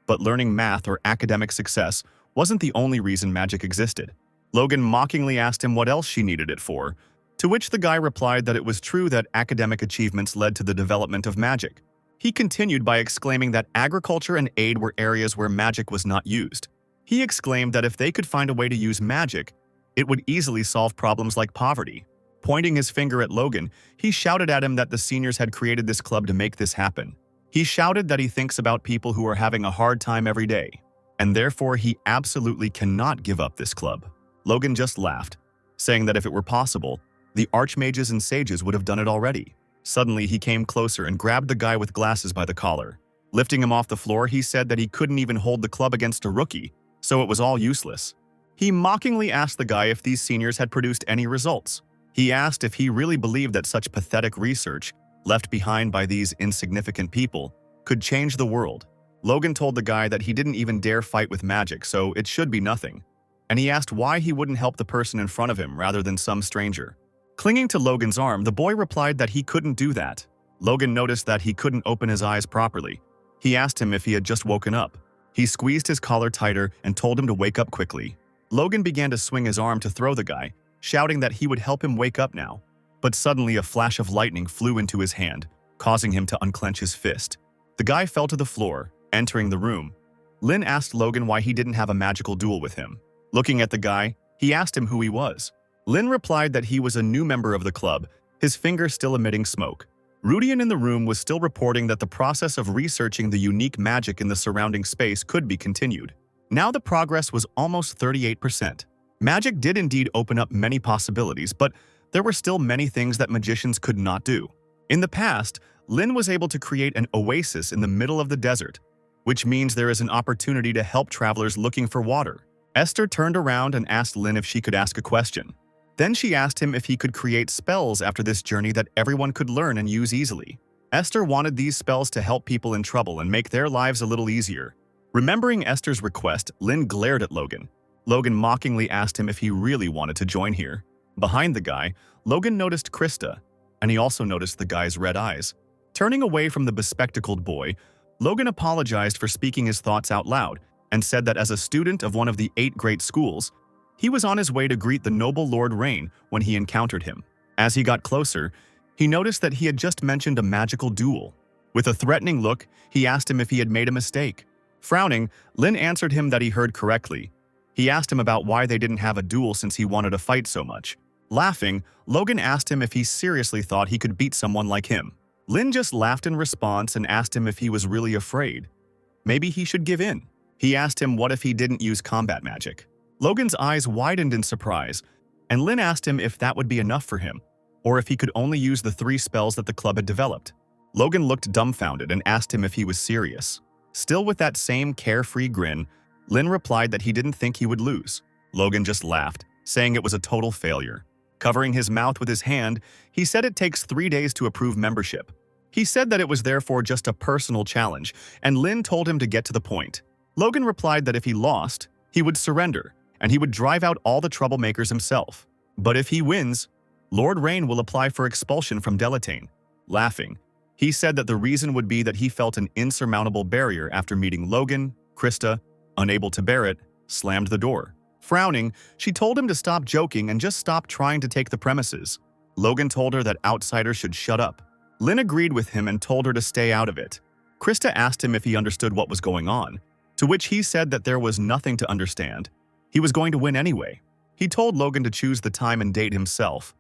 But learning math or academic success wasn't the only reason magic existed. Logan mockingly asked him what else she needed it for, to which the guy replied that it was true that academic achievements led to the development of magic. He continued by exclaiming that agriculture and aid were areas where magic was not used. He exclaimed that if they could find a way to use magic, it would easily solve problems like poverty. Pointing his finger at Logan, he shouted at him that the seniors had created this club to make this happen. He shouted that he thinks about people who are having a hard time every day, and therefore he absolutely cannot give up this club. Logan just laughed, saying that if it were possible, the archmages and sages would have done it already. Suddenly, he came closer and grabbed the guy with glasses by the collar. Lifting him off the floor, he said that he couldn't even hold the club against a rookie, so it was all useless. He mockingly asked the guy if these seniors had produced any results. He asked if he really believed that such pathetic research, left behind by these insignificant people, could change the world. Logan told the guy that he didn't even dare fight with magic, so it should be nothing. And he asked why he wouldn't help the person in front of him rather than some stranger. Clinging to Logan's arm, the boy replied that he couldn't do that. Logan noticed that he couldn't open his eyes properly. He asked him if he had just woken up. He squeezed his collar tighter and told him to wake up quickly. Logan began to swing his arm to throw the guy, shouting that he would help him wake up now. But suddenly a flash of lightning flew into his hand, causing him to unclench his fist. The guy fell to the floor, entering the room. Lin asked Logan why he didn't have a magical duel with him. Looking at the guy, he asked him who he was. Lin replied that he was a new member of the club, his finger still emitting smoke. Rudian in the room was still reporting that the process of researching the unique magic in the surrounding space could be continued. Now the progress was almost 38%. Magic did indeed open up many possibilities, but there were still many things that magicians could not do. In the past, Lin was able to create an oasis in the middle of the desert, which means there is an opportunity to help travelers looking for water. Esther turned around and asked Lin if she could ask a question. Then she asked him if he could create spells after this journey that everyone could learn and use easily. Esther wanted these spells to help people in trouble and make their lives a little easier. Remembering Esther's request, Lin glared at Logan. Logan mockingly asked him if he really wanted to join here. Behind the guy, Logan noticed Krista, and he also noticed the guy's red eyes. Turning away from the bespectacled boy, Logan apologized for speaking his thoughts out loud and said that as a student of one of the 8 great schools, he was on his way to greet the noble Lord Rain when he encountered him. As he got closer, he noticed that he had just mentioned a magical duel. With a threatening look, he asked him if he had made a mistake. Frowning, Lin answered him that he heard correctly. He asked him about why they didn't have a duel since he wanted to fight so much. Laughing, Logan asked him if he seriously thought he could beat someone like him. Lin just laughed in response and asked him if he was really afraid. Maybe he should give in. He asked him what if he didn't use combat magic. Logan's eyes widened in surprise, and Lin asked him if that would be enough for him, or if he could only use the 3 spells that the club had developed. Logan looked dumbfounded and asked him if he was serious. Still with that same carefree grin, Lin replied that he didn't think he would lose. Logan just laughed, saying it was a total failure. Covering his mouth with his hand, he said it takes 3 days to approve membership. He said that it was therefore just a personal challenge, and Lin told him to get to the point. Logan replied that if he lost, he would surrender, and he would drive out all the troublemakers himself. But if he wins, Lord Rain will apply for expulsion from Delatane. Laughing, he said that the reason would be that he felt an insurmountable barrier after meeting Logan. Krista, unable to bear it, slammed the door. Frowning, she told him to stop joking and just stop trying to take the premises. Logan told her that outsiders should shut up. Lin agreed with him and told her to stay out of it. Krista asked him if he understood what was going on, to which he said that there was nothing to understand. He was going to win anyway. He told Logan to choose the time and date himself.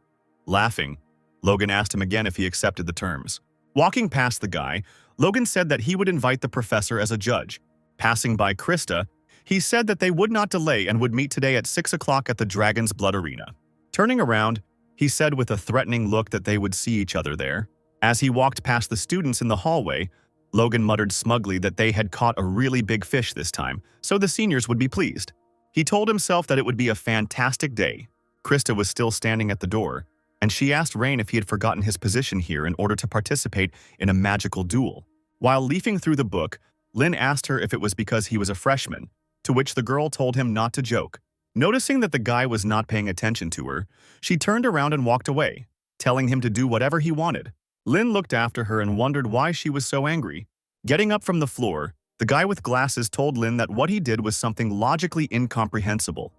Laughing, Logan asked him again if he accepted the terms. Walking past the guy, Logan said that he would invite the professor as a judge. Passing by Krista, he said that they would not delay and would meet today at 6 o'clock at the Dragon's Blood Arena. Turning around, he said with a threatening look that they would see each other there. As he walked past the students in the hallway, Logan muttered smugly that they had caught a really big fish this time, so the seniors would be pleased. He told himself that it would be a fantastic day. Krista was still standing at the door, and she asked Rain if he had forgotten his position here in order to participate in a magical duel. While leafing through the book, Lin asked her if it was because he was a freshman, to which the girl told him not to joke. Noticing that the guy was not paying attention to her, she turned around and walked away, telling him to do whatever he wanted. Lin looked after her and wondered why she was so angry. Getting up from the floor, the guy with glasses told Lin that what he did was something logically incomprehensible.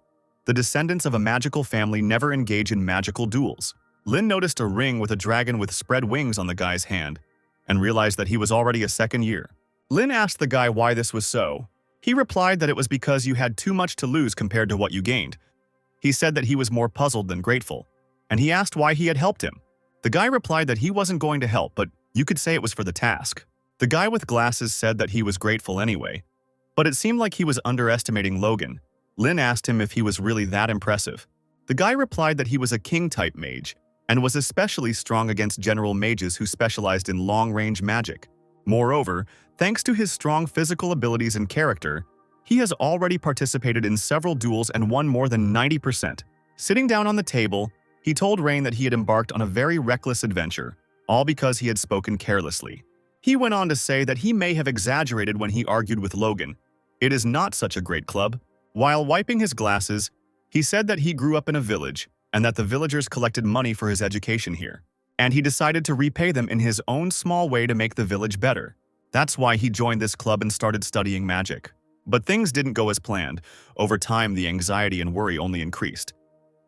The descendants of a magical family never engage in magical duels. Lin noticed a ring with a dragon with spread wings on the guy's hand, and realized that he was already a second year. Lin asked the guy why this was so. He replied that it was because you had too much to lose compared to what you gained. He said that he was more puzzled than grateful, and he asked why he had helped him. The guy replied that he wasn't going to help, but you could say it was for the task. The guy with glasses said that he was grateful anyway, but it seemed like he was underestimating Logan. Lin asked him if he was really that impressive. The guy replied that he was a king-type mage, and was especially strong against general mages who specialized in long-range magic. Moreover, thanks to his strong physical abilities and character, he has already participated in several duels and won more than 90%. Sitting down on the table, he told Rain that he had embarked on a very reckless adventure, all because he had spoken carelessly. He went on to say that he may have exaggerated when he argued with Logan. It is not such a great club. While wiping his glasses, he said that he grew up in a village and that the villagers collected money for his education here, and he decided to repay them in his own small way to make the village better. That's why he joined this club and started studying magic. But things didn't go as planned. Over time, the anxiety and worry only increased.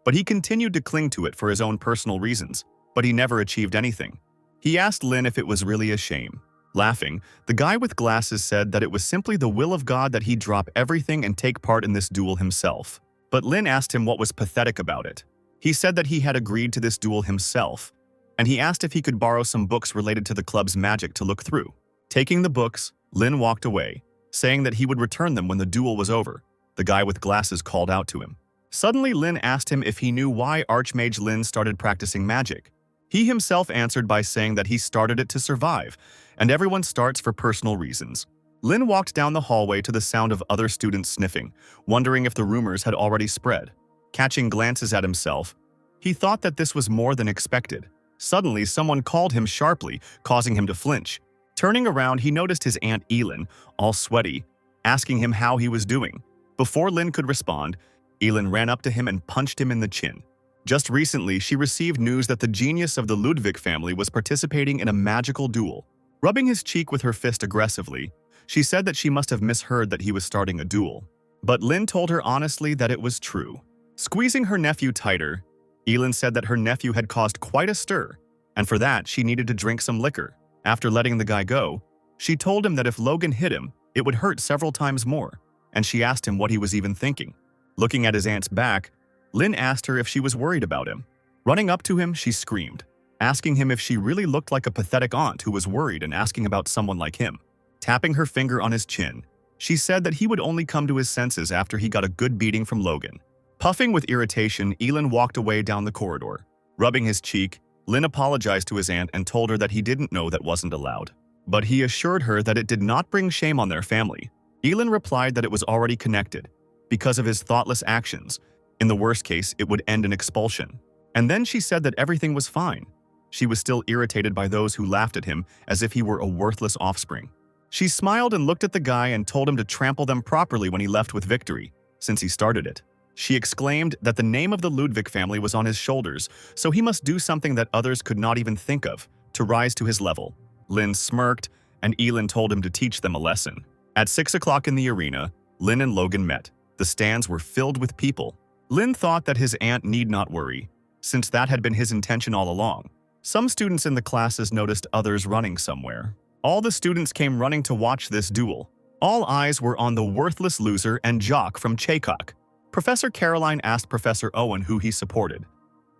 But he continued to cling to it for his own personal reasons, but he never achieved anything. He asked Lin if it was really a shame. Laughing, the guy with glasses said that it was simply the will of God that he drop everything and take part in this duel himself. But Lin asked him what was pathetic about it. He said that he had agreed to this duel himself, and he asked if he could borrow some books related to the club's magic to look through. Taking the books, Lin walked away, saying that he would return them when the duel was over. The guy with glasses called out to him. Suddenly, Lin asked him if he knew why Archmage Lin started practicing magic. He himself answered by saying that he started it to survive, and everyone starts for personal reasons. Lin walked down the hallway to the sound of other students sniffing, wondering if the rumors had already spread. Catching glances at himself, he thought that this was more than expected. Suddenly, someone called him sharply, causing him to flinch. Turning around, he noticed his Aunt Elin, all sweaty, asking him how he was doing. Before Lin could respond, Elin ran up to him and punched him in the chin. Just recently, she received news that the genius of the Ludwig family was participating in a magical duel. Rubbing his cheek with her fist aggressively, She said that she must have misheard that he was starting a duel. But Lin told her honestly that it was true. Squeezing her nephew tighter, Elin said that her nephew had caused quite a stir, and for that she needed to drink some liquor. After letting the guy go, she told him that if Logan hit him, it would hurt several times more, and she asked him what he was even thinking. Looking at his aunt's back, Lin asked her if she was worried about him. Running up to him, she screamed, asking him if she really looked like a pathetic aunt who was worried and asking about someone like him. Tapping her finger on his chin, she said that he would only come to his senses after he got a good beating from Logan. Puffing with irritation, Elin walked away down the corridor. Rubbing his cheek, Lin apologized to his aunt and told her that he didn't know that wasn't allowed. But he assured her that it did not bring shame on their family. Elin replied that it was already connected, because of his thoughtless actions. In the worst case, it would end in expulsion. And then she said that everything was fine. She was still irritated by those who laughed at him as if he were a worthless offspring. She smiled and looked at the guy and told him to trample them properly when he left with victory, since he started it. She exclaimed that the name of the Ludwig family was on his shoulders, so he must do something that others could not even think of, to rise to his level. Lin smirked, and Elin told him to teach them a lesson. At 6 o'clock in the arena, Lin and Logan met. The stands were filled with people. Lin thought that his aunt need not worry, since that had been his intention all along. Some students in the classes noticed others running somewhere. All the students came running to watch this duel. All eyes were on the worthless loser and jock from Chaycock. Professor Caroline asked Professor Owen who he supported.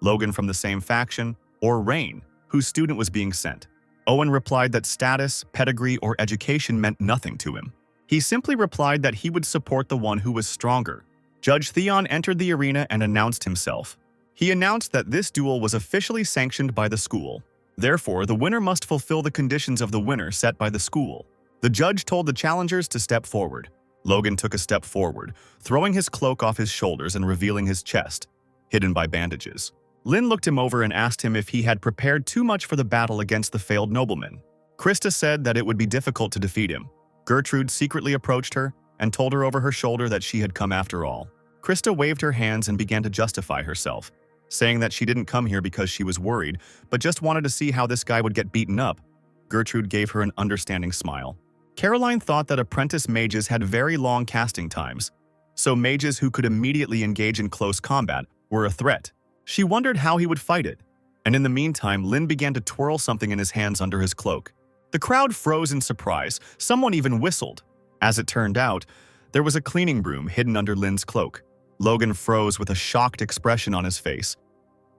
Logan from the same faction, or Rain, whose student was being sent. Owen replied that status, pedigree, or education meant nothing to him. He simply replied that he would support the one who was stronger. Judge Theon entered the arena and announced himself. He announced that this duel was officially sanctioned by the school. Therefore, the winner must fulfill the conditions of the winner set by the school. The judge told the challengers to step forward. Logan took a step forward, throwing his cloak off his shoulders and revealing his chest, hidden by bandages. Lin looked him over and asked him if he had prepared too much for the battle against the failed nobleman. Krista said that it would be difficult to defeat him. Gertrude secretly approached her and told her over her shoulder that she had come after all. Krista waved her hands and began to justify herself, saying that she didn't come here because she was worried, but just wanted to see how this guy would get beaten up. Gertrude gave her an understanding smile. Caroline thought that apprentice mages had very long casting times, so mages who could immediately engage in close combat were a threat. She wondered how he would fight it, and in the meantime, Lin began to twirl something in his hands under his cloak. The crowd froze in surprise. Someone even whistled. As it turned out, there was a cleaning broom hidden under Lin's cloak. Logan froze with a shocked expression on his face.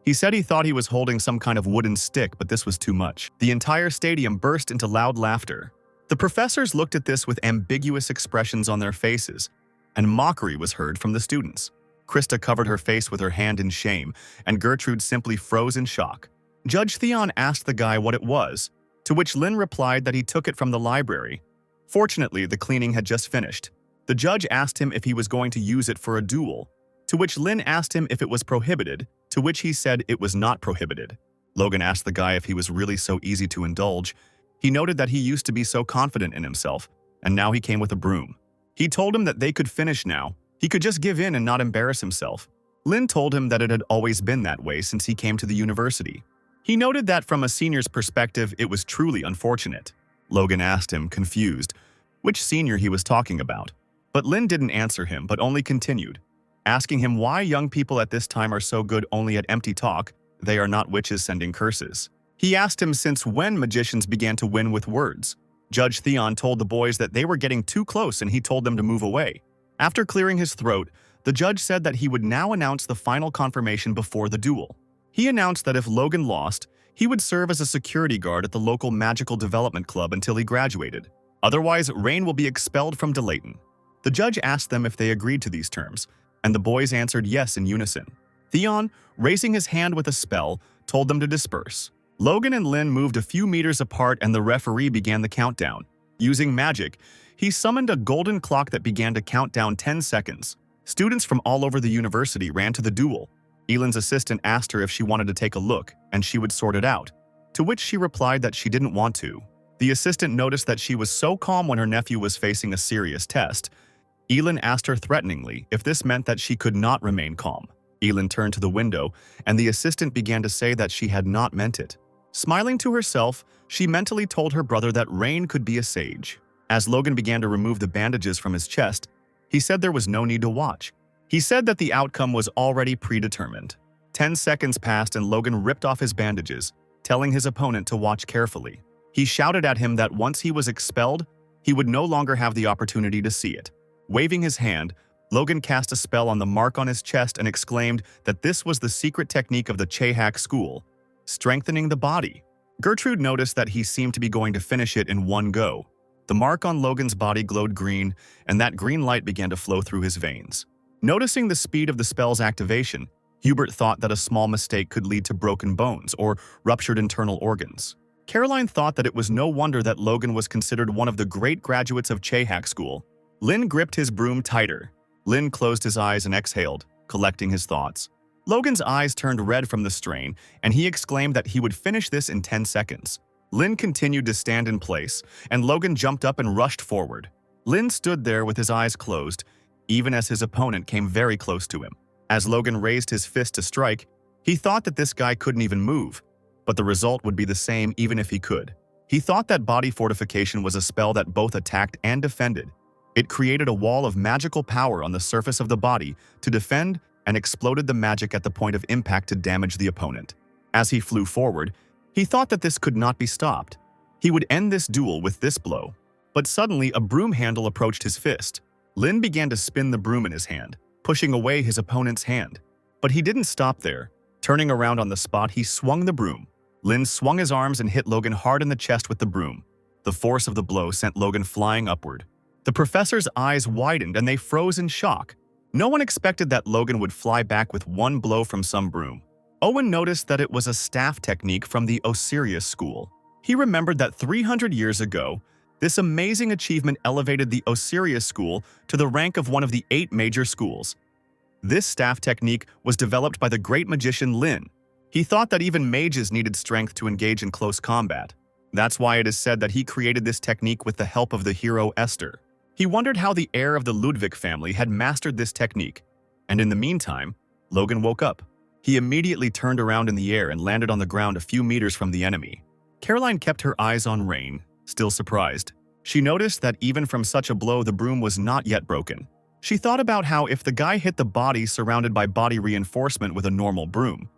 He said he thought he was holding some kind of wooden stick, but this was too much. The entire stadium burst into loud laughter. The professors looked at this with ambiguous expressions on their faces, and mockery was heard from the students. Krista covered her face with her hand in shame, and Gertrude simply froze in shock. Judge Theon asked the guy what it was, to which Lin replied that he took it from the library. Fortunately, the cleaning had just finished. The judge asked him if he was going to use it for a duel, to which Lin asked him if it was prohibited, to which he said it was not prohibited. Logan asked the guy if he was really so easy to indulge. He noted that he used to be so confident in himself, and now he came with a broom. He told him that they could finish now. He could just give in and not embarrass himself. Lin told him that it had always been that way since he came to the university. He noted that from a senior's perspective, it was truly unfortunate. Logan asked him, confused, which senior he was talking about. But Lin didn't answer him, but only continued, asking him why young people at this time are so good only at empty talk. They are not witches sending curses. He asked him since when magicians began to win with words. Judge Theon told the boys that they were getting too close and he told them to move away. After clearing his throat, the judge said that he would now announce the final confirmation before the duel. He announced that if Logan lost, he would serve as a security guard at the local magical development club until he graduated. Otherwise, Rain will be expelled from Delayton. The judge asked them if they agreed to these terms, and the boys answered yes in unison. Theon, raising his hand with a spell, told them to disperse. Logan and Lin moved a few meters apart and the referee began the countdown. Using magic, he summoned a golden clock that began to count down 10 seconds. Students from all over the university ran to the duel. Elin's assistant asked her if she wanted to take a look, and she would sort it out, to which she replied that she didn't want to. The assistant noticed that she was so calm when her nephew was facing a serious test. Elin asked her threateningly if this meant that she could not remain calm. Elin turned to the window, and the assistant began to say that she had not meant it. Smiling to herself, she mentally told her brother that Rain could be a sage. As Logan began to remove the bandages from his chest, he said there was no need to watch. He said that the outcome was already predetermined. 10 seconds passed and Logan ripped off his bandages, telling his opponent to watch carefully. He shouted at him that once he was expelled, he would no longer have the opportunity to see it. Waving his hand, Logan cast a spell on the mark on his chest and exclaimed that this was the secret technique of the Chehak school, strengthening the body. Gertrude noticed that he seemed to be going to finish it in one go. The mark on Logan's body glowed green, and that green light began to flow through his veins. Noticing the speed of the spell's activation, Hubert thought that a small mistake could lead to broken bones or ruptured internal organs. Caroline thought that it was no wonder that Logan was considered one of the great graduates of Chehak school. Lin gripped his broom tighter. Lin closed his eyes and exhaled, collecting his thoughts. Logan's eyes turned red from the strain, and he exclaimed that he would finish this in 10 seconds. Lin continued to stand in place, and Logan jumped up and rushed forward. Lin stood there with his eyes closed, even as his opponent came very close to him. As Logan raised his fist to strike, he thought that this guy couldn't even move, but the result would be the same even if he could. He thought that body fortification was a spell that both attacked and defended. It created a wall of magical power on the surface of the body to defend and exploded the magic at the point of impact to damage the opponent. As he flew forward, he thought that this could not be stopped. He would end this duel with this blow. But suddenly, a broom handle approached his fist. Lin began to spin the broom in his hand, pushing away his opponent's hand. But he didn't stop there. Turning around on the spot, he swung the broom. Lin swung his arms and hit Logan hard in the chest with the broom. The force of the blow sent Logan flying upward. The professor's eyes widened and they froze in shock. No one expected that Logan would fly back with one blow from some broom. Owen noticed that it was a staff technique from the Osiris school. He remembered that 300 years ago, this amazing achievement elevated the Osiris school to the rank of one of the 8 major schools. This staff technique was developed by the great magician Lin. He thought that even mages needed strength to engage in close combat. That's why it is said that he created this technique with the help of the hero Esther. He wondered how the heir of the Ludwig family had mastered this technique. And in the meantime, Logan woke up. He immediately turned around in the air and landed on the ground a few meters from the enemy. Caroline kept her eyes on Rain, still surprised. She noticed that even from such a blow, the broom was not yet broken. She thought about how if the guy hit the body surrounded by body reinforcement with a normal broom,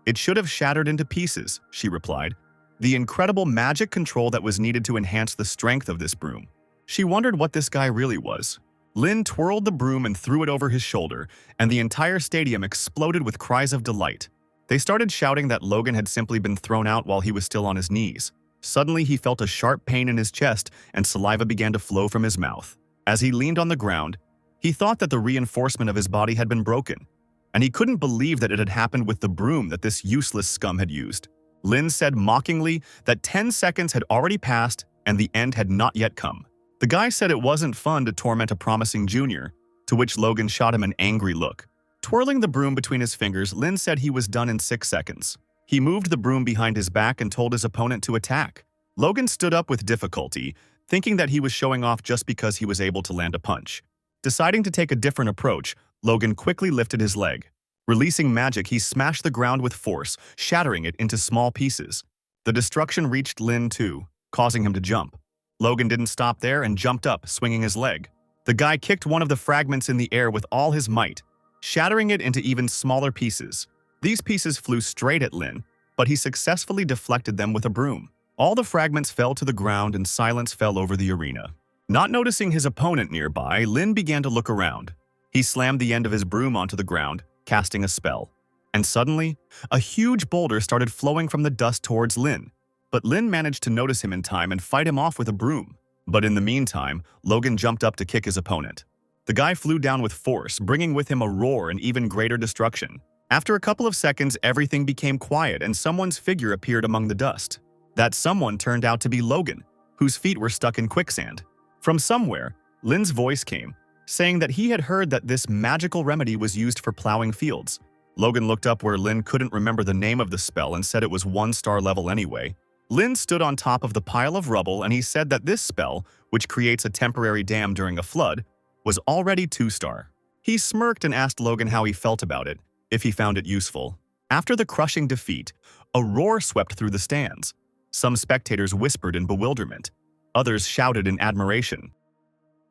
it should have shattered into pieces, she replied. The incredible magic control that was needed to enhance the strength of this broom. She wondered what this guy really was. Lin twirled the broom and threw it over his shoulder, and the entire stadium exploded with cries of delight. They started shouting that Logan had simply been thrown out while he was still on his knees. Suddenly, he felt a sharp pain in his chest, and saliva began to flow from his mouth. As he leaned on the ground, he thought that the reinforcement of his body had been broken, and he couldn't believe that it had happened with the broom that this useless scum had used. Lin said mockingly that 10 seconds had already passed and the end had not yet come. The guy said it wasn't fun to torment a promising junior, to which Logan shot him an angry look. Twirling the broom between his fingers, Lin said he was done in 6 seconds. He moved the broom behind his back and told his opponent to attack. Logan stood up with difficulty, thinking that he was showing off just because he was able to land a punch. Deciding to take a different approach, Logan quickly lifted his leg. Releasing magic, he smashed the ground with force, shattering it into small pieces. The destruction reached Lin too, causing him to jump. Logan didn't stop there and jumped up, swinging his leg. The guy kicked one of the fragments in the air with all his might, shattering it into even smaller pieces. These pieces flew straight at Lin, but he successfully deflected them with a broom. All the fragments fell to the ground and silence fell over the arena. Not noticing his opponent nearby, Lin began to look around. He slammed the end of his broom onto the ground, casting a spell. And suddenly, a huge boulder started flowing from the dust towards Lin. But Lin managed to notice him in time and fight him off with a broom. But in the meantime, Logan jumped up to kick his opponent. The guy flew down with force, bringing with him a roar and even greater destruction. After a couple of seconds, everything became quiet and someone's figure appeared among the dust. That someone turned out to be Logan, whose feet were stuck in quicksand. From somewhere, Lin's voice came, saying that he had heard that this magical remedy was used for plowing fields. Logan looked up where Lin couldn't remember the name of the spell and said it was 1-star level anyway. Lin stood on top of the pile of rubble and he said that this spell, which creates a temporary dam during a flood, was already 2-star. He smirked and asked Logan how he felt about it, if he found it useful. After the crushing defeat, a roar swept through the stands. Some spectators whispered in bewilderment. Others shouted in admiration.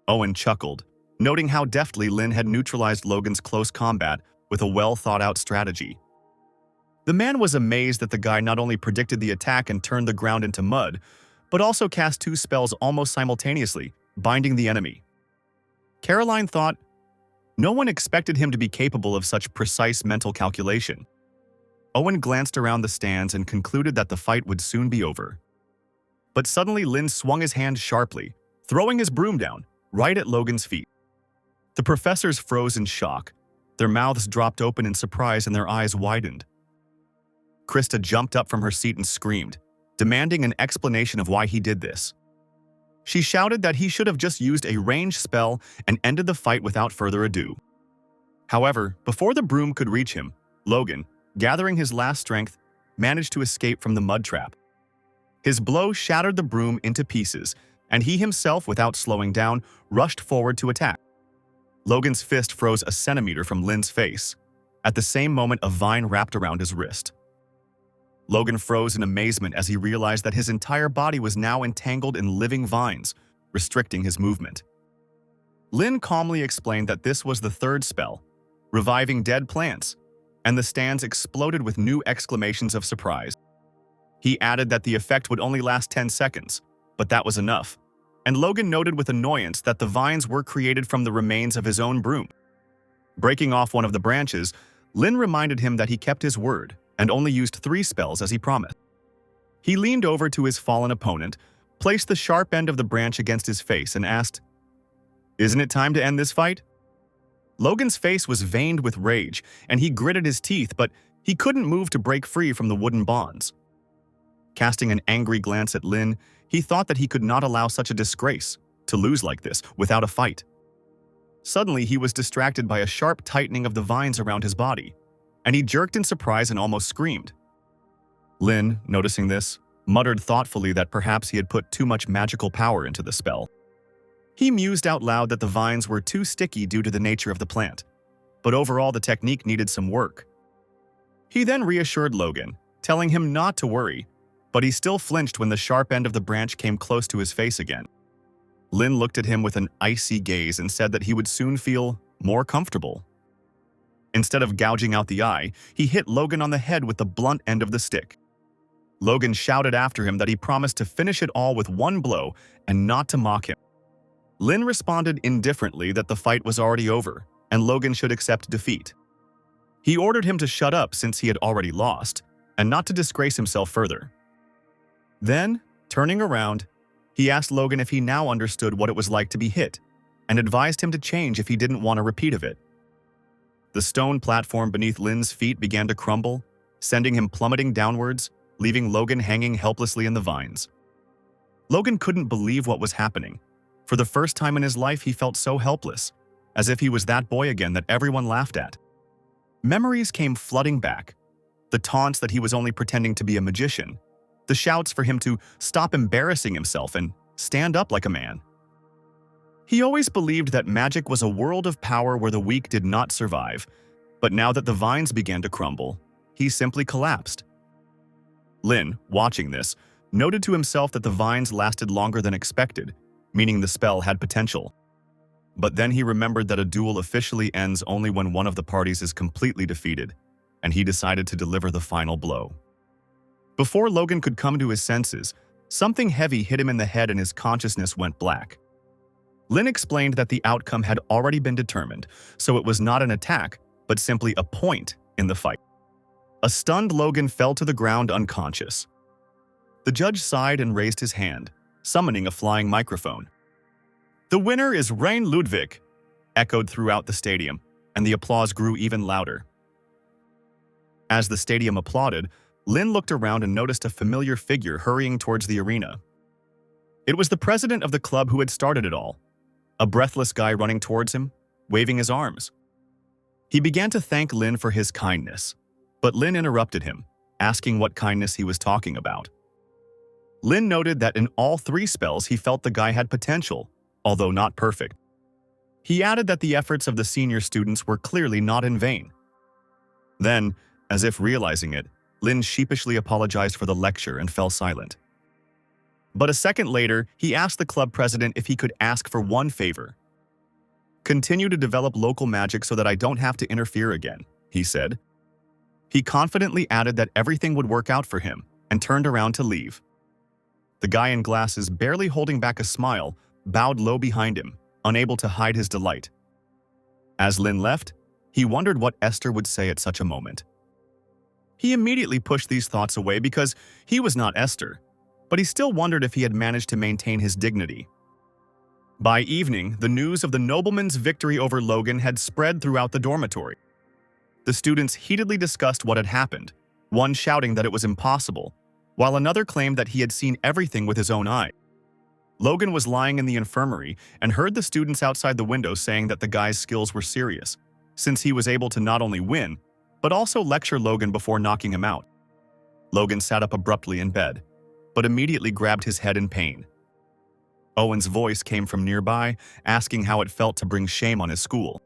Owen chuckled, noting how deftly Lin had neutralized Logan's close combat with a well-thought-out strategy. The man was amazed that the guy not only predicted the attack and turned the ground into mud, but also cast 2 spells almost simultaneously, binding the enemy. Caroline thought, no one expected him to be capable of such precise mental calculation. Owen glanced around the stands and concluded that the fight would soon be over. But suddenly Lin swung his hand sharply, throwing his broom down, right at Logan's feet. The professors froze in shock. Their mouths dropped open in surprise and their eyes widened. Krista jumped up from her seat and screamed, demanding an explanation of why he did this. She shouted that he should have just used a ranged spell and ended the fight without further ado. However, before the broom could reach him, Logan, gathering his last strength, managed to escape from the mud trap. His blow shattered the broom into pieces, and he himself, without slowing down, rushed forward to attack. Logan's fist froze a centimeter from Lin's face. At the same moment, a vine wrapped around his wrist. Logan froze in amazement as he realized that his entire body was now entangled in living vines, restricting his movement. Lin calmly explained that this was the 3rd spell, reviving dead plants, and the stands exploded with new exclamations of surprise. He added that the effect would only last 10 seconds, but that was enough, and Logan noted with annoyance that the vines were created from the remains of his own broom. Breaking off one of the branches, Lin reminded him that he kept his word and only used 3 spells as he promised. He leaned over to his fallen opponent, placed the sharp end of the branch against his face, and asked, "Isn't it time to end this fight?" Logan's face was veined with rage, and he gritted his teeth, but he couldn't move to break free from the wooden bonds. Casting an angry glance at Lin, he thought that he could not allow such a disgrace to lose like this without a fight. Suddenly, he was distracted by a sharp tightening of the vines around his body, and he jerked in surprise and almost screamed. Lin, noticing this, muttered thoughtfully that perhaps he had put too much magical power into the spell. He mused out loud that the vines were too sticky due to the nature of the plant, but overall the technique needed some work. He then reassured Logan, telling him not to worry, but he still flinched when the sharp end of the branch came close to his face again. Lin looked at him with an icy gaze and said that he would soon feel more comfortable. Instead of gouging out the eye, he hit Logan on the head with the blunt end of the stick. Logan shouted after him that he promised to finish it all with one blow and not to mock him. Lin responded indifferently that the fight was already over and Logan should accept defeat. He ordered him to shut up since he had already lost and not to disgrace himself further. Then, turning around, he asked Logan if he now understood what it was like to be hit and advised him to change if he didn't want a repeat of it. The stone platform beneath Lin's feet began to crumble, sending him plummeting downwards, leaving Logan hanging helplessly in the vines. Logan couldn't believe what was happening. For the first time in his life, he felt so helpless, as if he was that boy again that everyone laughed at. Memories came flooding back. The taunts that he was only pretending to be a magician, the shouts for him to stop embarrassing himself and stand up like a man. He always believed that magic was a world of power where the weak did not survive, but now that the vines began to crumble, he simply collapsed. Lin, watching this, noted to himself that the vines lasted longer than expected, meaning the spell had potential. But then he remembered that a duel officially ends only when one of the parties is completely defeated, and he decided to deliver the final blow. Before Logan could come to his senses, something heavy hit him in the head and his consciousness went black. Lin explained that the outcome had already been determined, so it was not an attack, but simply a point in the fight. A stunned Logan fell to the ground unconscious. The judge sighed and raised his hand, summoning a flying microphone. "The winner is Rein Ludwig," echoed throughout the stadium, and the applause grew even louder. As the stadium applauded, Lin looked around and noticed a familiar figure hurrying towards the arena. It was the president of the club who had started it all, a breathless guy running towards him, waving his arms. He began to thank Lin for his kindness, but Lin interrupted him, asking what kindness he was talking about. Lin noted that in all 3 spells he felt the guy had potential, although not perfect. He added that the efforts of the senior students were clearly not in vain. Then, as if realizing it, Lin sheepishly apologized for the lecture and fell silent. But a second later, he asked the club president if he could ask for one favor. "Continue to develop local magic so that I don't have to interfere again," he said. He confidently added that everything would work out for him and turned around to leave. The guy in glasses, barely holding back a smile, bowed low behind him, unable to hide his delight. As Lin left, he wondered what Esther would say at such a moment. He immediately pushed these thoughts away because he was not Esther, but he still wondered if he had managed to maintain his dignity. By evening, the news of the nobleman's victory over Logan had spread throughout the dormitory. The students heatedly discussed what had happened, one shouting that it was impossible, while another claimed that he had seen everything with his own eye. Logan was lying in the infirmary and heard the students outside the window saying that the guy's skills were serious, since he was able to not only win, but also lecture Logan before knocking him out. Logan sat up abruptly in bed, but immediately grabbed his head in pain. Owen's voice came from nearby, asking how it felt to bring shame on his school.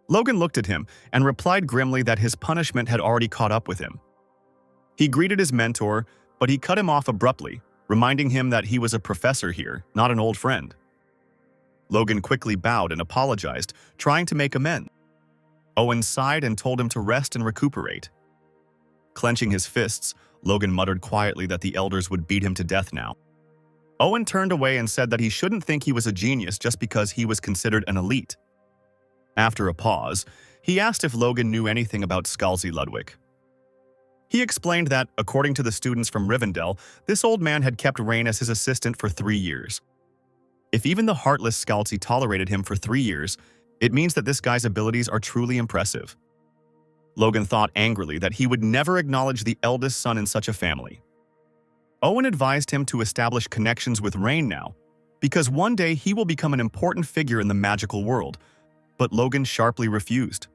Logan looked at him and replied grimly that his punishment had already caught up with him. He greeted his mentor, but he cut him off abruptly, reminding him that he was a professor here, not an old friend. Logan quickly bowed and apologized, trying to make amends. Owen sighed and told him to rest and recuperate. Clenching his fists, Logan muttered quietly that the elders would beat him to death now. Owen turned away and said that he shouldn't think he was a genius just because he was considered an elite. After a pause, he asked if Logan knew anything about Scalzi Ludwig. He explained that, according to the students from Rivendell, this old man had kept Rain as his assistant for 3 years. If even the heartless Scalzi tolerated him for 3 years, it means that this guy's abilities are truly impressive. Logan thought angrily that he would never acknowledge the eldest son in such a family. Owen advised him to establish connections with Rain now, because one day he will become an important figure in the magical world, but Logan sharply refused.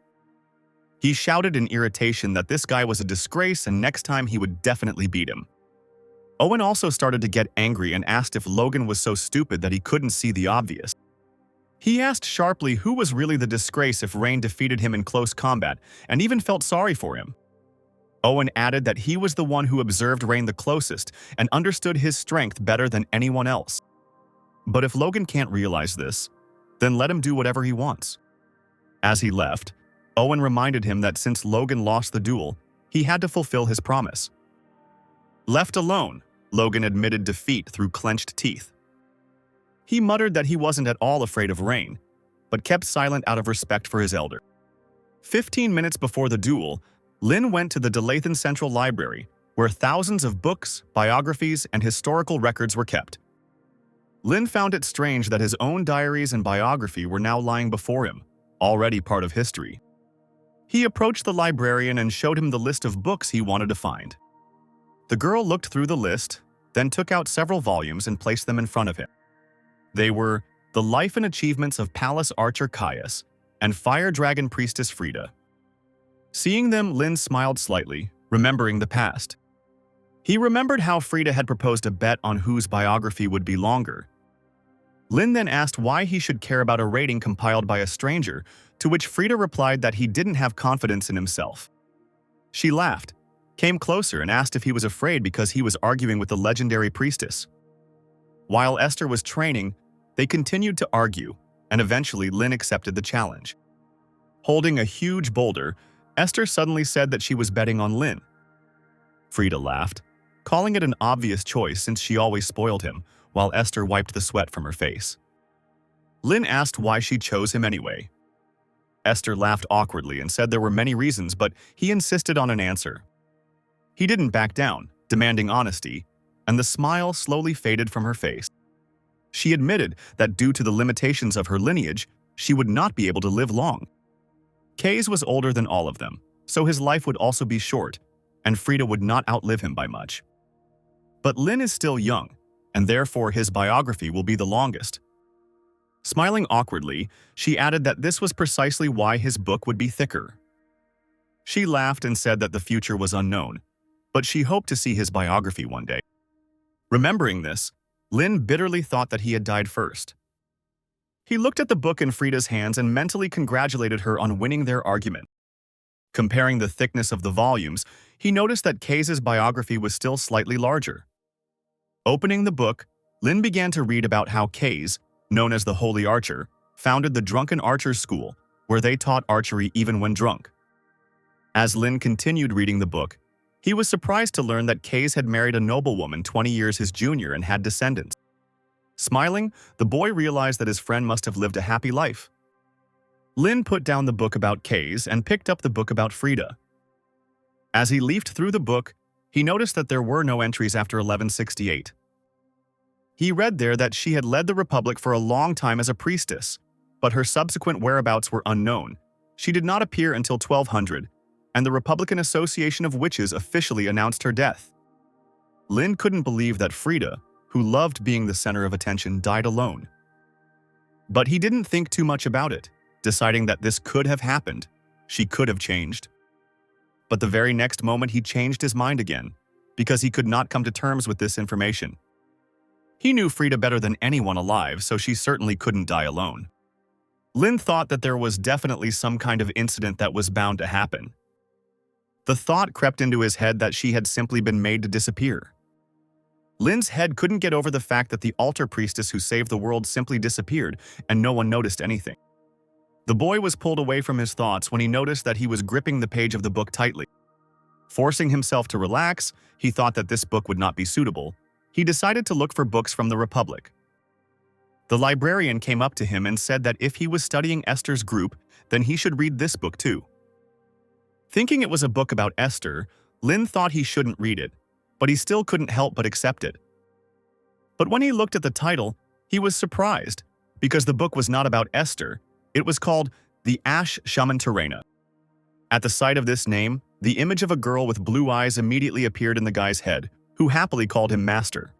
He shouted in irritation that this guy was a disgrace and next time he would definitely beat him. Owen also started to get angry and asked if Logan was so stupid that he couldn't see the obvious. He asked sharply who was really the disgrace if Rain defeated him in close combat and even felt sorry for him. Owen added that he was the one who observed Rain the closest and understood his strength better than anyone else. But if Logan can't realize this, then let him do whatever he wants. As he left, Owen reminded him that since Logan lost the duel, he had to fulfill his promise. Left alone, Logan admitted defeat through clenched teeth. He muttered that he wasn't at all afraid of Rain, but kept silent out of respect for his elder. 15 minutes before the duel, Lin went to the Delathan Central Library, where thousands of books, biographies, and historical records were kept. Lin found it strange that his own diaries and biography were now lying before him, already part of history. He approached the librarian and showed him the list of books he wanted to find. The girl looked through the list, then took out several volumes and placed them in front of him. They were The Life and Achievements of Palace Archer Caius and Fire Dragon Priestess Frida. Seeing them, Lin smiled slightly, remembering the past. He remembered how Frida had proposed a bet on whose biography would be longer. Lin then asked why he should care about a rating compiled by a stranger, to which Frida replied that he didn't have confidence in himself. She laughed, came closer and asked if he was afraid because he was arguing with the legendary priestess. While Esther was training, they continued to argue, and eventually Lin accepted the challenge. Holding a huge boulder, Esther suddenly said that she was betting on Lin. Frida laughed, calling it an obvious choice since she always spoiled him, while Esther wiped the sweat from her face. Lin asked why she chose him anyway. Esther laughed awkwardly and said there were many reasons, but he insisted on an answer. He didn't back down, demanding honesty, and the smile slowly faded from her face. She admitted that due to the limitations of her lineage, she would not be able to live long. Kays was older than all of them, so his life would also be short, and Frida would not outlive him by much. But Lin is still young, and therefore his biography will be the longest. Smiling awkwardly, she added that this was precisely why his book would be thicker. She laughed and said that the future was unknown, but she hoped to see his biography one day. Remembering this, Lin bitterly thought that he had died first. He looked at the book in Frida's hands and mentally congratulated her on winning their argument. Comparing the thickness of the volumes, he noticed that Kays' biography was still slightly larger. Opening the book, Lin began to read about how Kays, known as the Holy Archer, founded the Drunken Archers School, where they taught archery even when drunk. As Lin continued reading the book, he was surprised to learn that Kays had married a noblewoman 20 years his junior and had descendants. Smiling, the boy realized that his friend must have lived a happy life. Lin put down the book about Kays and picked up the book about Frida. As he leafed through the book, he noticed that there were no entries after 1168. He read there that she had led the Republic for a long time as a priestess, but her subsequent whereabouts were unknown. She did not appear until 1200, and the Republican Association of Witches officially announced her death. Lin couldn't believe that Frida, who loved being the center of attention, died alone. But he didn't think too much about it, deciding that this could have happened. She could have changed. But the very next moment he changed his mind again, because he could not come to terms with this information. He knew Frida better than anyone alive, so she certainly couldn't die alone. Lin thought that there was definitely some kind of incident that was bound to happen. The thought crept into his head that she had simply been made to disappear. Lin's head couldn't get over the fact that the altar priestess who saved the world simply disappeared and no one noticed anything. The boy was pulled away from his thoughts when he noticed that he was gripping the page of the book tightly. Forcing himself to relax, he thought that this book would not be suitable. He decided to look for books from the Republic. The librarian came up to him and said that if he was studying Esther's group, then he should read this book too. Thinking it was a book about Esther, Lin thought he shouldn't read it, but he still couldn't help but accept it. But when he looked at the title, he was surprised, because the book was not about Esther. It was called The Ash Shaman Terena. At the sight of this name, the image of a girl with blue eyes immediately appeared in the guy's head, who happily called him master.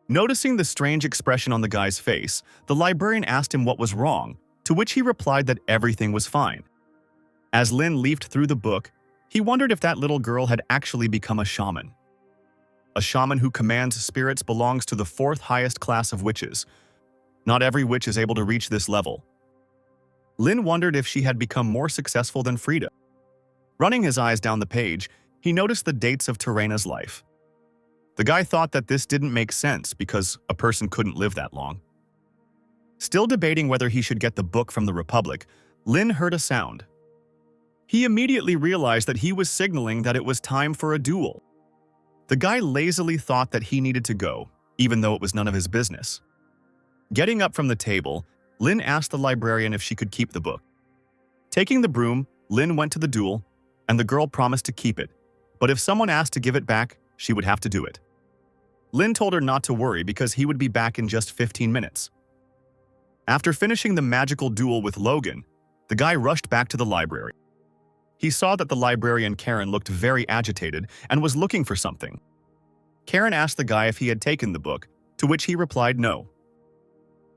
Noticing the strange expression on the guy's face, the librarian asked him what was wrong, to which he replied that everything was fine. As Lin leafed through the book, he wondered if that little girl had actually become a shaman. A shaman who commands spirits belongs to the fourth highest class of witches. Not every witch is able to reach this level. Lin wondered if she had become more successful than Frida. Running his eyes down the page, he noticed the dates of Terena's life. The guy thought that this didn't make sense because a person couldn't live that long. Still debating whether he should get the book from the Republic, Lin heard a sound. He immediately realized that he was signaling that it was time for a duel. The guy lazily thought that he needed to go, even though it was none of his business. Getting up from the table, Lin asked the librarian if she could keep the book. Taking the broom, Lin went to the duel, and the girl promised to keep it, but if someone asked to give it back, she would have to do it. Lin told her not to worry because he would be back in just 15 minutes. After finishing the magical duel with Logan, the guy rushed back to the library. He saw that the librarian Karen looked very agitated and was looking for something. Karen asked the guy if he had taken the book, to which he replied no.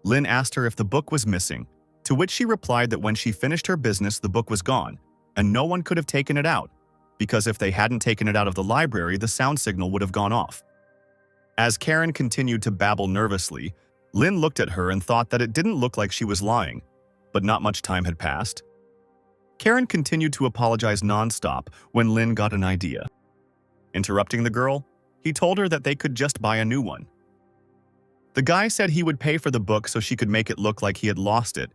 Lin asked her if the book was missing, to which she replied that when she finished her business, the book was gone, and no one could have taken it out, because if they hadn't taken it out of the library, the sound signal would have gone off. As Karen continued to babble nervously, Lin looked at her and thought that it didn't look like she was lying, but not much time had passed. Karen continued to apologize nonstop when Lin got an idea. Interrupting the girl, he told her that they could just buy a new one. The guy said he would pay for the book so she could make it look like he had lost it,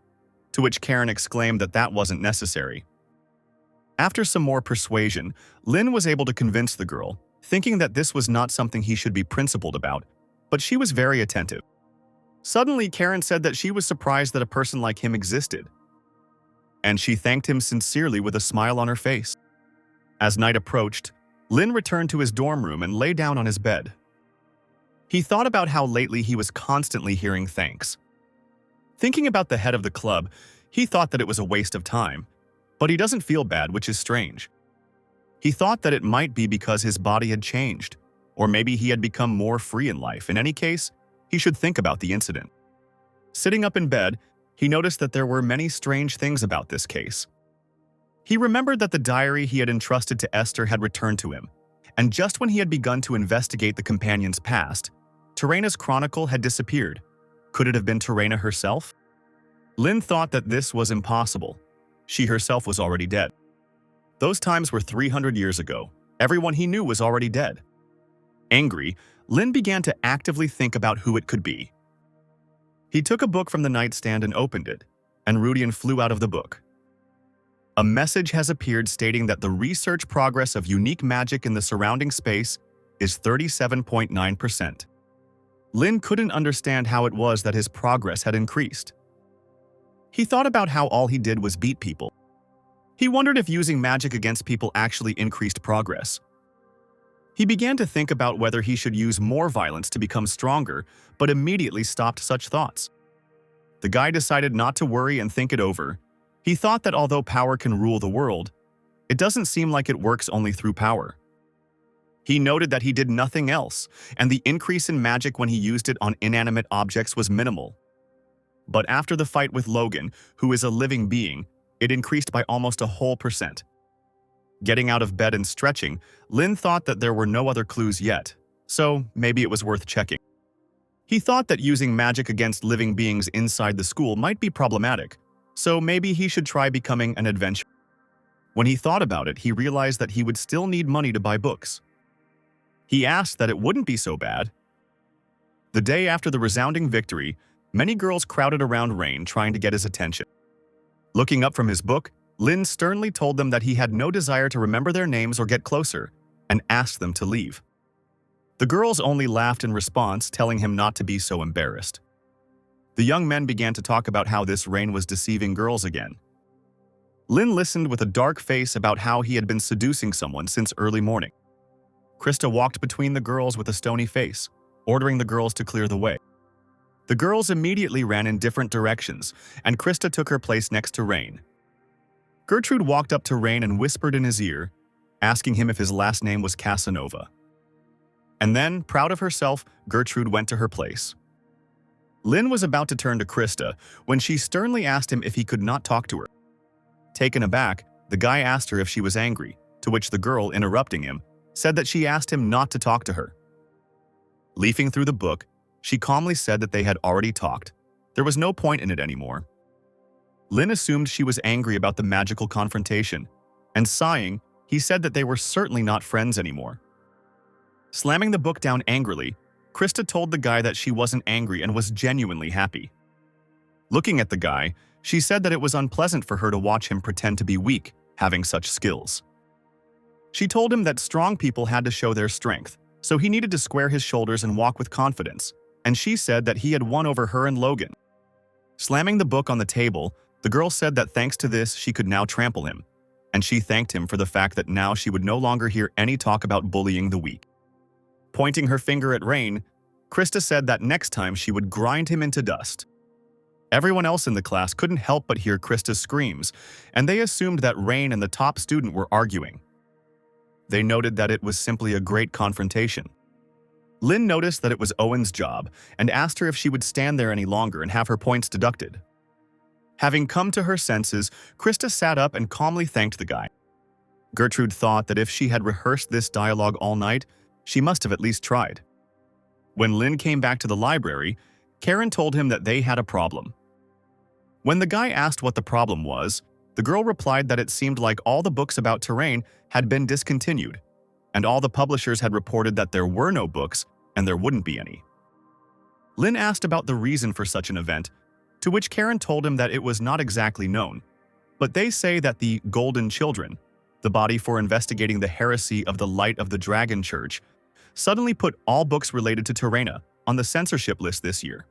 to which Karen exclaimed that that wasn't necessary. After some more persuasion, Lin was able to convince the girl, thinking that this was not something he should be principled about, but she was very attentive. Suddenly, Karen said that she was surprised that a person like him existed, and she thanked him sincerely with a smile on her face. As night approached, Lin returned to his dorm room and lay down on his bed. He thought about how lately he was constantly hearing thanks. Thinking about the head of the club, he thought that it was a waste of time, but he doesn't feel bad, which is strange. He thought that it might be because his body had changed, or maybe he had become more free in life. In any case, he should think about the incident. Sitting up in bed, he noticed that there were many strange things about this case. He remembered that the diary he had entrusted to Esther had returned to him, and just when he had begun to investigate the companion's past, Terena's chronicle had disappeared. Could it have been Terena herself? Lin thought that this was impossible. She herself was already dead. Those times were 300 years ago. Everyone he knew was already dead. Angry, Lin began to actively think about who it could be. He took a book from the nightstand and opened it, and Rudian flew out of the book. A message has appeared stating that the research progress of unique magic in the surrounding space is 37.9%. Lin couldn't understand how it was that his progress had increased. He thought about how all he did was beat people. He wondered if using magic against people actually increased progress. He began to think about whether he should use more violence to become stronger, but immediately stopped such thoughts. The guy decided not to worry and think it over. He thought that although power can rule the world, it doesn't seem like it works only through power. He noted that he did nothing else, and the increase in magic when he used it on inanimate objects was minimal. But after the fight with Logan, who is a living being, it increased by almost a whole %. Getting out of bed and stretching, Lin thought that there were no other clues yet, so maybe it was worth checking. He thought that using magic against living beings inside the school might be problematic, so maybe he should try becoming an adventurer. When he thought about it, he realized that he would still need money to buy books. He asked that it wouldn't be so bad. The day after the resounding victory, many girls crowded around Rain trying to get his attention. Looking up from his book, Lin sternly told them that he had no desire to remember their names or get closer, and asked them to leave. The girls only laughed in response, telling him not to be so embarrassed. The young men began to talk about how this Rain was deceiving girls again. Lin listened with a dark face about how he had been seducing someone since early morning. Krista walked between the girls with a stony face, ordering the girls to clear the way. The girls immediately ran in different directions, and Krista took her place next to Rain. Gertrude walked up to Rain and whispered in his ear, asking him if his last name was Casanova. And then, proud of herself, Gertrude went to her place. Lin was about to turn to Krista when she sternly asked him if he could not talk to her. Taken aback, the guy asked her if she was angry, to which the girl, interrupting him, said that she asked him not to talk to her. Leafing through the book, she calmly said that they had already talked. There was no point in it anymore. Lin assumed she was angry about the magical confrontation, and sighing, he said that they were certainly not friends anymore. Slamming the book down angrily, Krista told the guy that she wasn't angry and was genuinely happy. Looking at the guy, she said that it was unpleasant for her to watch him pretend to be weak, having such skills. She told him that strong people had to show their strength, so he needed to square his shoulders and walk with confidence, and she said that he had won over her and Logan. Slamming the book on the table, the girl said that thanks to this, she could now trample him, and she thanked him for the fact that now she would no longer hear any talk about bullying the weak. Pointing her finger at Rain, Krista said that next time she would grind him into dust. Everyone else in the class couldn't help but hear Krista's screams, and they assumed that Rain and the top student were arguing. They noted that it was simply a great confrontation. Lin noticed that it was Owen's job and asked her if she would stand there any longer and have her points deducted. Having come to her senses, Krista sat up and calmly thanked the guy. Gertrude thought that if she had rehearsed this dialogue all night, she must have at least tried. When Lin came back to the library, Karen told him that they had a problem. When the guy asked what the problem was, the girl replied that it seemed like all the books about terrain had been discontinued, and all the publishers had reported that there were no books and there wouldn't be any. Lin asked about the reason for such an event, to which Karen told him that it was not exactly known, but they say that the Golden Children, the body for investigating the heresy of the Light of the Dragon Church, suddenly put all books related to Terraina on the censorship list this year.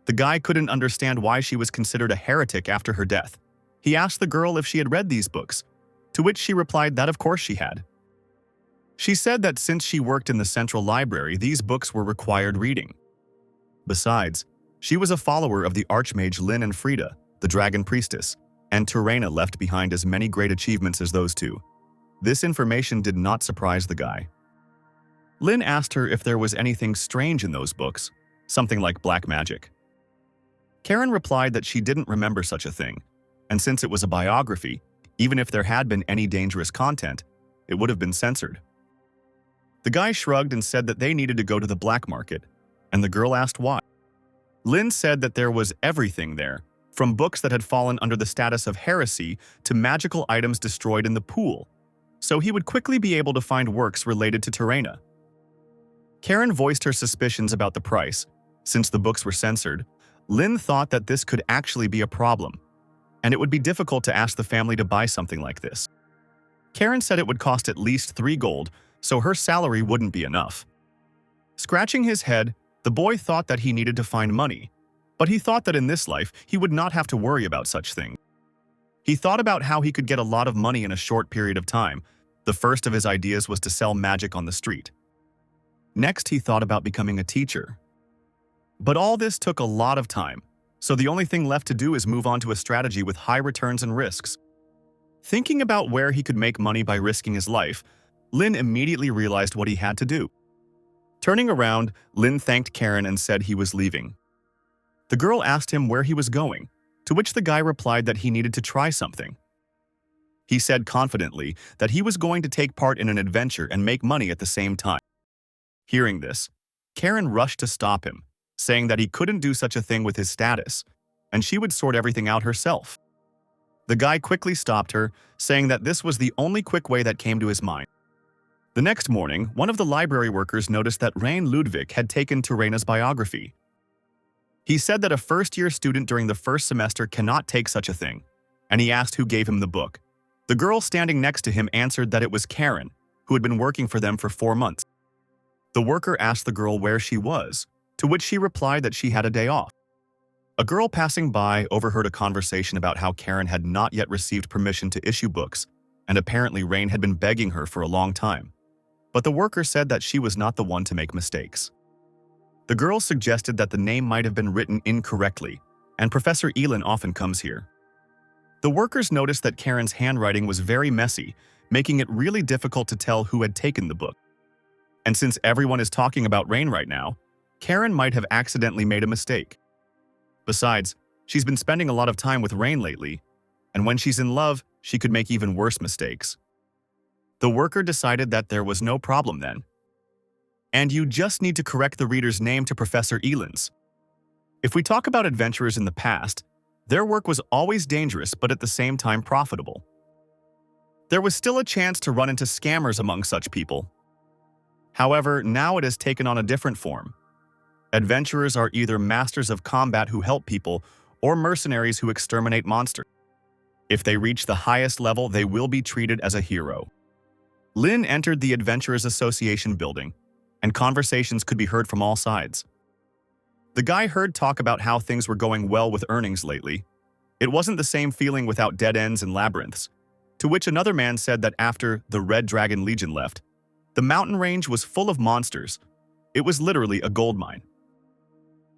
The guy couldn't understand why she was considered a heretic after her death. He asked the girl if she had read these books, to which she replied that of course she had. She said that since she worked in the central library, these books were required reading. Besides, she was a follower of the Archmage Lin and Frida, the Dragon Priestess, and Terraina left behind as many great achievements as those two. This information did not surprise the guy. Lin asked her if there was anything strange in those books, something like black magic. Karen replied that she didn't remember such a thing, and since it was a biography, even if there had been any dangerous content, it would have been censored. The guy shrugged and said that they needed to go to the black market, and the girl asked why. Lin said that there was everything there, from books that had fallen under the status of heresy to magical items destroyed in the pool, so he would quickly be able to find works related to Terraina. Karen voiced her suspicions about the price. Since the books were censored, Lin thought that this could actually be a problem, and it would be difficult to ask the family to buy something like this. Karen said it would cost at least 3 gold, so her salary wouldn't be enough. Scratching his head, the boy thought that he needed to find money, but he thought that in this life he would not have to worry about such things. He thought about how he could get a lot of money in a short period of time. The first of his ideas was to sell magic on the street. Next, he thought about becoming a teacher. But all this took a lot of time, so the only thing left to do is move on to a strategy with high returns and risks. Thinking about where he could make money by risking his life, Lin immediately realized what he had to do. Turning around, Lin thanked Karen and said he was leaving. The girl asked him where he was going, to which the guy replied that he needed to try something. He said confidently that he was going to take part in an adventure and make money at the same time. Hearing this, Karen rushed to stop him, saying that he couldn't do such a thing with his status, and she would sort everything out herself. The guy quickly stopped her, saying that this was the only quick way that came to his mind. The next morning, one of the library workers noticed that Rain Ludwig had taken Terena's biography. He said that a first-year student during the first semester cannot take such a thing, and he asked who gave him the book. The girl standing next to him answered that it was Karen, who had been working for them for 4 months. The worker asked the girl where she was, to which she replied that she had a day off. A girl passing by overheard a conversation about how Karen had not yet received permission to issue books, and apparently Rain had been begging her for a long time. But the worker said that she was not the one to make mistakes. The girl suggested that the name might have been written incorrectly, and Professor Elin often comes here. The workers noticed that Karen's handwriting was very messy, making it really difficult to tell who had taken the book. And since everyone is talking about Rain right now, Karen might have accidentally made a mistake. Besides, she's been spending a lot of time with Rain lately, and when she's in love, she could make even worse mistakes. The worker decided that there was no problem then. And you just need to correct the reader's name to Professor Elin's. If we talk about adventurers in the past, their work was always dangerous but at the same time profitable. There was still a chance to run into scammers among such people. However, now it has taken on a different form. Adventurers are either masters of combat who help people or mercenaries who exterminate monsters. If they reach the highest level, they will be treated as a hero. Lin entered the Adventurers Association building, and conversations could be heard from all sides. The guy heard talk about how things were going well with earnings lately. It wasn't the same feeling without dead ends and labyrinths, to which another man said that after the Red Dragon Legion left, the mountain range was full of monsters. It was literally a gold mine.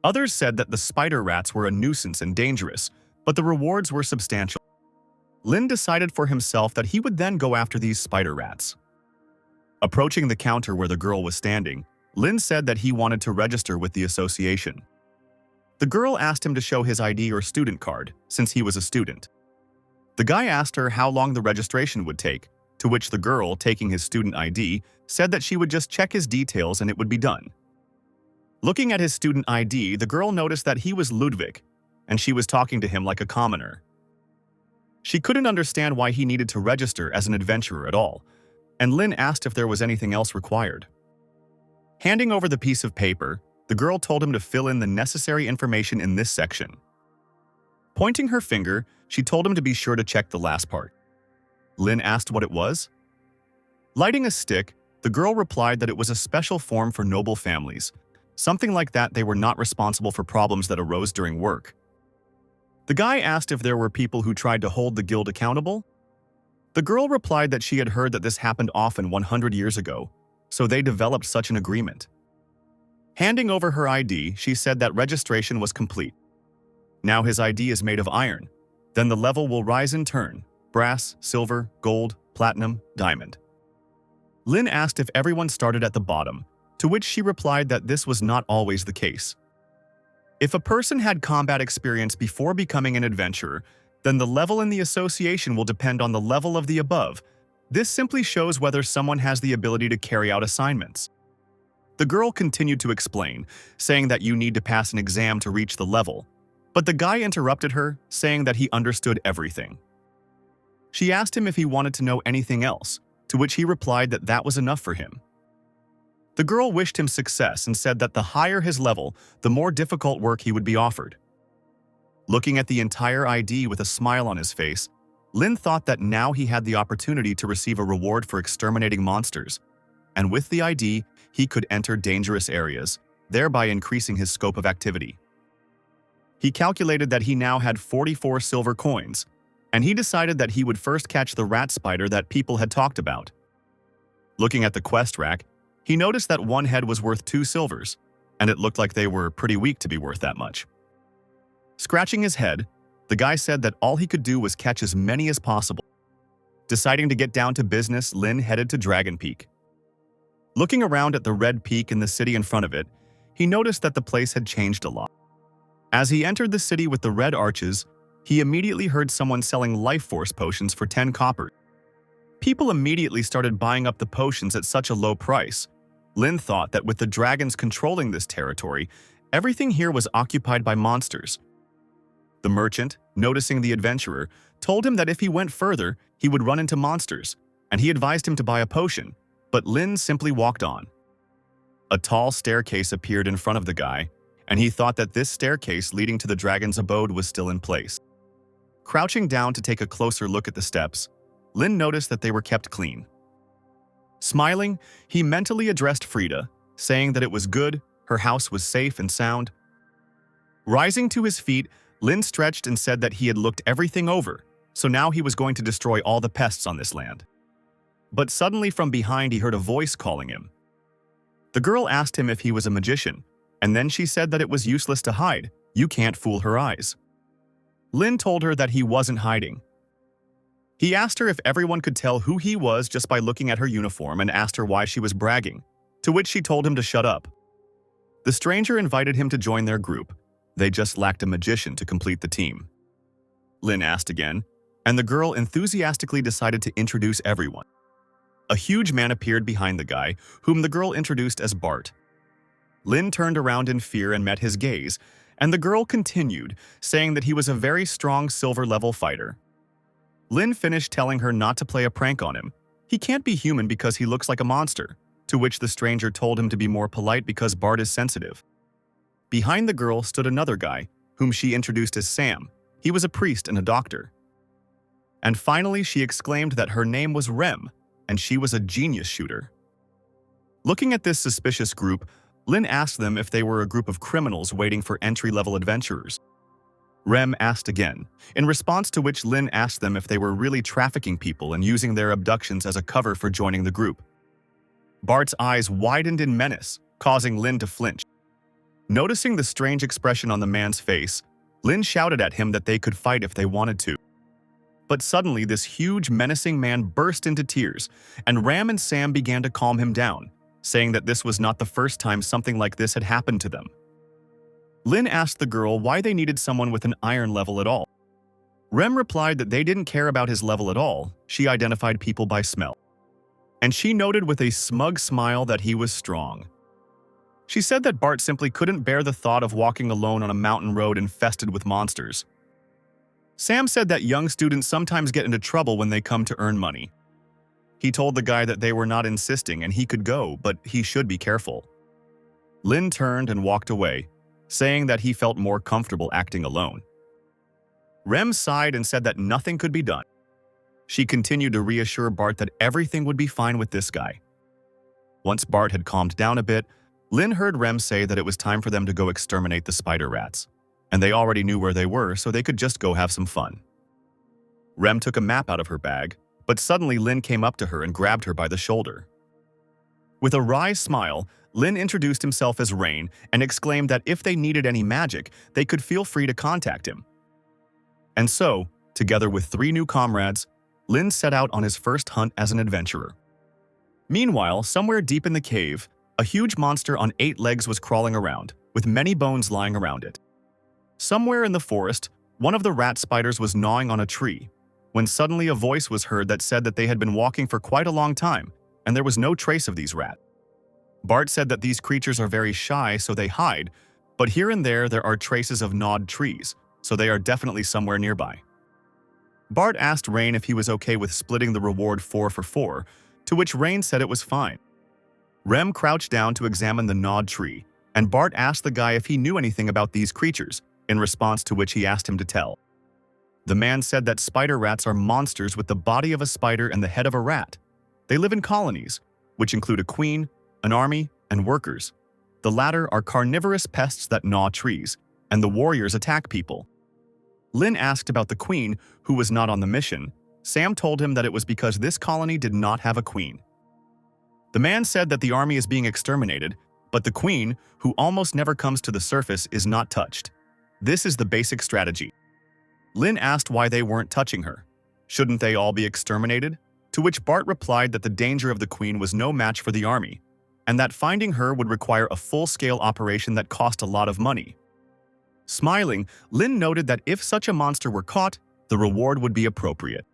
Others said that the spider rats were a nuisance and dangerous, but the rewards were substantial. Lin decided for himself that he would then go after these spider rats. Approaching the counter where the girl was standing, Lin said that he wanted to register with the association. The girl asked him to show his ID or student card, since he was a student. The guy asked her how long the registration would take, to which the girl, taking his student ID, said that she would just check his details and it would be done. Looking at his student ID, the girl noticed that he was Ludwig, and she was talking to him like a commoner. She couldn't understand why he needed to register as an adventurer at all, and Lin asked if there was anything else required. Handing over the piece of paper, the girl told him to fill in the necessary information in this section. Pointing her finger, she told him to be sure to check the last part. Lin asked what it was. Lighting a stick, the girl replied that it was a special form for noble families, something like that they were not responsible for problems that arose during work. The guy asked if there were people who tried to hold the guild accountable. The girl replied that she had heard that this happened often 100 years ago, so they developed such an agreement. Handing over her ID, she said that registration was complete. Now his ID is made of iron. Then the level will rise in turn: brass, silver, gold, platinum, diamond. Lin asked if everyone started at the bottom, to which she replied that this was not always the case. If a person had combat experience before becoming an adventurer, then the level in the association will depend on the level of the above. This simply shows whether someone has the ability to carry out assignments. The girl continued to explain, saying that you need to pass an exam to reach the level, but the guy interrupted her, saying that he understood everything. She asked him if he wanted to know anything else, to which he replied that that was enough for him. The girl wished him success and said that the higher his level, the more difficult work he would be offered. Looking at the entire ID with a smile on his face, Lin thought that now he had the opportunity to receive a reward for exterminating monsters, and with the ID, he could enter dangerous areas, thereby increasing his scope of activity. He calculated that he now had 44 silver coins, and he decided that he would first catch the rat spider that people had talked about. Looking at the quest rack, he noticed that one head was worth 2 silvers, and it looked like they were pretty weak to be worth that much. Scratching his head, the guy said that all he could do was catch as many as possible. Deciding to get down to business, Lin headed to Dragon Peak. Looking around at the red peak in the city in front of it, he noticed that the place had changed a lot. As he entered the city with the red arches, he immediately heard someone selling life force potions for 10 copper. People immediately started buying up the potions at such a low price. Lin thought that with the dragons controlling this territory, everything here was occupied by monsters. The merchant, noticing the adventurer, told him that if he went further, he would run into monsters, and he advised him to buy a potion, but Lin simply walked on. A tall staircase appeared in front of the guy, and he thought that this staircase leading to the dragon's abode was still in place. Crouching down to take a closer look at the steps, Lin noticed that they were kept clean. Smiling, he mentally addressed Frida, saying that it was good, her house was safe and sound. Rising to his feet, Lin stretched and said that he had looked everything over, so now he was going to destroy all the pests on this land. But suddenly from behind he heard a voice calling him. The girl asked him if he was a magician, and then she said that it was useless to hide, you can't fool her eyes. Lin told her that he wasn't hiding. He asked her if everyone could tell who he was just by looking at her uniform and asked her why she was bragging, to which she told him to shut up. The stranger invited him to join their group. They just lacked a magician to complete the team. Lin asked again, and the girl enthusiastically decided to introduce everyone. A huge man appeared behind the guy, whom the girl introduced as Bart. Lin turned around in fear and met his gaze, and the girl continued, saying that he was a very strong silver-level fighter. Lin finished telling her not to play a prank on him. He can't be human because he looks like a monster, to which the stranger told him to be more polite because Bart is sensitive. Behind the girl stood another guy, whom she introduced as Sam. He was a priest and a doctor. And finally, she exclaimed that her name was Rem, and she was a genius shooter. Looking at this suspicious group, Lin asked them if they were a group of criminals waiting for entry-level adventurers. Rem asked again, in response to which Lin asked them if they were really trafficking people and using their abductions as a cover for joining the group. Bart's eyes widened in menace, causing Lin to flinch. Noticing the strange expression on the man's face, Lin shouted at him that they could fight if they wanted to. But suddenly, this huge, menacing man burst into tears, and Ram and Sam began to calm him down, saying that this was not the first time something like this had happened to them. Lin asked the girl why they needed someone with an iron level at all. Rem replied that they didn't care about his level at all, she identified people by smell. And she noted with a smug smile that he was strong. She said that Bart simply couldn't bear the thought of walking alone on a mountain road infested with monsters. Sam said that young students sometimes get into trouble when they come to earn money. He told the guy that they were not insisting and he could go, but he should be careful. Lin turned and walked away, saying that he felt more comfortable acting alone. Rem sighed and said that nothing could be done. She continued to reassure Bart that everything would be fine with this guy. Once Bart had calmed down a bit, Lin heard Rem say that it was time for them to go exterminate the spider rats, and they already knew where they were, so they could just go have some fun. Rem took a map out of her bag, but suddenly Lin came up to her and grabbed her by the shoulder. With a wry smile, Lin introduced himself as Rain and exclaimed that if they needed any magic, they could feel free to contact him. And so, together with 3 new comrades, Lin set out on his first hunt as an adventurer. Meanwhile, somewhere deep in the cave, a huge monster on 8 legs was crawling around, with many bones lying around it. Somewhere in the forest, one of the rat spiders was gnawing on a tree, when suddenly a voice was heard that said that they had been walking for quite a long time, and there was no trace of these rats. Bart said that these creatures are very shy, so they hide, but here and there are traces of gnawed trees, so they are definitely somewhere nearby. Bart asked Rain if he was okay with splitting the reward 4 for 4, to which Rain said it was fine. Rem crouched down to examine the gnawed tree, and Bart asked the guy if he knew anything about these creatures, in response to which he asked him to tell. The man said that spider rats are monsters with the body of a spider and the head of a rat. They live in colonies, which include a queen, an army, and workers. The latter are carnivorous pests that gnaw trees, and the warriors attack people. Lin asked about the queen, who was not on the mission. Sam told him that it was because this colony did not have a queen. The man said that the army is being exterminated, but the queen, who almost never comes to the surface, is not touched. This is the basic strategy. Lin asked why they weren't touching her. Shouldn't they all be exterminated? To which Bart replied that the danger of the queen was no match for the army, and that finding her would require a full-scale operation that cost a lot of money. Smiling, Lin noted that if such a monster were caught, the reward would be appropriate.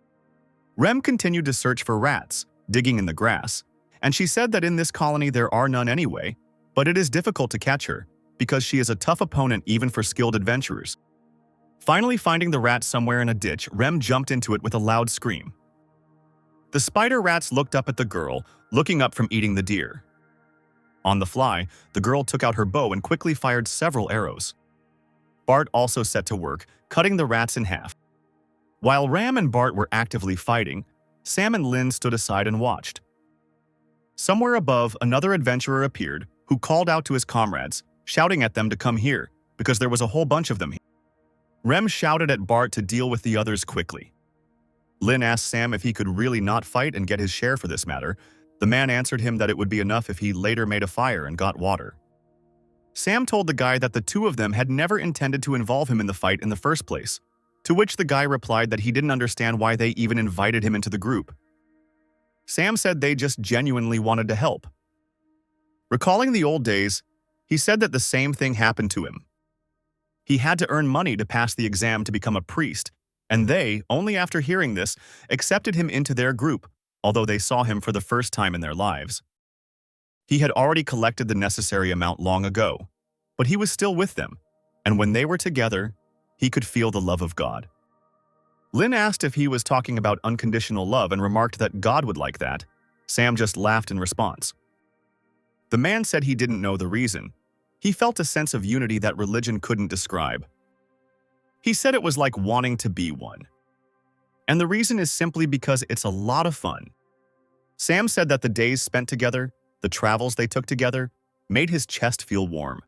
Rem continued to search for rats, digging in the grass, and she said that in this colony there are none anyway, but it is difficult to catch her, because she is a tough opponent even for skilled adventurers. Finally finding the rat somewhere in a ditch, Rem jumped into it with a loud scream. The spider rats looked up at the girl, looking up from eating the deer. On the fly, the girl took out her bow and quickly fired several arrows. Bart also set to work, cutting the rats in half. While Ram and Bart were actively fighting, Sam and Lin stood aside and watched. Somewhere above, another adventurer appeared, who called out to his comrades, shouting at them to come here, because there was a whole bunch of them here. Rem shouted at Bart to deal with the others quickly. Lin asked Sam if he could really not fight and get his share for this matter. The man answered him that it would be enough if he later made a fire and got water. Sam told the guy that the two of them had never intended to involve him in the fight in the first place, to which the guy replied that he didn't understand why they even invited him into the group. Sam said they just genuinely wanted to help. Recalling the old days, he said that the same thing happened to him. He had to earn money to pass the exam to become a priest, and they, only after hearing this, accepted him into their group, although they saw him for the first time in their lives. He had already collected the necessary amount long ago, but he was still with them, and when they were together, he could feel the love of God. Lin asked if he was talking about unconditional love and remarked that God would like that. Sam just laughed in response. The man said he didn't know the reason. He felt a sense of unity that religion couldn't describe. He said it was like wanting to be one. And the reason is simply because it's a lot of fun. Sam said that the days spent together, the travels they took together, made his chest feel warm.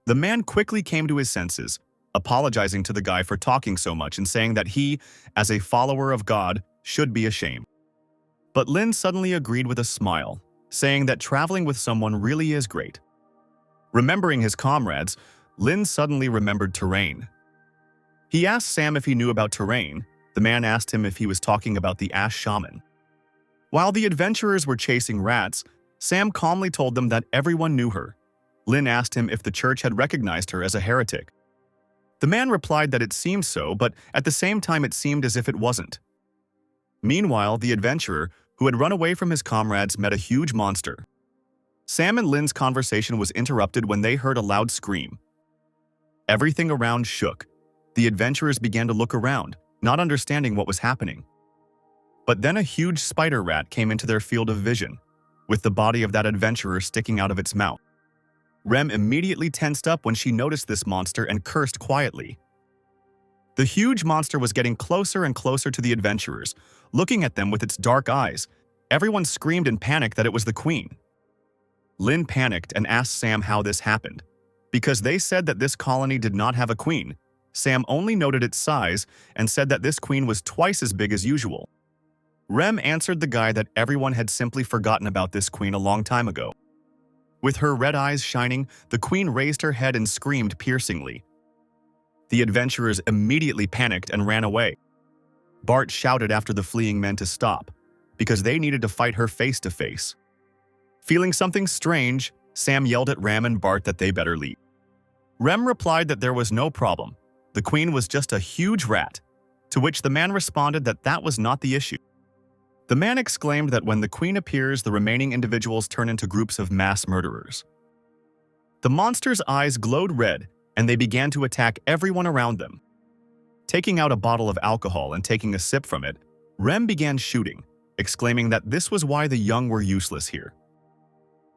The man quickly came to his senses, apologizing to the guy for talking so much and saying that he, as a follower of God, should be ashamed. But Lin suddenly agreed with a smile, saying that traveling with someone really is great. Remembering his comrades, Lin suddenly remembered terrain. He asked Sam if he knew about terrain. The man asked him if he was talking about the Ash Shaman. While the adventurers were chasing rats, Sam calmly told them that everyone knew her. Lin asked him if the church had recognized her as a heretic. The man replied that it seemed so, but at the same time it seemed as if it wasn't. Meanwhile, the adventurer, who had run away from his comrades, met a huge monster. Sam and Lin's conversation was interrupted when they heard a loud scream. Everything around shook. The adventurers began to look around, not understanding what was happening. But then a huge spider rat came into their field of vision, with the body of that adventurer sticking out of its mouth. Rem immediately tensed up when she noticed this monster and cursed quietly. The huge monster was getting closer and closer to the adventurers, looking at them with its dark eyes. Everyone screamed in panic that it was the queen. Lin panicked and asked Sam how this happened. Because they said that this colony did not have a queen, Sam only noted its size and said that this queen was twice as big as usual. Rem answered the guy that everyone had simply forgotten about this queen a long time ago. With her red eyes shining, the queen raised her head and screamed piercingly. The adventurers immediately panicked and ran away. Bart shouted after the fleeing men to stop, because they needed to fight her face to face. Feeling something strange, Sam yelled at Rem and Bart that they better leave. Rem replied that there was no problem. The queen was just a huge rat, to which the man responded that that was not the issue. The man exclaimed that when the queen appears, the remaining individuals turn into groups of mass murderers. The monster's eyes glowed red, and they began to attack everyone around them. Taking out a bottle of alcohol and taking a sip from it, Rem began shooting, exclaiming that this was why the young were useless here.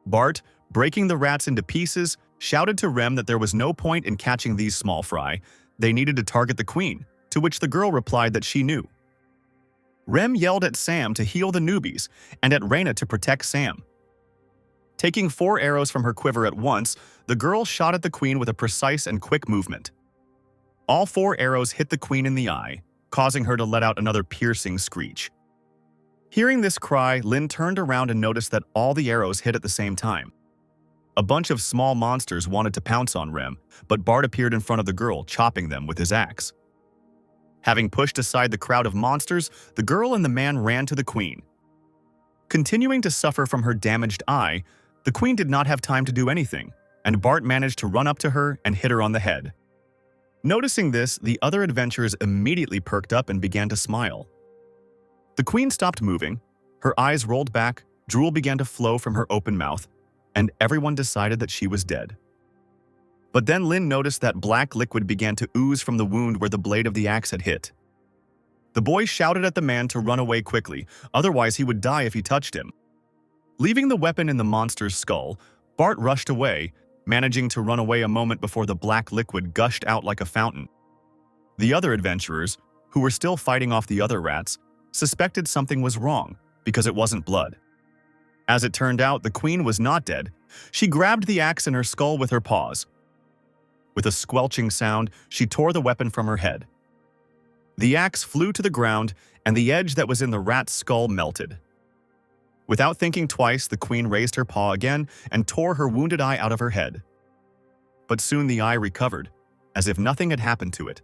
Bart, breaking the rats into pieces, shouted to Rem that there was no point in catching these small fry. They needed to target the queen, to which the girl replied that she knew. Rem yelled at Sam to heal the newbies and at Reyna to protect Sam. Taking 4 arrows from her quiver at once, the girl shot at the queen with a precise and quick movement. All 4 arrows hit the queen in the eye, causing her to let out another piercing screech. Hearing this cry, Lin turned around and noticed that all the arrows hit at the same time. A bunch of small monsters wanted to pounce on Rem, but Bart appeared in front of the girl, chopping them with his axe. Having pushed aside the crowd of monsters, the girl and the man ran to the queen. Continuing to suffer from her damaged eye, the queen did not have time to do anything, and Bart managed to run up to her and hit her on the head. Noticing this, the other adventurers immediately perked up and began to smile. The queen stopped moving, her eyes rolled back, drool began to flow from her open mouth, and everyone decided that she was dead. But then Lin noticed that black liquid began to ooze from the wound where the blade of the axe had hit. The boy shouted at the man to run away quickly, otherwise he would die if he touched him. Leaving the weapon in the monster's skull, Bart rushed away, managing to run away a moment before the black liquid gushed out like a fountain. The other adventurers, who were still fighting off the other rats, suspected something was wrong because it wasn't blood. As it turned out, the queen was not dead. She grabbed the axe in her skull with her paws. With a squelching sound, she tore the weapon from her head. The axe flew to the ground, and the edge that was in the rat's skull melted. Without thinking twice, the queen raised her paw again and tore her wounded eye out of her head. But soon the eye recovered, as if nothing had happened to it.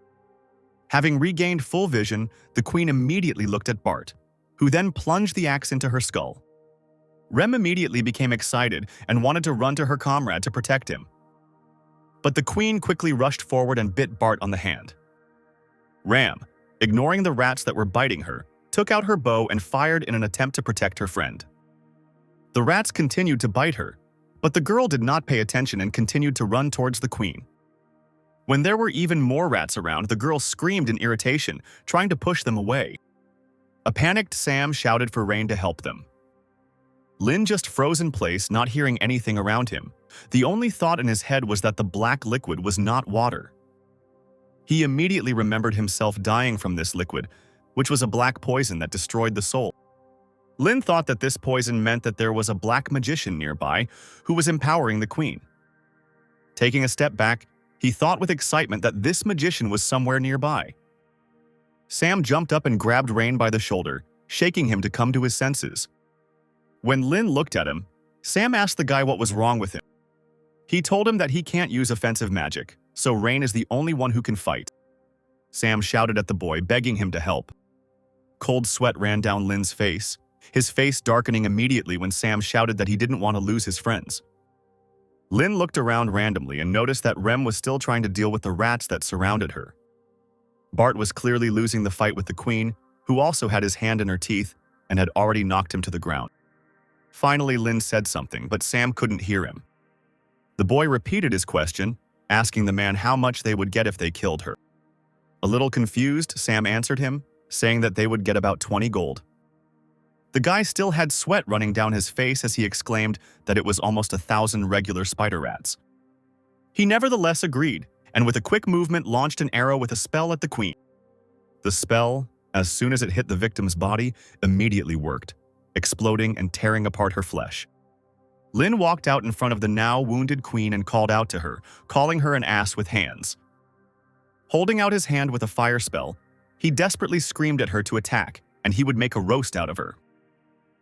Having regained full vision, the queen immediately looked at Bart, who then plunged the axe into her skull. Rem immediately became excited and wanted to run to her comrade to protect him. But the queen quickly rushed forward and bit Bart on the hand. Ram, ignoring the rats that were biting her, took out her bow and fired in an attempt to protect her friend. The rats continued to bite her, but the girl did not pay attention and continued to run towards the queen. When there were even more rats around, the girl screamed in irritation, trying to push them away. A panicked Sam shouted for Rain to help them. Lin just froze in place, not hearing anything around him. The only thought in his head was that the black liquid was not water. He immediately remembered himself dying from this liquid, which was a black poison that destroyed the soul. Lin thought that this poison meant that there was a black magician nearby who was empowering the queen. Taking a step back, he thought with excitement that this magician was somewhere nearby. Sam jumped up and grabbed Rain by the shoulder, shaking him to come to his senses. When Lin looked at him, Sam asked the guy what was wrong with him. He told him that he can't use offensive magic, so Rain is the only one who can fight. Sam shouted at the boy, begging him to help. Cold sweat ran down Lin's face, his face darkening immediately when Sam shouted that he didn't want to lose his friends. Lin looked around randomly and noticed that Rem was still trying to deal with the rats that surrounded her. Bart was clearly losing the fight with the queen, who also had his hand in her teeth and had already knocked him to the ground. Finally, Lin said something, but Sam couldn't hear him. The boy repeated his question, asking the man how much they would get if they killed her. A little confused, Sam answered him, saying that they would get about 20 gold. The guy still had sweat running down his face as he exclaimed that it was almost 1,000 regular spider rats. He nevertheless agreed, and with a quick movement launched an arrow with a spell at the queen. The spell, as soon as it hit the victim's body, immediately worked, exploding and tearing apart her flesh. Lin walked out in front of the now wounded queen and called out to her, calling her an ass with hands. Holding out his hand with a fire spell, he desperately screamed at her to attack, and he would make a roast out of her.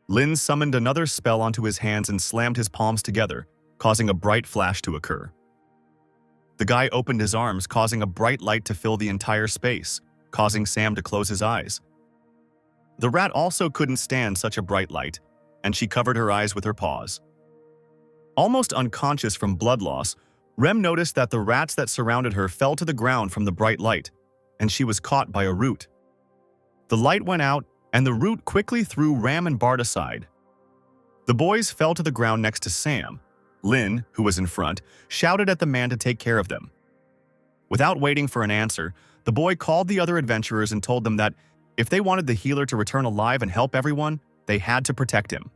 Lin summoned another spell onto his hands and slammed his palms together, causing a bright flash to occur. The guy opened his arms, causing a bright light to fill the entire space, causing Sam to close his eyes. The rat also couldn't stand such a bright light, and she covered her eyes with her paws. Almost unconscious from blood loss, Rem noticed that the rats that surrounded her fell to the ground from the bright light, and she was caught by a root. The light went out, and the root quickly threw Ram and Bart aside. The boys fell to the ground next to Sam. Lin, who was in front, shouted at the man to take care of them. Without waiting for an answer, the boy called the other adventurers and told them that if they wanted the healer to return alive and help everyone, they had to protect him.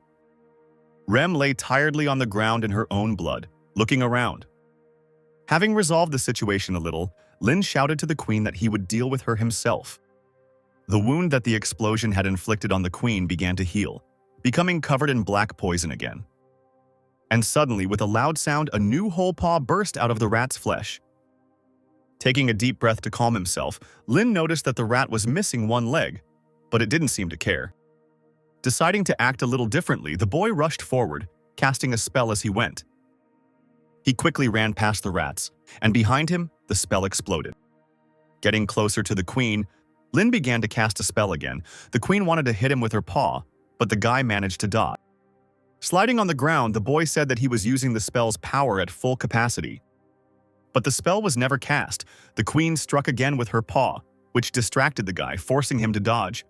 Rem lay tiredly on the ground in her own blood, looking around. Having resolved the situation a little, Lin shouted to the queen that he would deal with her himself. The wound that the explosion had inflicted on the queen began to heal, becoming covered in black poison again. And suddenly, with a loud sound, a new whole paw burst out of the rat's flesh. Taking a deep breath to calm himself, Lin noticed that the rat was missing one leg, but it didn't seem to care. Deciding to act a little differently, the boy rushed forward, casting a spell as he went. He quickly ran past the rats, and behind him, the spell exploded. Getting closer to the queen, Lin began to cast a spell again. The queen wanted to hit him with her paw, but the guy managed to dodge. Sliding on the ground, the boy said that he was using the spell's power at full capacity. But the spell was never cast. The queen struck again with her paw, which distracted the guy, forcing him to dodge.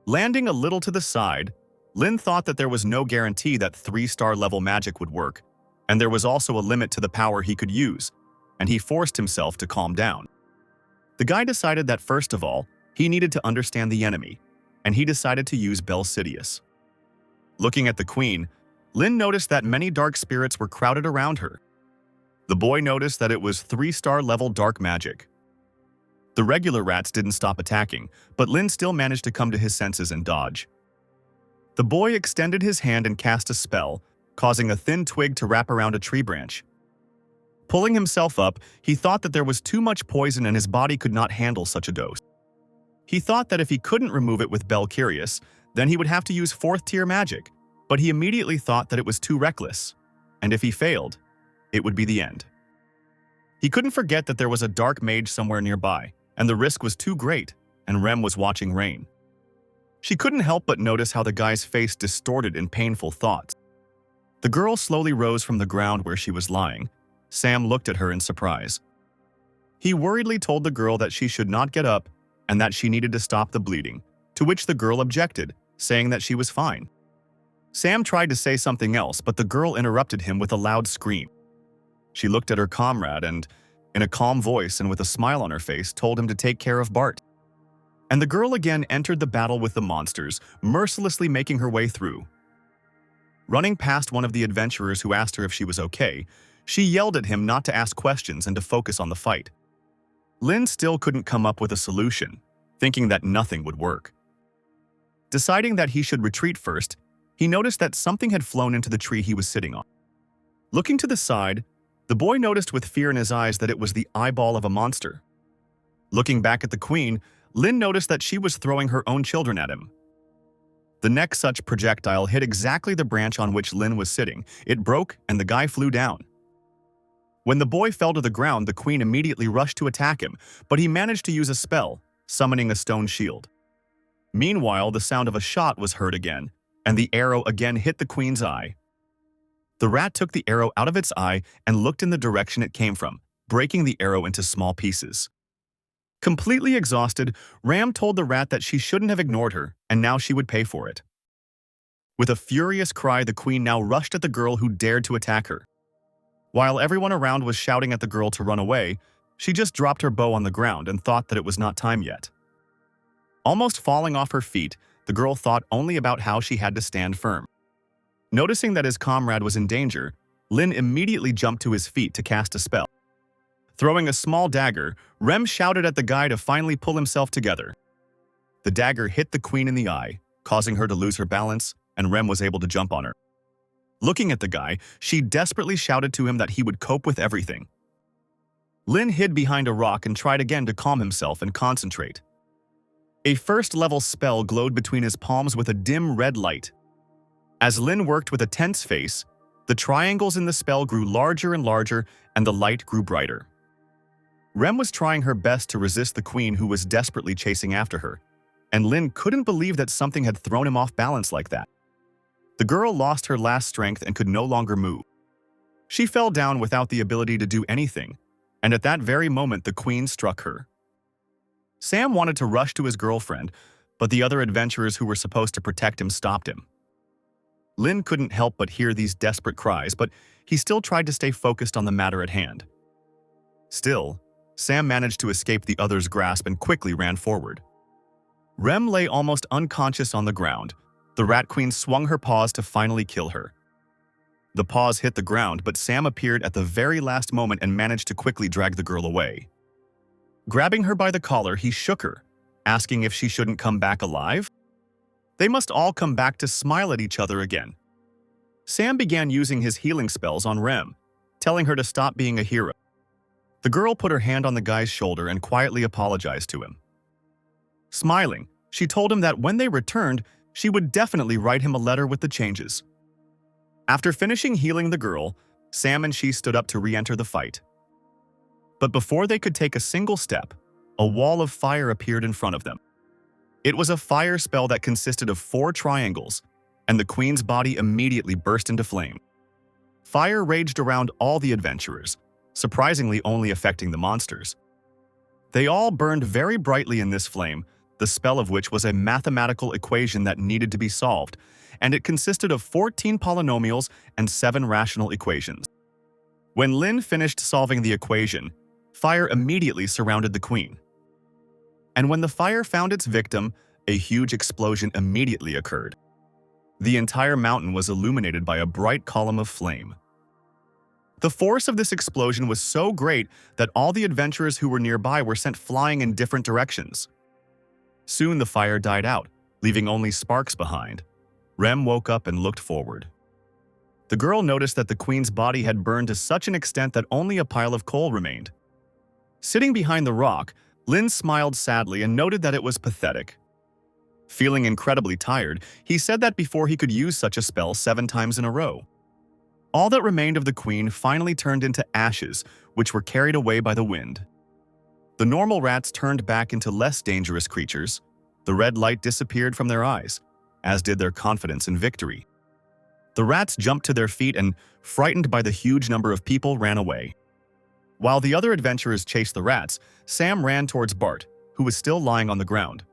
Landing a little to the side, Lin thought that there was no guarantee that 3-star level magic would work, and there was also a limit to the power he could use, and he forced himself to calm down. The guy decided that first of all, he needed to understand the enemy, and he decided to use Belsidious. Looking at the queen, Lin noticed that many dark spirits were crowded around her. The boy noticed that it was 3-star level dark magic. The regular rats didn't stop attacking, but Lin still managed to come to his senses and dodge. The boy extended his hand and cast a spell, causing a thin twig to wrap around a tree branch. Pulling himself up, he thought that there was too much poison and his body could not handle such a dose. He thought that if he couldn't remove it with Belcurious, then he would have to use 4th-tier magic, but he immediately thought that it was too reckless, and if he failed, it would be the end. He couldn't forget that there was a dark mage somewhere nearby, and the risk was too great, and Rem was watching Rain. She couldn't help but notice how the guy's face distorted in painful thoughts. The girl slowly rose from the ground where she was lying. Sam looked at her in surprise. He worriedly told the girl that she should not get up and that she needed to stop the bleeding, to which the girl objected, saying that she was fine. Sam tried to say something else, but the girl interrupted him with a loud scream. She looked at her comrade and, in a calm voice and with a smile on her face, told him to take care of Bart. And the girl again entered the battle with the monsters, mercilessly making her way through. Running past one of the adventurers who asked her if she was okay, she yelled at him not to ask questions and to focus on the fight. Lin still couldn't come up with a solution, thinking that nothing would work. Deciding that he should retreat first, he noticed that something had flown into the tree he was sitting on. Looking to the side, the boy noticed with fear in his eyes that it was the eyeball of a monster. Looking back at the queen, Lin noticed that she was throwing her own children at him. The next such projectile hit exactly the branch on which Lin was sitting. It broke and the guy flew down. When the boy fell to the ground, the queen immediately rushed to attack him, but he managed to use a spell, summoning a stone shield. Meanwhile, the sound of a shot was heard again, and the arrow again hit the queen's eye. The rat took the arrow out of its eye and looked in the direction it came from, breaking the arrow into small pieces. Completely exhausted, Ram told the rat that she shouldn't have ignored her, and now she would pay for it. With a furious cry, the queen now rushed at the girl who dared to attack her. While everyone around was shouting at the girl to run away, she just dropped her bow on the ground and thought that it was not time yet. Almost falling off her feet, the girl thought only about how she had to stand firm. Noticing that his comrade was in danger, Lin immediately jumped to his feet to cast a spell. Throwing a small dagger, Rem shouted at the guy to finally pull himself together. The dagger hit the queen in the eye, causing her to lose her balance, and Rem was able to jump on her. Looking at the guy, she desperately shouted to him that he would cope with everything. Lin hid behind a rock and tried again to calm himself and concentrate. A first-level spell glowed between his palms with a dim red light. As Lin worked with a tense face, the triangles in the spell grew larger and larger, and the light grew brighter. Rem was trying her best to resist the queen who was desperately chasing after her, and Lin couldn't believe that something had thrown him off balance like that. The girl lost her last strength and could no longer move. She fell down without the ability to do anything, and at that very moment the queen struck her. Sam wanted to rush to his girlfriend, but the other adventurers who were supposed to protect him stopped him. Lin couldn't help but hear these desperate cries, but he still tried to stay focused on the matter at hand. Still, Sam managed to escape the other's grasp and quickly ran forward. Rem lay almost unconscious on the ground, The Rat Queen swung her paws to finally kill her. The paws hit the ground, but Sam appeared at the very last moment and managed to quickly drag the girl away. Grabbing her by the collar, he shook her, asking if she shouldn't come back alive. They must all come back to smile at each other again. Sam began using his healing spells on Rem, telling her to stop being a hero. The girl put her hand on the guy's shoulder and quietly apologized to him. Smiling, she told him that when they returned, she would definitely write him a letter with the changes. After finishing healing the girl, Sam and she stood up to re-enter the fight. But before they could take a single step, a wall of fire appeared in front of them. It was a fire spell that consisted of 4 triangles, and the queen's body immediately burst into flame. Fire raged around all the adventurers, surprisingly only affecting the monsters. They all burned very brightly in this flame, the spell of which was a mathematical equation that needed to be solved, and it consisted of 14 polynomials and 7 rational equations. When Lin finished solving the equation, fire immediately surrounded the queen. And when the fire found its victim, a huge explosion immediately occurred. The entire mountain was illuminated by a bright column of flame. The force of this explosion was so great that all the adventurers who were nearby were sent flying in different directions. Soon the fire died out, leaving only sparks behind. Rem woke up and looked forward. The girl noticed that the queen's body had burned to such an extent that only a pile of coal remained. Sitting behind the rock, Lin smiled sadly and noted that it was pathetic. Feeling incredibly tired, he said that before he could use such a spell 7 times in a row. All that remained of the queen finally turned into ashes, which were carried away by the wind. The normal rats turned back into less dangerous creatures. The red light disappeared from their eyes, as did their confidence in victory. The rats jumped to their feet and, frightened by the huge number of people, ran away. While the other adventurers chased the rats, Sam ran towards Bart, who was still lying on the ground.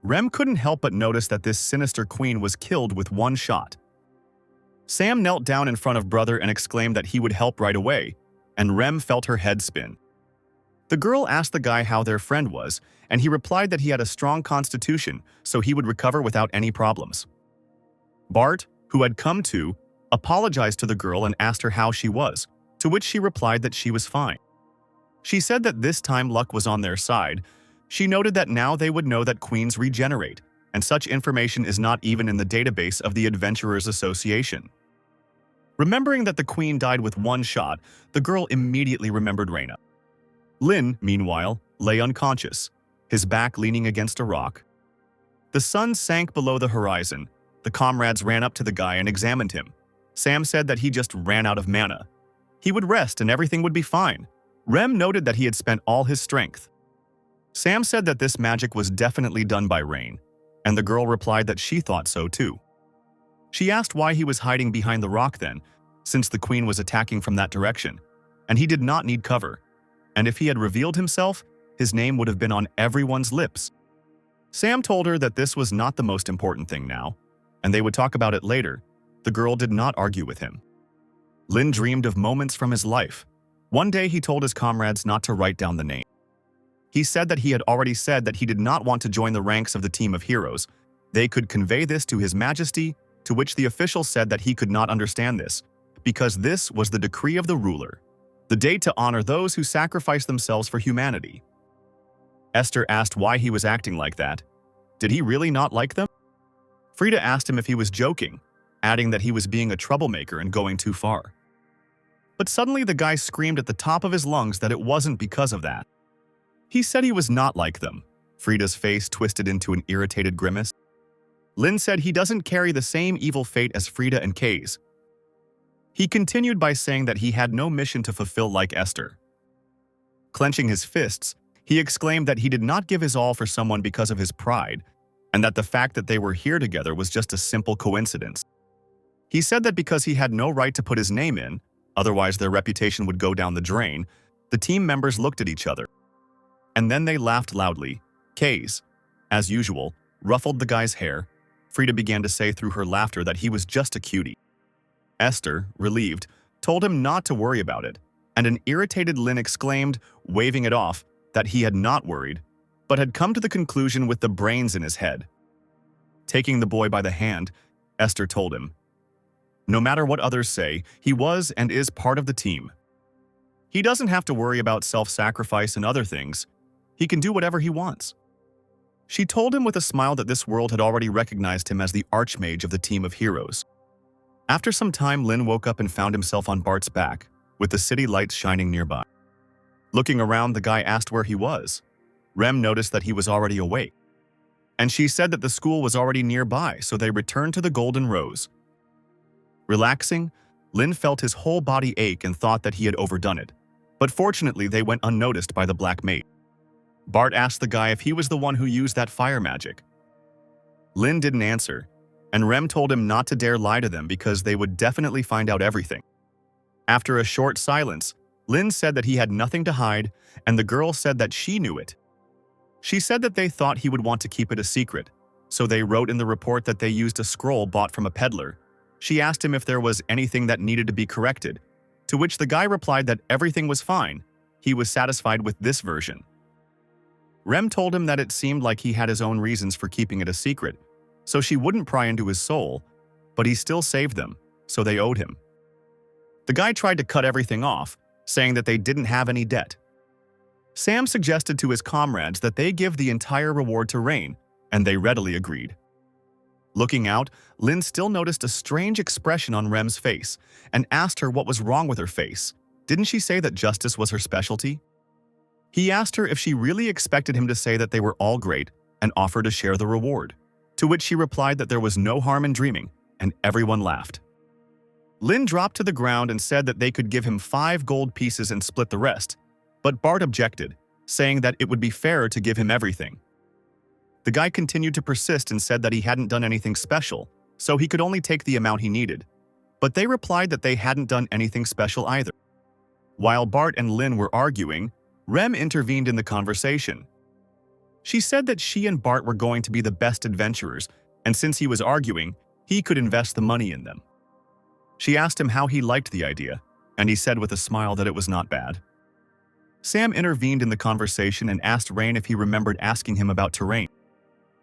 Rem couldn't help but notice that this sinister queen was killed with 1 shot. Sam knelt down in front of brother and exclaimed that he would help right away, and Rem felt her head spin. The girl asked the guy how their friend was, and he replied that he had a strong constitution, so he would recover without any problems. Bart, who had come to, apologized to the girl and asked her how she was, to which she replied that she was fine. She said that this time luck was on their side. She noted that now they would know that queens regenerate, and such information is not even in the database of the Adventurers Association. Remembering that the queen died with 1 shot, the girl immediately remembered Reina. Lin, meanwhile, lay unconscious, his back leaning against a rock. The sun sank below the horizon. The comrades ran up to the guy and examined him. Sam said that he just ran out of mana. He would rest and everything would be fine. Rem noted that he had spent all his strength. Sam said that this magic was definitely done by rain, and the girl replied that she thought so too. She asked why he was hiding behind the rock then, since the queen was attacking from that direction, and he did not need cover. And if he had revealed himself, his name would have been on everyone's lips. Sam told her that this was not the most important thing now, and they would talk about it later. The girl did not argue with him. Lin dreamed of moments from his life. One day he told his comrades not to write down the name. He said that he had already said that he did not want to join the ranks of the team of heroes. They could convey this to His Majesty, to which the official said that he could not understand this, because this was the decree of the ruler, the date to honor those who sacrifice themselves for humanity. Esther asked why he was acting like that. Did he really not like them? Frida asked him if he was joking, adding that he was being a troublemaker and going too far. But suddenly the guy screamed at the top of his lungs that it wasn't because of that. He said he was not like them. Frida's face twisted into an irritated grimace. Lin said he doesn't carry the same evil fate as Frida and Kay's. He continued by saying that he had no mission to fulfill like Esther. Clenching his fists, he exclaimed that he did not give his all for someone because of his pride, and that the fact that they were here together was just a simple coincidence. He said that because he had no right to put his name in, otherwise their reputation would go down the drain, the team members looked at each other. And then they laughed loudly. Kays, as usual, ruffled the guy's hair. Frida began to say through her laughter that he was just a cutie. Esther, relieved, told him not to worry about it, and an irritated Lin exclaimed, waving it off, that he had not worried, but had come to the conclusion with the brains in his head. Taking the boy by the hand, Esther told him, "No matter what others say, he was and is part of the team. He doesn't have to worry about self-sacrifice and other things. He can do whatever he wants." She told him with a smile that this world had already recognized him as the archmage of the team of heroes. After some time, Lin woke up and found himself on Bart's back, with the city lights shining nearby. Looking around, the guy asked where he was. Rem noticed that he was already awake, and she said that the school was already nearby, so they returned to the Golden Rose. Relaxing, Lin felt his whole body ache and thought that he had overdone it, but fortunately they went unnoticed by the Black Mage. Bart asked the guy if he was the one who used that fire magic. Lin didn't answer, and Rem told him not to dare lie to them because they would definitely find out everything. After a short silence, Lin said that he had nothing to hide, and the girl said that she knew it. She said that they thought he would want to keep it a secret, so they wrote in the report that they used a scroll bought from a peddler. She asked him if there was anything that needed to be corrected, to which the guy replied that everything was fine. He was satisfied with this version. Rem told him that it seemed like he had his own reasons for keeping it a secret, so she wouldn't pry into his soul, but he still saved them, so they owed him. The guy tried to cut everything off, saying that they didn't have any debt. Sam suggested to his comrades that they give the entire reward to Rain, and they readily agreed. Looking out, Lin still noticed a strange expression on Rem's face and asked her what was wrong with her face. Didn't she say that justice was her specialty? He asked her if she really expected him to say that they were all great and offer to share the reward, to which she replied that there was no harm in dreaming, and everyone laughed. Lin dropped to the ground and said that they could give him 5 gold pieces and split the rest, but Bart objected, saying that it would be fairer to give him everything. The guy continued to persist and said that he hadn't done anything special, so he could only take the amount he needed, but they replied that they hadn't done anything special either. While Bart and Lin were arguing, Rem intervened in the conversation. She said that she and Bart were going to be the best adventurers, and since he was arguing, he could invest the money in them. She asked him how he liked the idea, and he said with a smile that it was not bad. Sam intervened in the conversation and asked Rain if he remembered asking him about terrain.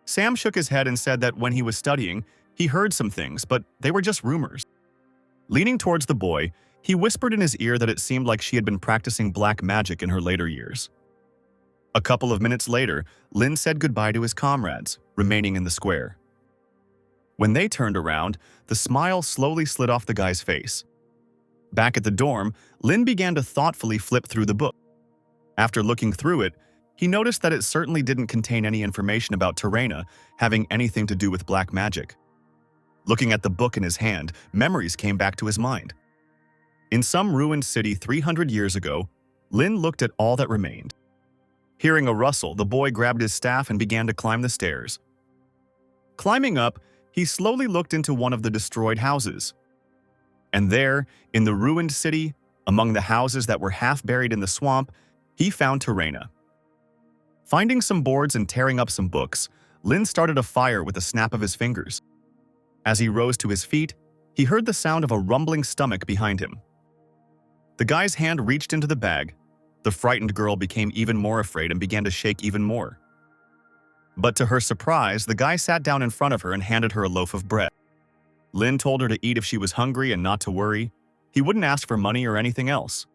Sam shook his head and said that when he was studying, he heard some things, but they were just rumors. Leaning towards the boy, he whispered in his ear that it seemed like she had been practicing black magic in her later years. A couple of minutes later, Lin said goodbye to his comrades, remaining in the square. When they turned around, the smile slowly slid off the guy's face. Back at the dorm, Lin began to thoughtfully flip through the book. After looking through it, he noticed that it certainly didn't contain any information about Terraina having anything to do with black magic. Looking at the book in his hand, memories came back to his mind. In some ruined city 300 years ago, Lin looked at all that remained. Hearing a rustle, the boy grabbed his staff and began to climb the stairs. Climbing up, he slowly looked into one of the destroyed houses. And there, in the ruined city, among the houses that were half buried in the swamp, he found Terraina. Finding some boards and tearing up some books, Lin started a fire with a snap of his fingers. As he rose to his feet, he heard the sound of a rumbling stomach behind him. The guy's hand reached into the bag. The frightened girl became even more afraid and began to shake even more. But to her surprise, the guy sat down in front of her and handed her a loaf of bread. Lin told her to eat if she was hungry and not to worry. He wouldn't ask for money or anything else.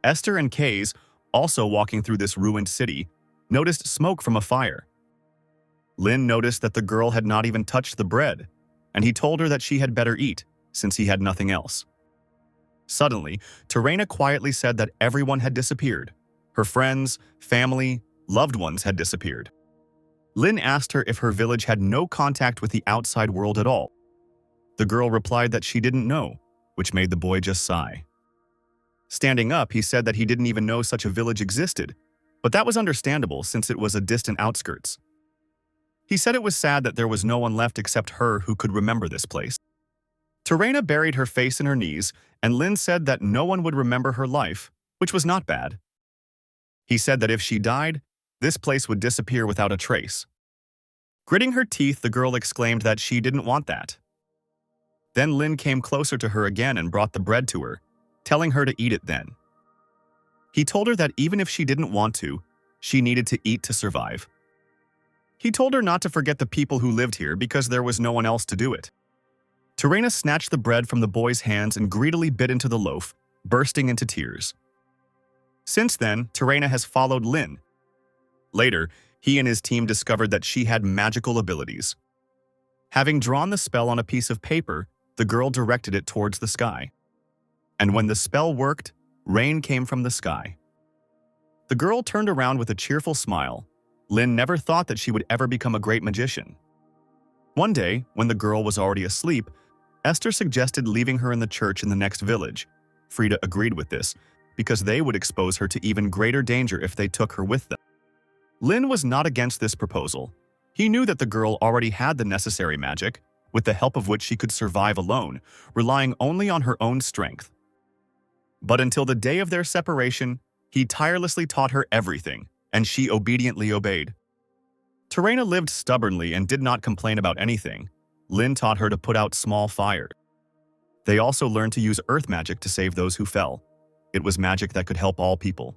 Esther and Kays, also walking through this ruined city, noticed smoke from a fire. Lin noticed that the girl had not even touched the bread, and he told her that she had better eat, since he had nothing else. Suddenly, Terraina quietly said that everyone had disappeared. Her friends, family, loved ones had disappeared. Lin asked her if her village had no contact with the outside world at all. The girl replied that she didn't know, which made the boy just sigh. Standing up, he said that he didn't even know such a village existed, but that was understandable since it was a distant outskirts. He said it was sad that there was no one left except her who could remember this place. Terraina buried her face in her knees, and Lin said that no one would remember her life, which was not bad. He said that if she died, this place would disappear without a trace. Gritting her teeth, the girl exclaimed that she didn't want that. Then Lin came closer to her again and brought the bread to her, telling her to eat it then. He told her that even if she didn't want to, she needed to eat to survive. He told her not to forget the people who lived here because there was no one else to do it. Terena snatched the bread from the boy's hands and greedily bit into the loaf, bursting into tears. Since then, Terena has followed Lin. Later, he and his team discovered that she had magical abilities. Having drawn the spell on a piece of paper, the girl directed it towards the sky. And when the spell worked, rain came from the sky. The girl turned around with a cheerful smile. Lin never thought that she would ever become a great magician. One day, when the girl was already asleep, Esther suggested leaving her in the church in the next village. Frida agreed with this, because they would expose her to even greater danger if they took her with them. Lin was not against this proposal. He knew that the girl already had the necessary magic, with the help of which she could survive alone, relying only on her own strength. But until the day of their separation, he tirelessly taught her everything, and she obediently obeyed. Terena lived stubbornly and did not complain about anything. Lin taught her to put out small fires. They also learned to use earth magic to save those who fell. It was magic that could help all people.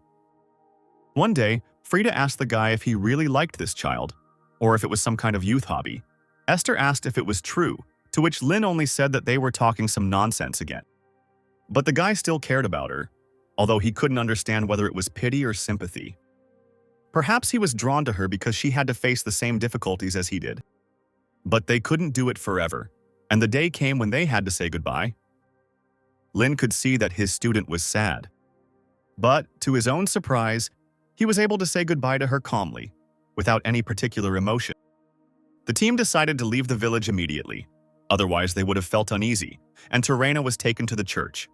One day, Frida asked the guy if he really liked this child, or if it was some kind of youth hobby. Esther asked if it was true, to which Lin only said that they were talking some nonsense again. But the guy still cared about her, although he couldn't understand whether it was pity or sympathy. Perhaps he was drawn to her because she had to face the same difficulties as he did. But they couldn't do it forever, and the day came when they had to say goodbye. Lin could see that his student was sad. But, to his own surprise, he was able to say goodbye to her calmly, without any particular emotion. The team decided to leave the village immediately, otherwise they would have felt uneasy, and Terena was taken to the church.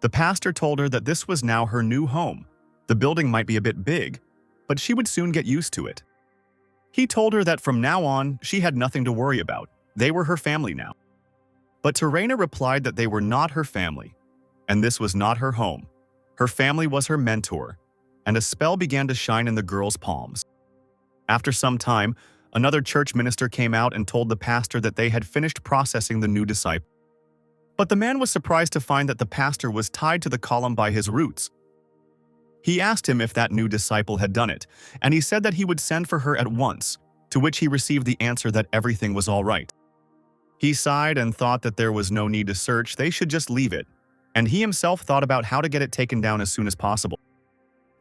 The pastor told her that this was now her new home. The building might be a bit big, but she would soon get used to it. He told her that from now on, she had nothing to worry about. They were her family now. But Terena replied that they were not her family, and this was not her home. Her family was her mentor, and a spell began to shine in the girl's palms. After some time, another church minister came out and told the pastor that they had finished processing the new disciple. But the man was surprised to find that the pastor was tied to the column by his roots. He asked him if that new disciple had done it, and he said that he would send for her at once, to which he received the answer that everything was all right. He sighed and thought that there was no need to search, they should just leave it, and he himself thought about how to get it taken down as soon as possible.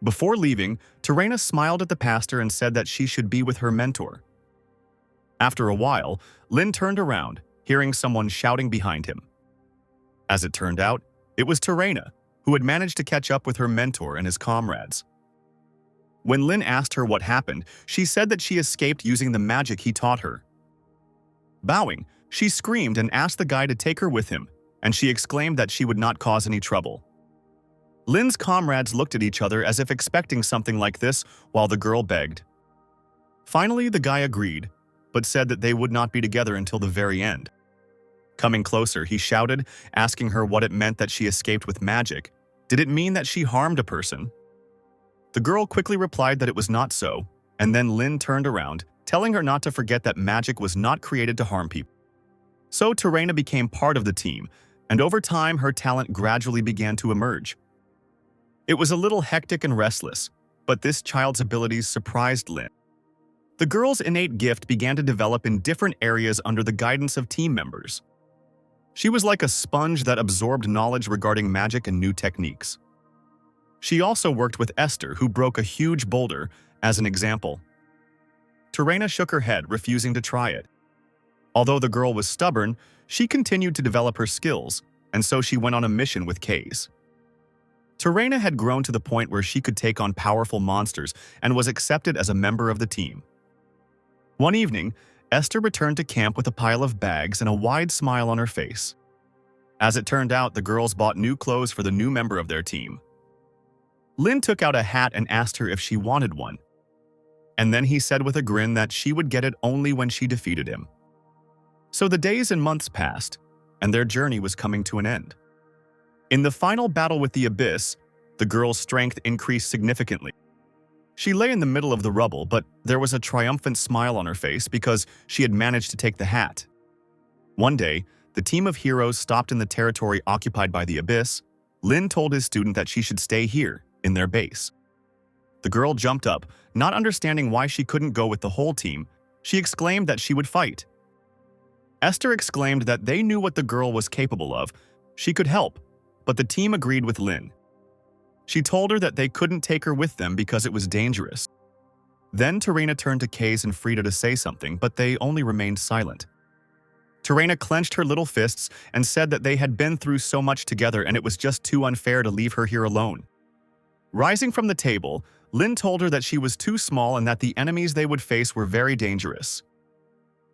Before leaving, Terena smiled at the pastor and said that she should be with her mentor. After a while, Lin turned around, hearing someone shouting behind him. As it turned out, it was Terena, who had managed to catch up with her mentor and his comrades. When Lin asked her what happened, she said that she escaped using the magic he taught her. Bowing, she screamed and asked the guy to take her with him, and she exclaimed that she would not cause any trouble. Lin's comrades looked at each other as if expecting something like this while the girl begged. Finally, the guy agreed, but said that they would not be together until the very end. Coming closer, he shouted, asking her what it meant that she escaped with magic. Did it mean that she harmed a person? The girl quickly replied that it was not so, and then Lin turned around, telling her not to forget that magic was not created to harm people. So Terena became part of the team, and over time her talent gradually began to emerge. It was a little hectic and restless, but this child's abilities surprised Lin. The girl's innate gift began to develop in different areas under the guidance of team members. She was like a sponge that absorbed knowledge regarding magic and new techniques. She also worked with Esther, who broke a huge boulder, as an example. Terena shook her head, refusing to try it. Although the girl was stubborn, she continued to develop her skills, and so she went on a mission with Case. Terena had grown to the point where she could take on powerful monsters and was accepted as a member of the team. One evening, Esther returned to camp with a pile of bags and a wide smile on her face. As it turned out, the girls bought new clothes for the new member of their team. Lin took out a hat and asked her if she wanted one. And then he said with a grin that she would get it only when she defeated him. So the days and months passed, and their journey was coming to an end. In the final battle with the Abyss, the girl's strength increased significantly. She lay in the middle of the rubble, but there was a triumphant smile on her face because she had managed to take the hat. One day, the team of heroes stopped in the territory occupied by the Abyss. Lin told his student that she should stay here, in their base. The girl jumped up, not understanding why she couldn't go with the whole team. She exclaimed that she would fight. Esther exclaimed that they knew what the girl was capable of. She could help, but the team agreed with Lin. She told her that they couldn't take her with them because it was dangerous. Then Terena turned to Kaze and Frida to say something, but they only remained silent. Terena clenched her little fists and said that they had been through so much together and it was just too unfair to leave her here alone. Rising from the table, Lin told her that she was too small and that the enemies they would face were very dangerous.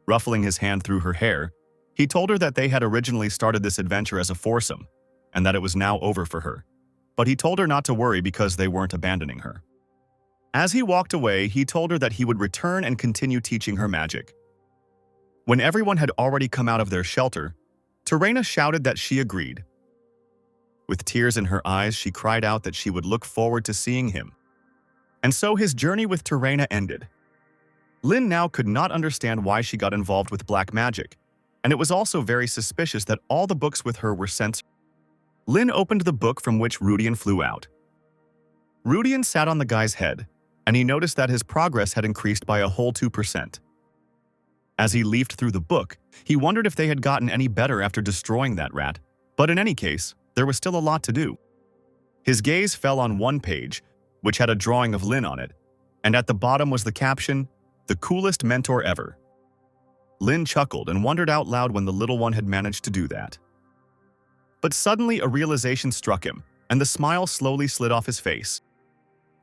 Ruffling his hand through her hair, he told her that they had originally started this adventure as a foursome, and that it was now over for her. But he told her not to worry because they weren't abandoning her. As he walked away, he told her that he would return and continue teaching her magic. When everyone had already come out of their shelter, Terena shouted that she agreed. With tears in her eyes, she cried out that she would look forward to seeing him. And so his journey with Terena ended. Lin now could not understand why she got involved with black magic, and it was also very suspicious that all the books with her were censored. Lin opened the book from which Rudian flew out. Rudian sat on the guy's head, and he noticed that his progress had increased by a whole 2%. As he leafed through the book, he wondered if they had gotten any better after destroying that rat, but in any case, there was still a lot to do. His gaze fell on one page, which had a drawing of Lin on it, and at the bottom was the caption, "The coolest mentor ever." Lin chuckled and wondered out loud when the little one had managed to do that. But suddenly a realization struck him, and the smile slowly slid off his face.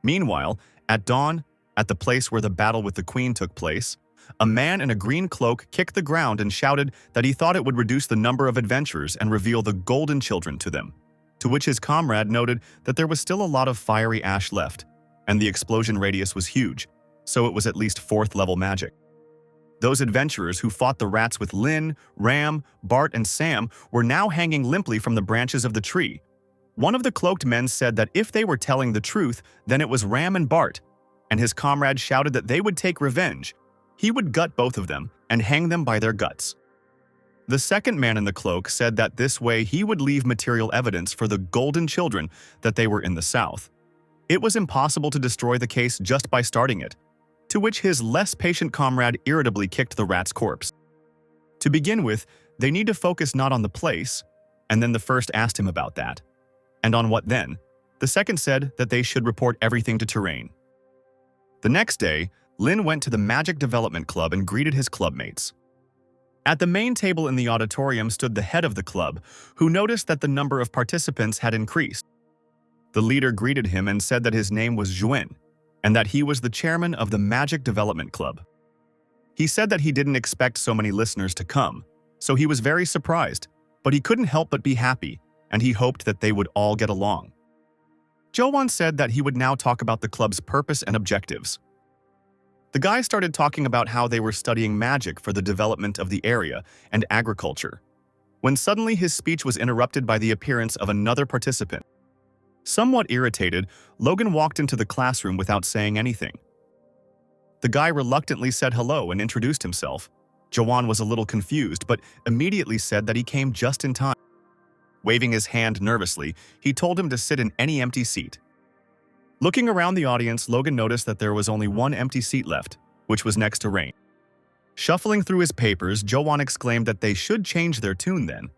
Meanwhile, at dawn, at the place where the battle with the queen took place, a man in a green cloak kicked the ground and shouted that he thought it would reduce the number of adventurers and reveal the golden children to them, to which his comrade noted that there was still a lot of fiery ash left, and the explosion radius was huge, so it was at least 4th level magic. Those adventurers who fought the rats with Lin, Ram, Bart, and Sam were now hanging limply from the branches of the tree. One of the cloaked men said that if they were telling the truth, then it was Ram and Bart, and his comrade shouted that they would take revenge. He would gut both of them and hang them by their guts. The second man in the cloak said that this way he would leave material evidence for the golden children that they were in the south. It was impossible to destroy the case just by starting it, to which his less patient comrade irritably kicked the rat's corpse. To begin with, they need to focus not on the place, and then the first asked him about that. And on what then? The second said that they should report everything to Terrain. The next day, Lin went to the Magic Development Club and greeted his clubmates. At the main table in the auditorium stood the head of the club, who noticed that the number of participants had increased. The leader greeted him and said that his name was Zhuan, and that he was the chairman of the Magic Development Club. He said that he didn't expect so many listeners to come, so he was very surprised, but he couldn't help but be happy, and he hoped that they would all get along. Zhuan said that he would now talk about the club's purpose and objectives. The guy started talking about how they were studying magic for the development of the area and agriculture, when suddenly his speech was interrupted by the appearance of another participant. Somewhat irritated, Logan walked into the classroom without saying anything. The guy reluctantly said hello and introduced himself. Zhuan was a little confused, but immediately said that he came just in time. Waving his hand nervously, he told him to sit in any empty seat. Looking around the audience, Logan noticed that there was only one empty seat left, which was next to Rain. Shuffling through his papers, Zhuan exclaimed that they should change their tune then.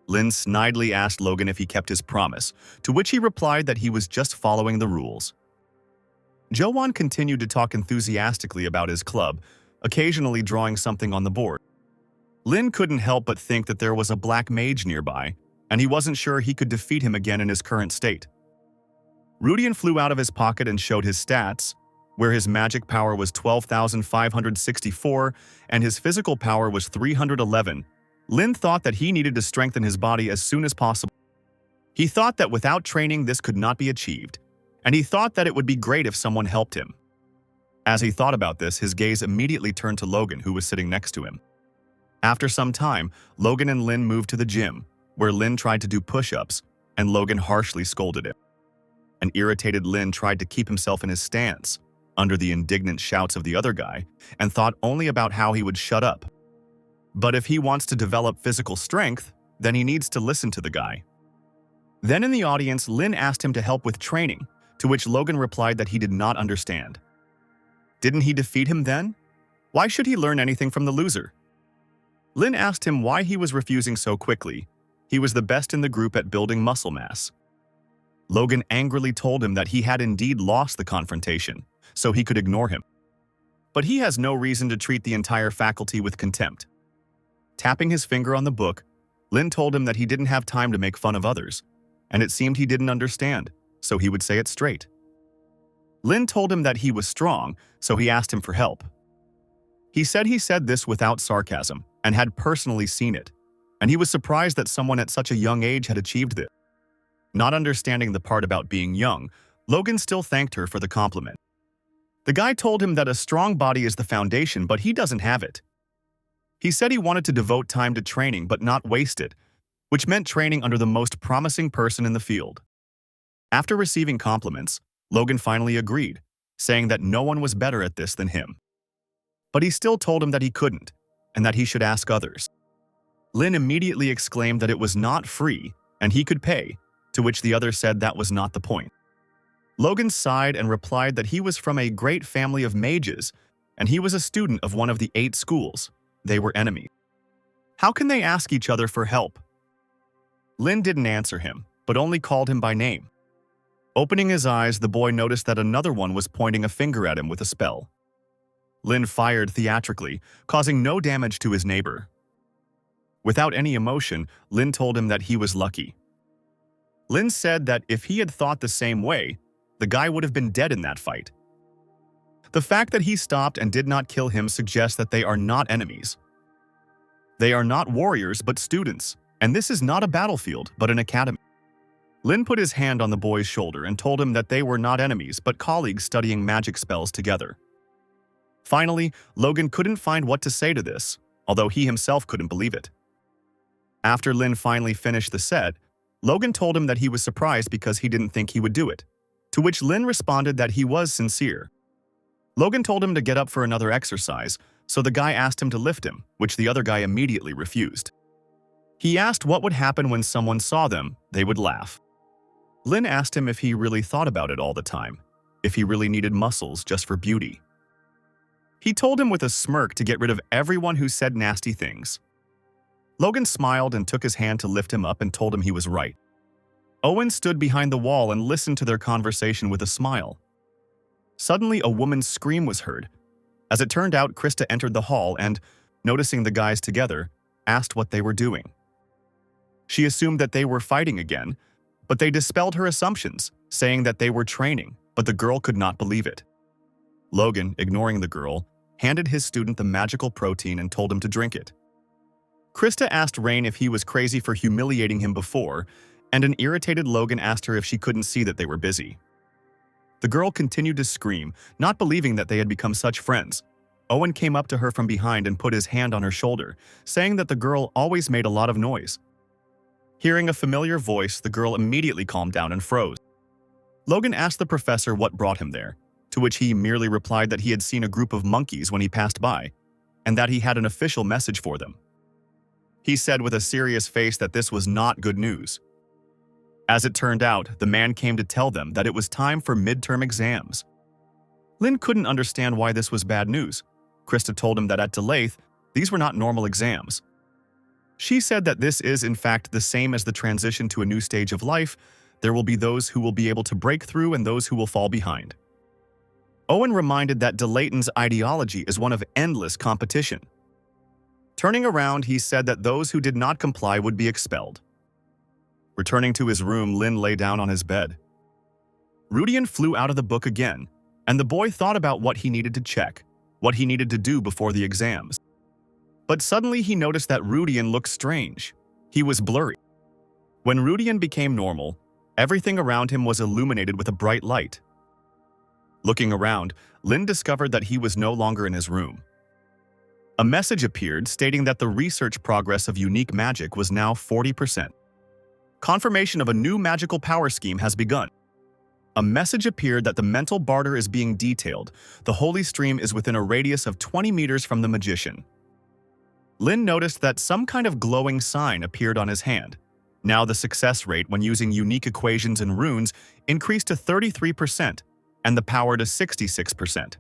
Lin snidely asked Logan if he kept his promise, to which he replied that he was just following the rules. Zhuan continued to talk enthusiastically about his club, occasionally drawing something on the board. Lin couldn't help but think that there was a black mage nearby, and he wasn't sure he could defeat him again in his current state. Rudian flew out of his pocket and showed his stats, where his magic power was 12,564 and his physical power was 311. Lin thought that he needed to strengthen his body as soon as possible. He thought that without training this could not be achieved, and he thought that it would be great if someone helped him. As he thought about this, his gaze immediately turned to Logan, who was sitting next to him. After some time, Logan and Lin moved to the gym, where Lin tried to do push-ups, and Logan harshly scolded him. An irritated Lin tried to keep himself in his stance, under the indignant shouts of the other guy, and thought only about how he would shut up. But if he wants to develop physical strength, then he needs to listen to the guy. Then in the audience, Lin asked him to help with training, to which Logan replied that he did not understand. Didn't he defeat him then? Why should he learn anything from the loser? Lin asked him why he was refusing so quickly. He was the best in the group at building muscle mass. Logan angrily told him that he had indeed lost the confrontation, so he could ignore him. But he has no reason to treat the entire faculty with contempt. Tapping his finger on the book, Lin told him that he didn't have time to make fun of others, and it seemed he didn't understand, so he would say it straight. Lin told him that he was strong, so he asked him for help. He said this without sarcasm and had personally seen it, and he was surprised that someone at such a young age had achieved this. Not understanding the part about being young, Logan still thanked her for the compliment. The guy told him that a strong body is the foundation, but he doesn't have it. He said he wanted to devote time to training but not waste it, which meant training under the most promising person in the field. After receiving compliments, Logan finally agreed, saying that no one was better at this than him. But he still told him that he couldn't, and that he should ask others. Lin immediately exclaimed that it was not free, and he could pay, to which the other said that was not the point. Logan sighed and replied that he was from a great family of mages, and he was a student of one of the 8 schools. They were enemies. How can they ask each other for help? Lin didn't answer him, but only called him by name. Opening his eyes, the boy noticed that another one was pointing a finger at him with a spell. Lin fired theatrically, causing no damage to his neighbor. Without any emotion, Lin told him that he was lucky. Lin said that if he had thought the same way, the guy would have been dead in that fight. The fact that he stopped and did not kill him suggests that they are not enemies. They are not warriors but students, and this is not a battlefield but an academy. Lin put his hand on the boy's shoulder and told him that they were not enemies but colleagues studying magic spells together. Finally, Logan couldn't find what to say to this, although he himself couldn't believe it. After Lin finally finished the set, Logan told him that he was surprised because he didn't think he would do it, to which Lin responded that he was sincere. Logan told him to get up for another exercise, so the guy asked him to lift him, which the other guy immediately refused. He asked what would happen when someone saw them, they would laugh. Lin asked him if he really thought about it all the time, if he really needed muscles just for beauty. He told him with a smirk to get rid of everyone who said nasty things. Logan smiled and took his hand to lift him up and told him he was right. Owen stood behind the wall and listened to their conversation with a smile. Suddenly, a woman's scream was heard. As it turned out, Krista entered the hall and, noticing the guys together, asked what they were doing. She assumed that they were fighting again, but they dispelled her assumptions, saying that they were training, but the girl could not believe it. Logan, ignoring the girl, handed his student the magical protein and told him to drink it. Krista asked Rain if he was crazy for humiliating him before, and an irritated Logan asked her if she couldn't see that they were busy. The girl continued to scream, not believing that they had become such friends. Owen came up to her from behind and put his hand on her shoulder, saying that the girl always made a lot of noise. Hearing a familiar voice, the girl immediately calmed down and froze. Logan asked the professor what brought him there, to which he merely replied that he had seen a group of monkeys when he passed by, and that he had an official message for them. He said with a serious face that this was not good news. As it turned out, the man came to tell them that it was time for midterm exams. Lin couldn't understand why this was bad news. Krista told him that at Delathe, these were not normal exams. She said that this is in fact the same as the transition to a new stage of life. There will be those who will be able to break through and those who will fall behind. Owen reminded that Delayton's ideology is one of endless competition. Turning around, he said that those who did not comply would be expelled. Returning to his room, Lin lay down on his bed. Rudian flew out of the book again, and the boy thought about what he needed to check, what he needed to do before the exams. But suddenly he noticed that Rudian looked strange. He was blurry. When Rudian became normal, everything around him was illuminated with a bright light. Looking around, Lin discovered that he was no longer in his room. A message appeared stating that the research progress of unique magic was now 40%. Confirmation of a new magical power scheme has begun. A message appeared that the mental barter is being detailed. The holy stream is within a radius of 20 meters from the magician. Lin noticed that some kind of glowing sign appeared on his hand. Now the success rate when using unique equations and runes increased to 33% and the power to 66%.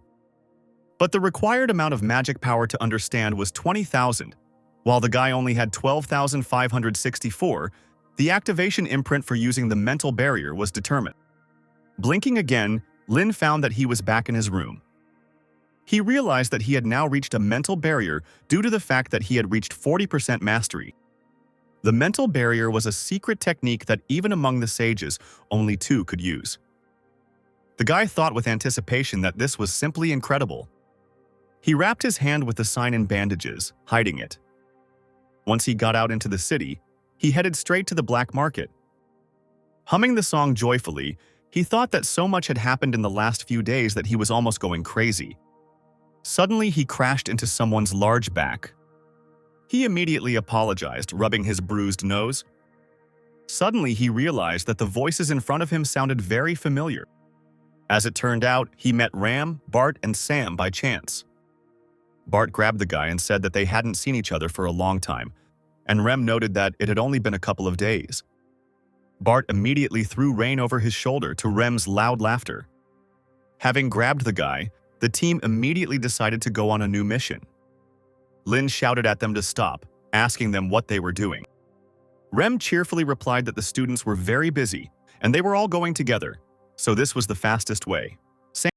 But the required amount of magic power to understand was 20,000. While the guy only had 12,564, the activation imprint for using the mental barrier was determined. Blinking again, Lin found that he was back in his room. He realized that he had now reached a mental barrier due to the fact that he had reached 40% mastery. The mental barrier was a secret technique that even among the sages, only 2 could use. The guy thought with anticipation that this was simply incredible. He wrapped his hand with the sign in bandages, hiding it. Once he got out into the city, he headed straight to the black market. Humming the song joyfully, he thought that so much had happened in the last few days that he was almost going crazy. Suddenly, he crashed into someone's large back. He immediately apologized, rubbing his bruised nose. Suddenly, he realized that the voices in front of him sounded very familiar. As it turned out, he met Ram, Bart, and Sam by chance. Bart grabbed the guy and said that they hadn't seen each other for a long time, and Rem noted that it had only been a couple of days. Bart immediately threw Rain over his shoulder to Rem's loud laughter. Having grabbed the guy, the team immediately decided to go on a new mission. Lin shouted at them to stop, asking them what they were doing. Rem cheerfully replied that the students were very busy, and they were all going together, so this was the fastest way.